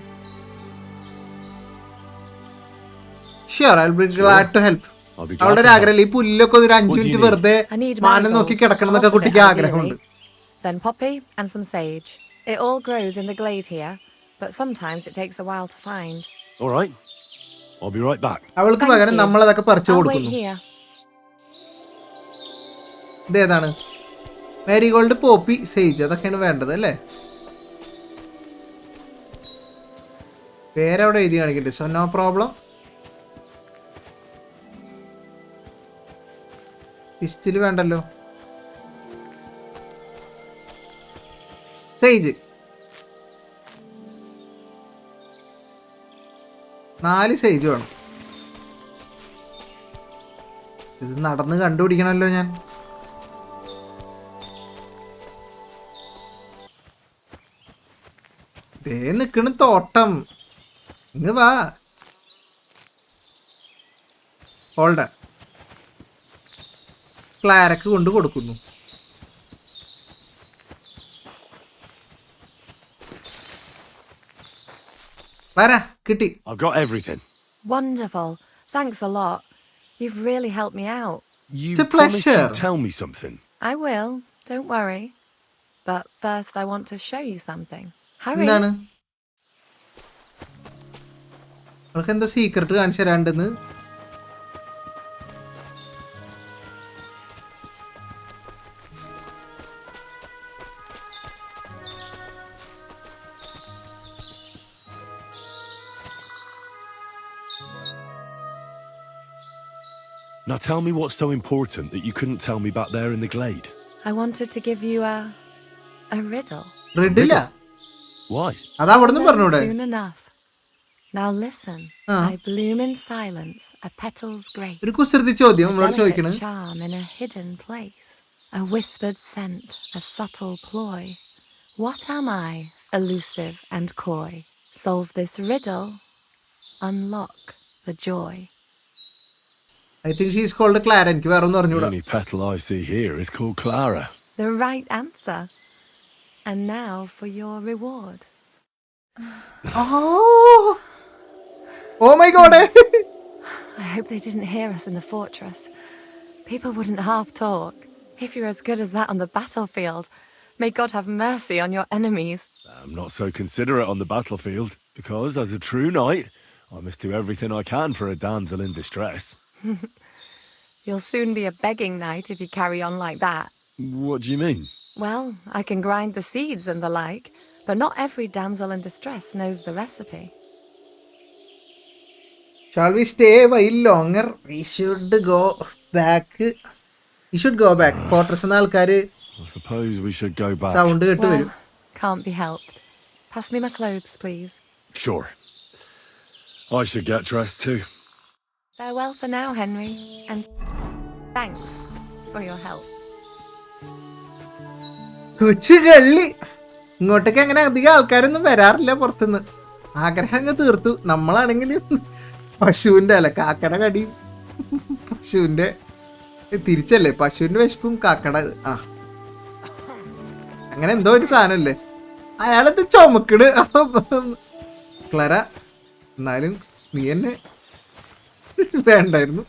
Sure, I'll be glad to help. അവളുടെ ഒരു ആഗ്രഹം ഈ പുല്ലൊക്കെ ഒരു 5 minute വെറുതെ മാനം നോക്കി കിടക്കണം എന്നൊക്കെ കുട്ടിക്ക് ആഗ്രഹമുണ്ട്. Then poppy and some sage. It all grows in the glade here, but sometimes it takes a while to find. All right. I'll be right back. അവൾക്ക് പകരം നമ്മൾ അതൊക്കെ പറിച്ചു കൊടുക്കുന്നു. ഇതേതാണ്? മാരിഗോൾഡ്, പോപ്പി, സേജ്, അതൊക്കെയാണ് വേണ്ടത് അല്ലേ? പേരവിടെ എഴുതി കാണിക്കട്ടെ. So no problem. ലിസ്റ്റിൽ വേണ്ടല്ലോ. സൈജ് 4 സൈജ് വേണം. ഇത് നടന്ന് കണ്ടുപിടിക്കണല്ലോ ഞാൻ. ദേ നിക്കണ് തോട്ടം. ഇങ്ങ് വാ. ഹോൾഡൺ ക്ലാരക്ക് കൊണ്ട് കൊടുക്കുന്നു. ക്ലാര കിട്ടി. I've got everything. Wonderful. Thanks a lot. You've really helped me out. You It's a promised pleasure. you'd tell me something. I will. Don't worry. But first I want to show you something. Hurry. എന്താണ്? അവൾക്ക് എന്തോ secret കാണിച്ചു തരാണ്ടെന്ന്. Now tell me what's so important that you couldn't tell me back there in the glade. I wanted to give you a riddle. റെഡില്ല. Why? അതാ അവിടുന്ന് പറഞ്ഞൂടെ? Soon enough. Now listen. I bloom in silence, a petal's grace. ഒരു കുസൃതി ചോദ്യം നമ്മളോട് ചോദിക്കണേ. A charm in a hidden place, a whispered scent, a subtle ploy. What am I, elusive and coy? Solve this riddle, unlock the joy. I think she's called Clara. എനിക്ക് വേറെ ഒന്നും The അറിഞ്ഞൂടാ. only petal I see here is called Clara. The right answer. And now for your reward. Oh! Oh my god! I hope they didn't hear us in the fortress. People wouldn't half talk. If you're as good as that on the battlefield, may God have mercy on your enemies. I'm not so considerate on the battlefield, because as a true knight, I must do everything I can for a damsel in distress. You'll soon be a begging knight if you carry on like that. What do you mean? Well, I can grind the seeds and the like, but not every damsel in distress knows the recipe. Shall we stay a while longer? We should go back. We should go back. Fortress എന്ന ആൾക്കാര് I suppose we should go back. Sound കേട്ട് Well, വരും. can't be helped. Pass me my clothes, please. Sure. I should get dressed too. Farewell for now, Henry, and thanks for your help. കൊച്ചുകള്ളി. ഇങ്ങോട്ടേക്ക് അങ്ങനെ അധികം ആൾക്കാരൊന്നും വരാറില്ല പുറത്തുനിന്ന്. ആഗ്രഹം അങ്ങ് തീർത്തു. നമ്മളാണെങ്കിൽ പശുവിന്റെ അല്ല കാക്കട കടിയും പശുവിന്റെ തിരിച്ചല്ലേ പശുവിന്റെ വിശപ്പും കാക്കട. ആ അങ്ങനെ എന്തോ ഒരു സാധനല്ലേ അയാളത് ചുമക്കണ്. ക്ലറ എന്നാലും നീ എന്നെ വേണ്ടായിരുന്നു.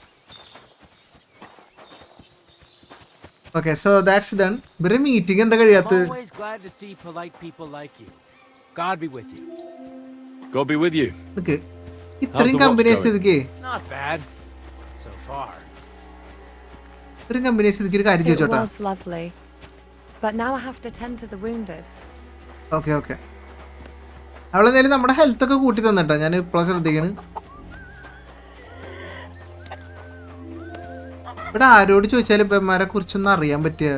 Okay, so that's done. But meeting എന്താ കഴിയാത്ത? Always glad to see polite people like you. God be with you. God be with you. Okay. ഇത്രയും കമ്പനി സ്ഥിതിക്ക് Not bad so far. ഇത്രയും കമ്പനി സ്ഥിതിക്ക് ഒരു കാര്യം It ചോദിച്ചോട്ടാ. was lovely, but now I have to tend to the wounded. Okay, okay. അവളെന്തായാലും നമ്മുടെ health ഒക്കെ കൂട്ടി തന്നിട്ടാ. ഞാൻ ഇപ്പോഴും ശ്രദ്ധിക്കണ്. ഇവിടെ ആരോട് ചോദിച്ചാലും ഇപ്പന്മാരെ കുറിച്ചൊന്നും അറിയാൻ പറ്റിയ.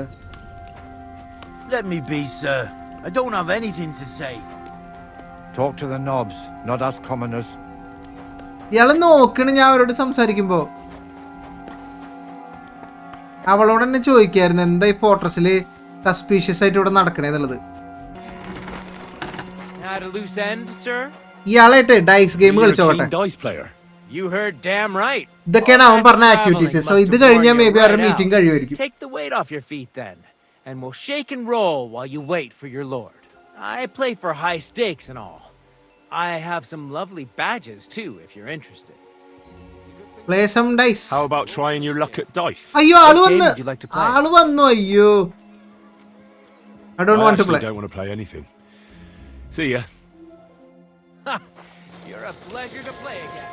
Let me be, sir. I don't have anything to say. Talk to the knobs, not us commoners. ഇയാള് നോക്കണ് ഞാൻ അവരോട് സംസാരിക്കുമ്പോ. അവളോട് തന്നെ ചോദിക്കായിരുന്നു എന്താ ഈ ഫോർട്രസില് സസ്പീഷ്യസ് ആയിട്ട് ഇവിടെ നടക്കണേന്നുള്ളത്. At a loose end, sir? ഇയാളായിട്ട് ഡൈസ് ഗെയിം കളിച്ചോട്ടെ. Dice player. You heard damn right. ഇതൊക്കെയാണ് അവൻ പറഞ്ഞ ആക്ടിവിറ്റീസ്. സോ ഇത് കഴിഞ്ഞാൽ മേ ബി അവരുടെ meeting കഴിയുമായിരിക്കും. Take the weight off your feet then, and we'll shake and roll while you wait for your lord. I play for high stakes and all. I have some lovely badges too, if you're interested. Play some dice. How about trying your luck at dice? അയ്യോ ആള് What game വന്ന് would you like to play? ആള് വന്നു. അയ്യോ I don't want to play. I don't want to play anything. See ya. You're a pleasure to play again.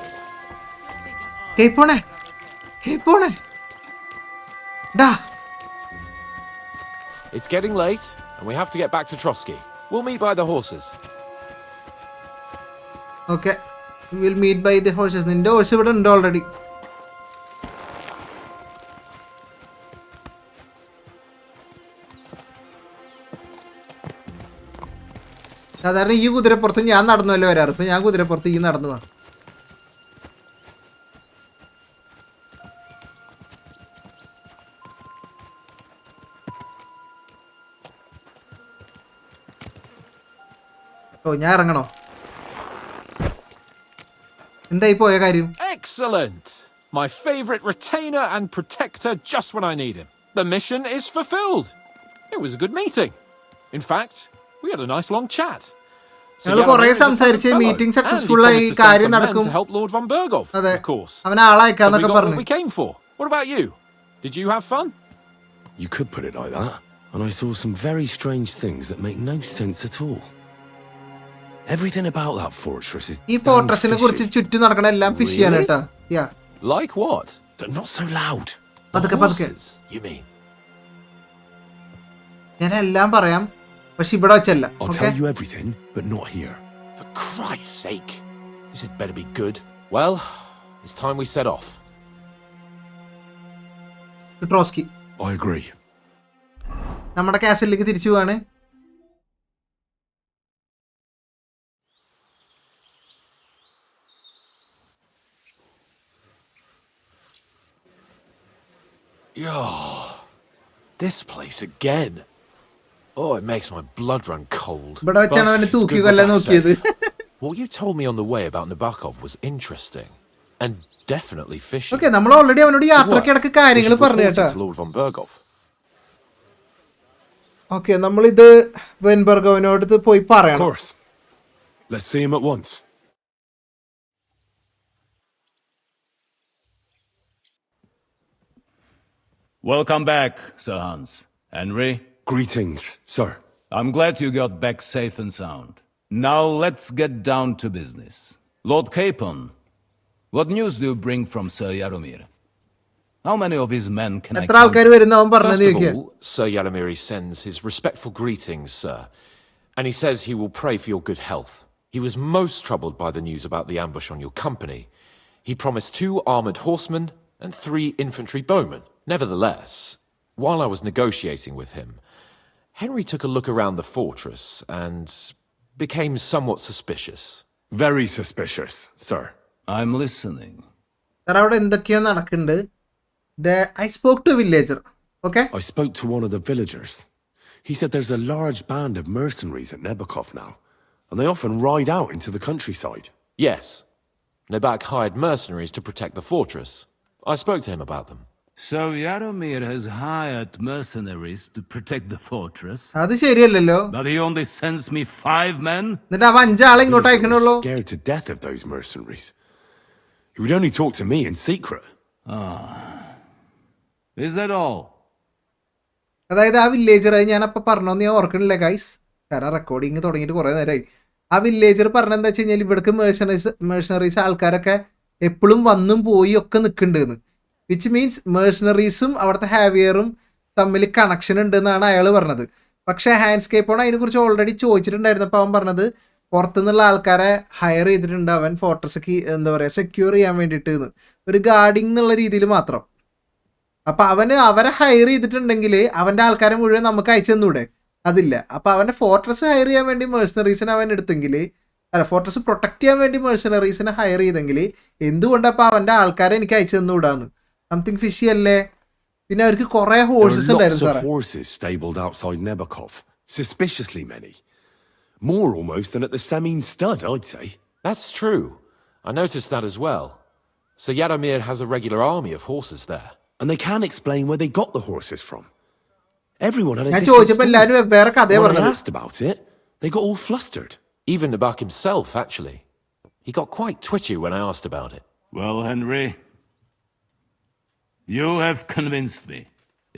കേപ്പോണേ കേപ്പോണേ ഡാ. It's getting late, and we have to get back to Trosky. We'll meet by the horses. Okay. We will meet by the horses. നിന്റെ horse ഇവിടെ ഉണ്ട് already. സാധാരണ ഈ കുതിരപ്പുറത്ത് ഞാൻ നടന്നല്ലോ വരാറ്. ഇപ്പൊ ഞാൻ കുതിരപ്പുറത്ത് ഈ നടന്നു വാ. ഓ ഞാൻ ഇറങ്ങണോ? എന്തായി പോയ കാര്യം? Excellent! My favorite retainer and protector just when I need him. The mission is fulfilled. It was a good meeting. In fact, we had a nice long chat. ഞങ്ങൾ കുറേ സംസാരിച്ച് മീറ്റിംഗ് സക്സസ്ഫുൾ ആയി കാര്യം നടക്കും. അതെ, അവൻ ആളയക്കാന്നൊക്കെ പറഞ്ഞു. What about you? Did you have fun? You could put it like that. And I saw some very strange things that make no sense at all. Everything about that fortress is ഈ ഫോർട്രസിനെ കുറിച്ച് ചുറ്റും നടക്കണ എല്ലാം ഫിഷിയാണ് കേട്ടോ. യാ. Like what? They're not so loud. പതുക്കെ പതുക്കെ. You mean? ഞാൻ എല്ലാം പറയാം, പക്ഷെ ഇവിടെ വെച്ചല്ല. I'll tell you everything, but not here. For Christ's sake. This had better be good. Well, it's time we set off. Trosky. I agree. നമ്മുടെ കാസലിലേക്ക് തിരിച്ചു പോവാണ്. Yo, this place again. Oh, it makes my blood run cold. ഇവിടെ വെച്ചാണ് അവനെ തൂക്കി കൊല്ലാൻ നോക്കിയത്. What you told me on the way about Nebakov was interesting and definitely fishy. Okay, നമ്മൾ ഓൾറെഡി അവനോട് യാത്രക്കിടക്ക് കാര്യങ്ങൾ പറഞ്ഞു കേട്ടോ. Okay, നമ്മൾ ഇത് വെൻബർഗോവിനോട് പോയി പറയണം. Of course. Let's see him at once. Welcome back, Sir Hans. Henry? Greetings, sir. I'm glad you got back safe and sound. Now let's get down to business. Lord Capon, what news do you bring from Sir Jaromir? How many of his men can I count? First of all, Sir Jaromir sends his respectful greetings, sir. And he says he will pray for your good health. He was most troubled by the news about the ambush on your company. He promised 2 armored horsemen and 3 infantry bowmen. Nevertheless, while I was negotiating with him, Henry took a look around the fortress and became somewhat suspicious. Very suspicious, sir. I'm listening. I spoke to a villager, okay? I spoke to one of the villagers. He said there's a large band of mercenaries at Nebakov now, and they often ride out into the countryside. Yes. Nebak hired mercenaries to protect the fortress. I spoke to him about them. So Jaromir has hired mercenaries to protect the fortress. അത് ശരിയല്ലല്ലോ. But he only sends me 5 men. എന്നിട്ട് അവൻ 5 ആളെ ഇങ്ങോട്ട് അയക്കണുള്ളൂ. Scared to death of those mercenaries. He would only talk to me in secret. Is that all? അതായത് ആ വില്ലേജറായി ഞാൻ അപ്പൊ പറഞ്ഞോന്ന് ഞാൻ ഓർക്കണില്ല ഗൈസ്. കാരണം റെക്കോർഡിങ് തുടങ്ങിയിട്ട് കുറെ നേരമായി. ആ വില്ലേജർ പറഞ്ഞെന്താ വെച്ച് കഴിഞ്ഞാൽ ഇവിടേക്ക് മേഴ്സണറീസ് ആൾക്കാരൊക്കെ എപ്പോഴും വന്നും പോയി ഒക്കെ നിൽക്കുന്നുണ്ടെന്ന്. വിച്ച് മീൻസ് മേഴ്സണറീസും അവിടുത്തെ ഹാവിയറും തമ്മിൽ കണക്ഷൻ ഉണ്ടെന്നാണ് അയാൾ പറഞ്ഞത്. പക്ഷേ ഹാൻഡ്സ്കേപ്പോൺ അതിനെക്കുറിച്ച് ഓൾറെഡി ചോദിച്ചിട്ടുണ്ടായിരുന്നപ്പോൾ അവൻ പറഞ്ഞത് പുറത്തുനിന്നുള്ള ആൾക്കാരെ ഹയർ ചെയ്തിട്ടുണ്ട് അവൻ ഫോർട്രസ് എന്താ പറയുക സെക്യൂർ ചെയ്യാൻ വേണ്ടിയിട്ട് ഒരു ഗാർഡിങ് എന്നുള്ള രീതിയിൽ മാത്രം. അപ്പം അവരെ ഹയർ ചെയ്തിട്ടുണ്ടെങ്കിൽ അവൻ്റെ ആൾക്കാരെ മുഴുവൻ നമുക്ക് അയച്ചു തന്നൂടെ? അതില്ല. അപ്പം അവൻ്റെ ഫോർട്രസ് ഹയർ ചെയ്യാൻ വേണ്ടി മേഴ്സണറീസിനെ അവൻ എടുത്തെങ്കിൽ ഫോർട്രസ് പ്രൊട്ടക്ട് ചെയ്യാൻ വേണ്ടി മേഴ്സണറീസിനെ ഹയർ ചെയ്തെങ്കിൽ എന്തുകൊണ്ടപ്പോൾ അവൻ്റെ ആൾക്കാരെ എനിക്ക് അയച്ചു തന്നുകൂടാന്ന്? സംതിങ് ഫിഷി അല്ലേ? പിന്നെ അവർക്ക് കുറെ ഹോഴ്സസ് ഉണ്ടായിരുന്നു സാറേ. Horses stabled outside Nebakov. Suspiciously many. More almost than at the Samin stud, I'd say. That's true. I noticed that as well. So Jaromir has a regular army of horses there. And they can't explain where they got the horses from. Everyone had a ഞാൻ different ചോദിച്ചപ്പോൾ എല്ലാവരും വെവ്വേറെ കഥയെ story. When I പറഞ്ഞത്. asked about it, they got all flustered. Even Nebak himself, actually. He got quite twitchy when I asked about it. Well, Henry, you have convinced me.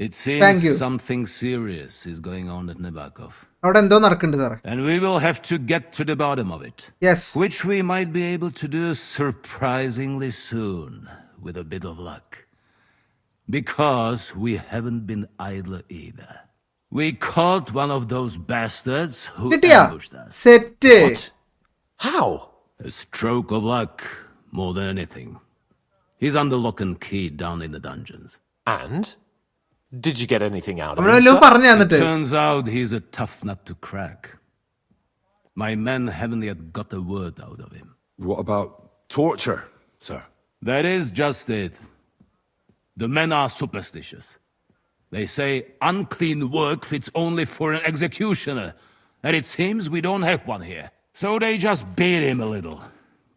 It Thank seems you. something serious is going on at Nebakov. അവിടെ എന്തോ നടക്കുന്നുണ്ട് സാറേ. And we will have to get to the bottom of it. Yes. Which we might be able to do surprisingly soon, with a bit of luck. Because we haven't been idle either. We caught one of those bastards who കിട്ടിയാ? ambushed us. Set. What? How? A stroke of luck, more than anything. He's under lock and key down in the dungeons. And? Did you get anything out of അവന് him, വല്ലതും sir? പറഞ്ഞു It തന്നിട്ട് turns out he's a tough nut to crack. My men haven't yet got a word out of him. What about torture, sir? That is just it. The men are superstitious. They say unclean work fits only for an executioner, and it seems we don't have one here. So they just beat him a little.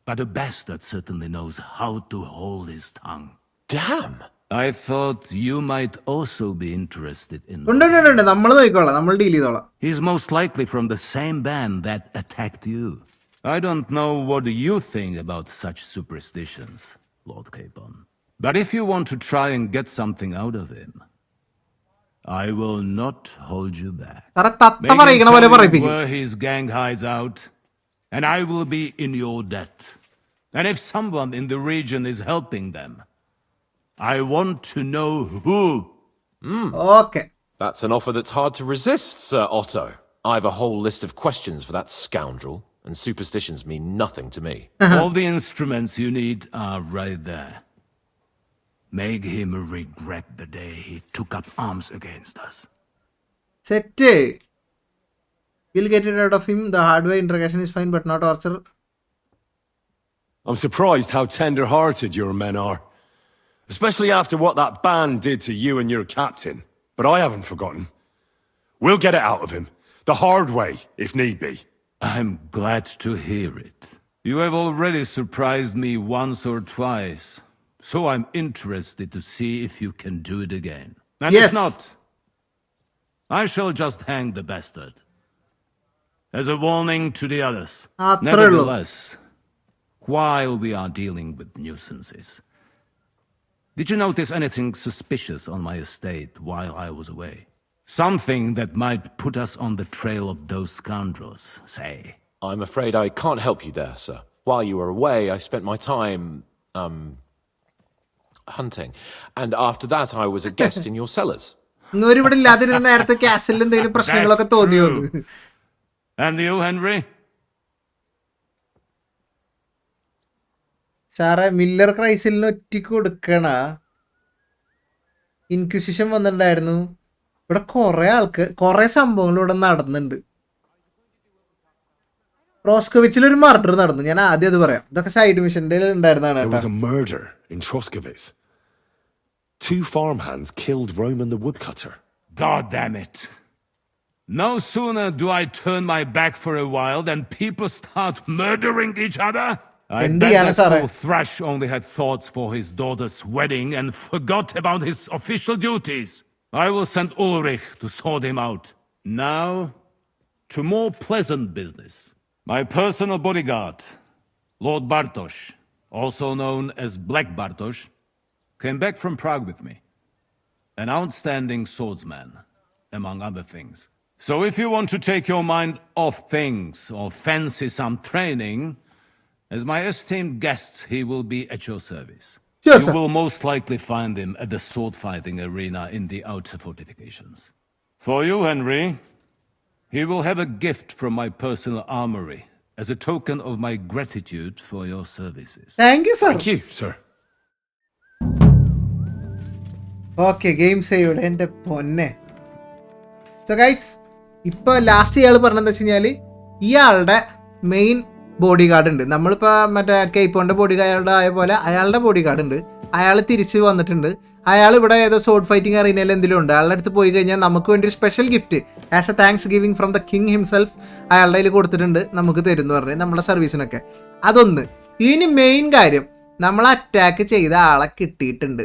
But a bastard certainly knows how to hold his tongue. Damn! I thought you might also be interested in... ഉണ്ട് നമ്മൾ നോക്കിക്കോളാം, നമ്മൾ deal ചെയ്തോളാം. He's most likely from the same band that attacked you. I don't know what you think about such superstitions, Lord Capon. But if you want to try and get something out of him, I will not hold you back. Make him tell you where his gang hides out, and I will be in your debt. And if someone in the region is helping them, I want to know who. Okay. That's an offer that's hard to resist, Sir Otto. I've a whole list of questions for that scoundrel, and superstitions mean nothing to me. All the instruments you need are right there. Make him regret the day he took up arms against us. Set. We'll get it out of him. The hard way interrogation is fine, but not torture. I'm surprised how tender-hearted your men are. Especially after what that band did to you and your captain. But I haven't forgotten. We'll get it out of him. The hard way, if need be. I'm glad to hear it. You have already surprised me once or twice. So I'm interested to see if you can do it again. And yes. If not, I shall just hang the bastard. As a warning to the others. Nevertheless, while we are dealing with nuisances, did you notice anything suspicious on my estate while I was away? Something that might put us on the trail of those scoundrels, say. I'm afraid I can't help you there, sir. While you were away, I spent my time, hunting. And after that, I was a guest in your cellars. And you, Henry? സാറേ, Miller ക്രൈസിലിന് ഒറ്റയ്ക്ക് കൊടുക്കണ inquisition വന്നിട്ടുണ്ടായിരുന്നു. ഇവിടെ കുറെ സംഭവങ്ങൾ ഇവിടെ നടന്നുണ്ട്. ട്രോസ്കോവിച്ചിലൊരു murder നടന്നു. ഞാൻ ആദ്യം അത് പറയാം. ഇതൊക്കെ സൈഡ് മിഷന്റെ ഉണ്ടായിരുന്നതാണ്. There was a murder in Troskovitz. 2 farmhands killed Roman the woodcutter. God damn it. No sooner do I turn my back for a while than people start murdering each other. I bet that fool Thrash only had thoughts for his daughter's wedding and forgot about his official duties. I will send Ulrich to sort him out. Now, to more pleasant business. My personal bodyguard, Lord Bartosz, also known as Black Bartosz, came back from Prague with me. An outstanding swordsman, among other things. So if you want to take your mind off things or fancy some training, as my esteemed guest, he will be at your service. Yes, you will most likely find him at the sword-fighting arena in the outer fortifications. For you, Henry, he will have a gift from my personal armory as a token of my gratitude for your services. Thank you, sir. Thank you, sir. Okay, game saved. എൻ്റെ പൊന്നെ. So guys, ഇപ്പോൾ last ഇയാൾ പറഞ്ഞതെന്ന് വെച്ച് കഴിഞ്ഞാൽ ഇയാളുടെ main body guard ഉണ്ട്. നമ്മളിപ്പോൾ മറ്റേ കേപ്പോൻ്റെ ബോഡി ഗാർഡ് ആയ പോലെ അയാളുടെ ബോഡി ഗാർഡ് ഉണ്ട്. അയാൾ തിരിച്ച് വന്നിട്ടുണ്ട്. അയാൾ ഇവിടെ ഏതോ സോഡ് ഫൈറ്റിംഗ് അറീനയിൽ എന്തെങ്കിലും ഉണ്ട്. അയാളുടെ അടുത്ത് പോയി കഴിഞ്ഞാൽ നമുക്ക് വേണ്ടി ഒരു special gift as A thanks giving from the king himself അയാളുടെ കയ്യിൽ കൊടുത്തിട്ടുണ്ട്. നമുക്ക് തരുമെന്ന് പറഞ്ഞ് നമ്മുടെ സർവീസിനൊക്കെ. അതൊന്ന്. ഇനി മെയിൻ കാര്യം, നമ്മൾ അറ്റാക്ക് ചെയ്ത ആളെ കിട്ടിയിട്ടുണ്ട്.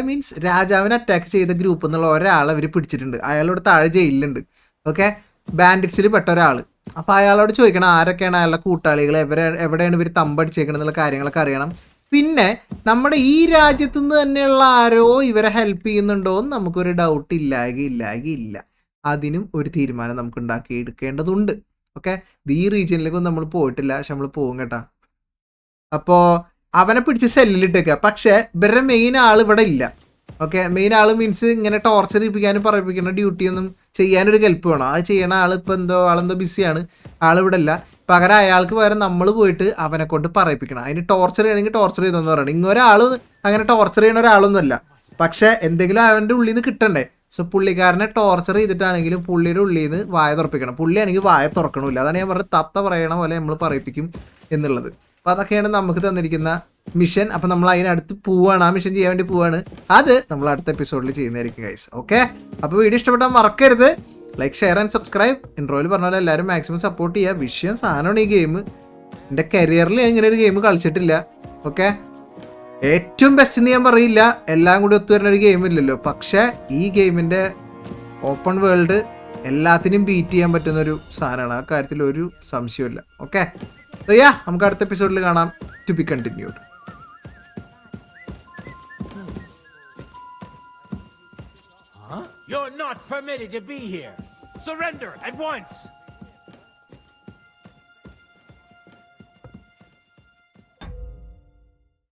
മീൻസ് രാജാവിനെ അറ്റാക്ക് ചെയ്ത ഗ്രൂപ്പ് എന്നുള്ള ഒരാളെ അവർ പിടിച്ചിട്ടുണ്ട്. അയാളോട് താഴെ ജയിലിലുണ്ട്. ഓക്കെ, ബാൻഡിറ്റ്സിൽ പെട്ട ഒരാൾ. അപ്പോൾ അയാളോട് ചോദിക്കണം ആരൊക്കെയാണ് അയാളുടെ കൂട്ടാളികൾ, എവിടെയാണ് ഇവർ തമ്പടിച്ചേക്കണം എന്നുള്ള കാര്യങ്ങളൊക്കെ അറിയണം. പിന്നെ നമ്മുടെ ഈ രാജ്യത്തു നിന്ന് തന്നെയുള്ള ആരോ ഇവരെ ഹെൽപ്പ് ചെയ്യുന്നുണ്ടോ എന്ന് നമുക്കൊരു ഡൗട്ട് ഇല്ല. അതിനും ഒരു തീരുമാനം നമുക്ക് ഉണ്ടാക്കി എടുക്കേണ്ടതുണ്ട്. ഓക്കെ, ഈ റീജിയനിലേക്കൊന്നും നമ്മൾ പോയിട്ടില്ല, പക്ഷെ നമ്മൾ പോകും കേട്ടോ. അപ്പോൾ അവനെ പിടിച്ച് സെല്ലിലിട്ടേക്കുക. പക്ഷേ ഇവരുടെ മെയിൻ ആൾ ഇവിടെ ഇല്ല. ഓക്കെ, മെയിൻ ആൾ മീൻസ് ഇങ്ങനെ ടോർച്ചർ ചെയ്യിപ്പിക്കാനും പറയിപ്പിക്കുന്ന ഡ്യൂട്ടി ഒന്നും ചെയ്യാനൊരു ഹെൽപ്പ് വേണം. അത് ചെയ്യണ ആൾ ഇപ്പോൾ ആളെന്തോ ബിസിയാണ്, ആളിവിടെ ഇല്ല. പകരം അയാൾക്ക് പകരം നമ്മൾ പോയിട്ട് അവനെ കൊണ്ട് പറയിപ്പിക്കണം. അതിന് ടോർച്ചർ ചെയ്യണമെങ്കിൽ ടോർച്ചർ ചെയ്തെന്ന് പറയണം. ഇങ്ങൊരാൾ അങ്ങനെ ടോർച്ചർ ചെയ്യുന്ന ഒരാളൊന്നുമല്ല. പക്ഷേ എന്തെങ്കിലും അവൻ്റെ ഉള്ളിൽ നിന്ന് കിട്ടണ്ടേ. സോ പുള്ളിക്കാരനെ ടോർച്ചർ ചെയ്തിട്ടാണെങ്കിലും പുള്ളിയുടെ ഉള്ളിൽ നിന്ന് വായ തുറപ്പിക്കണം. പുള്ളിയാണെങ്കിൽ വായ തുറക്കണമില്ല. അതാണ് ഞാൻ പറഞ്ഞത്, തത്ത പറയണ പോലെ നമ്മൾ പറയിപ്പിക്കും എന്നുള്ളത്. അപ്പോൾ അതൊക്കെയാണ് നമുക്ക് തന്നിരിക്കുന്ന മിഷൻ. അപ്പോൾ നമ്മൾ അതിനടുത്ത് പോവുകയാണ്, ആ മിഷൻ ചെയ്യാൻ വേണ്ടി പോവുകയാണ്. അത് നമ്മൾ അടുത്ത എപ്പിസോഡിൽ ചെയ്യുന്നതായിരിക്കും ഗൈസ്. ഓക്കെ, അപ്പോൾ വീഡിയോ ഇഷ്ടപ്പെട്ടാൽ മറക്കരുത് ലൈക്ക്, ഷെയർ ആൻഡ് സബ്സ്ക്രൈബ്. ഇൻട്രോയിൽ പറഞ്ഞ പോലെ എല്ലാവരും മാക്സിമം സപ്പോർട്ട് ചെയ്യുക. വിഷയം സാധനമാണ് ഈ ഗെയിം. എൻ്റെ കരിയറിൽ ഇങ്ങനെ ഒരു ഗെയിം കളിച്ചിട്ടില്ല. ഓക്കെ, ഏറ്റവും ബെസ്റ്റ് എന്ന് ഞാൻ പറയില്ല, എല്ലാം കൂടി ഒത്തുവരുന്ന ഒരു ഗെയിം ഇല്ലല്ലോ. പക്ഷേ ഈ ഗെയിമിൻ്റെ ഓപ്പൺ വേൾഡ് എല്ലാത്തിനും ബീറ്റ് ചെയ്യാൻ പറ്റുന്നൊരു സാധനമാണ്. ആ കാര്യത്തിൽ ഒരു സംശയമില്ല. ഓക്കെ, നമുക്ക് അടുത്ത എപ്പിസോഡിൽ കാണാം. To be continued. You're not permitted to be here. Surrender at once.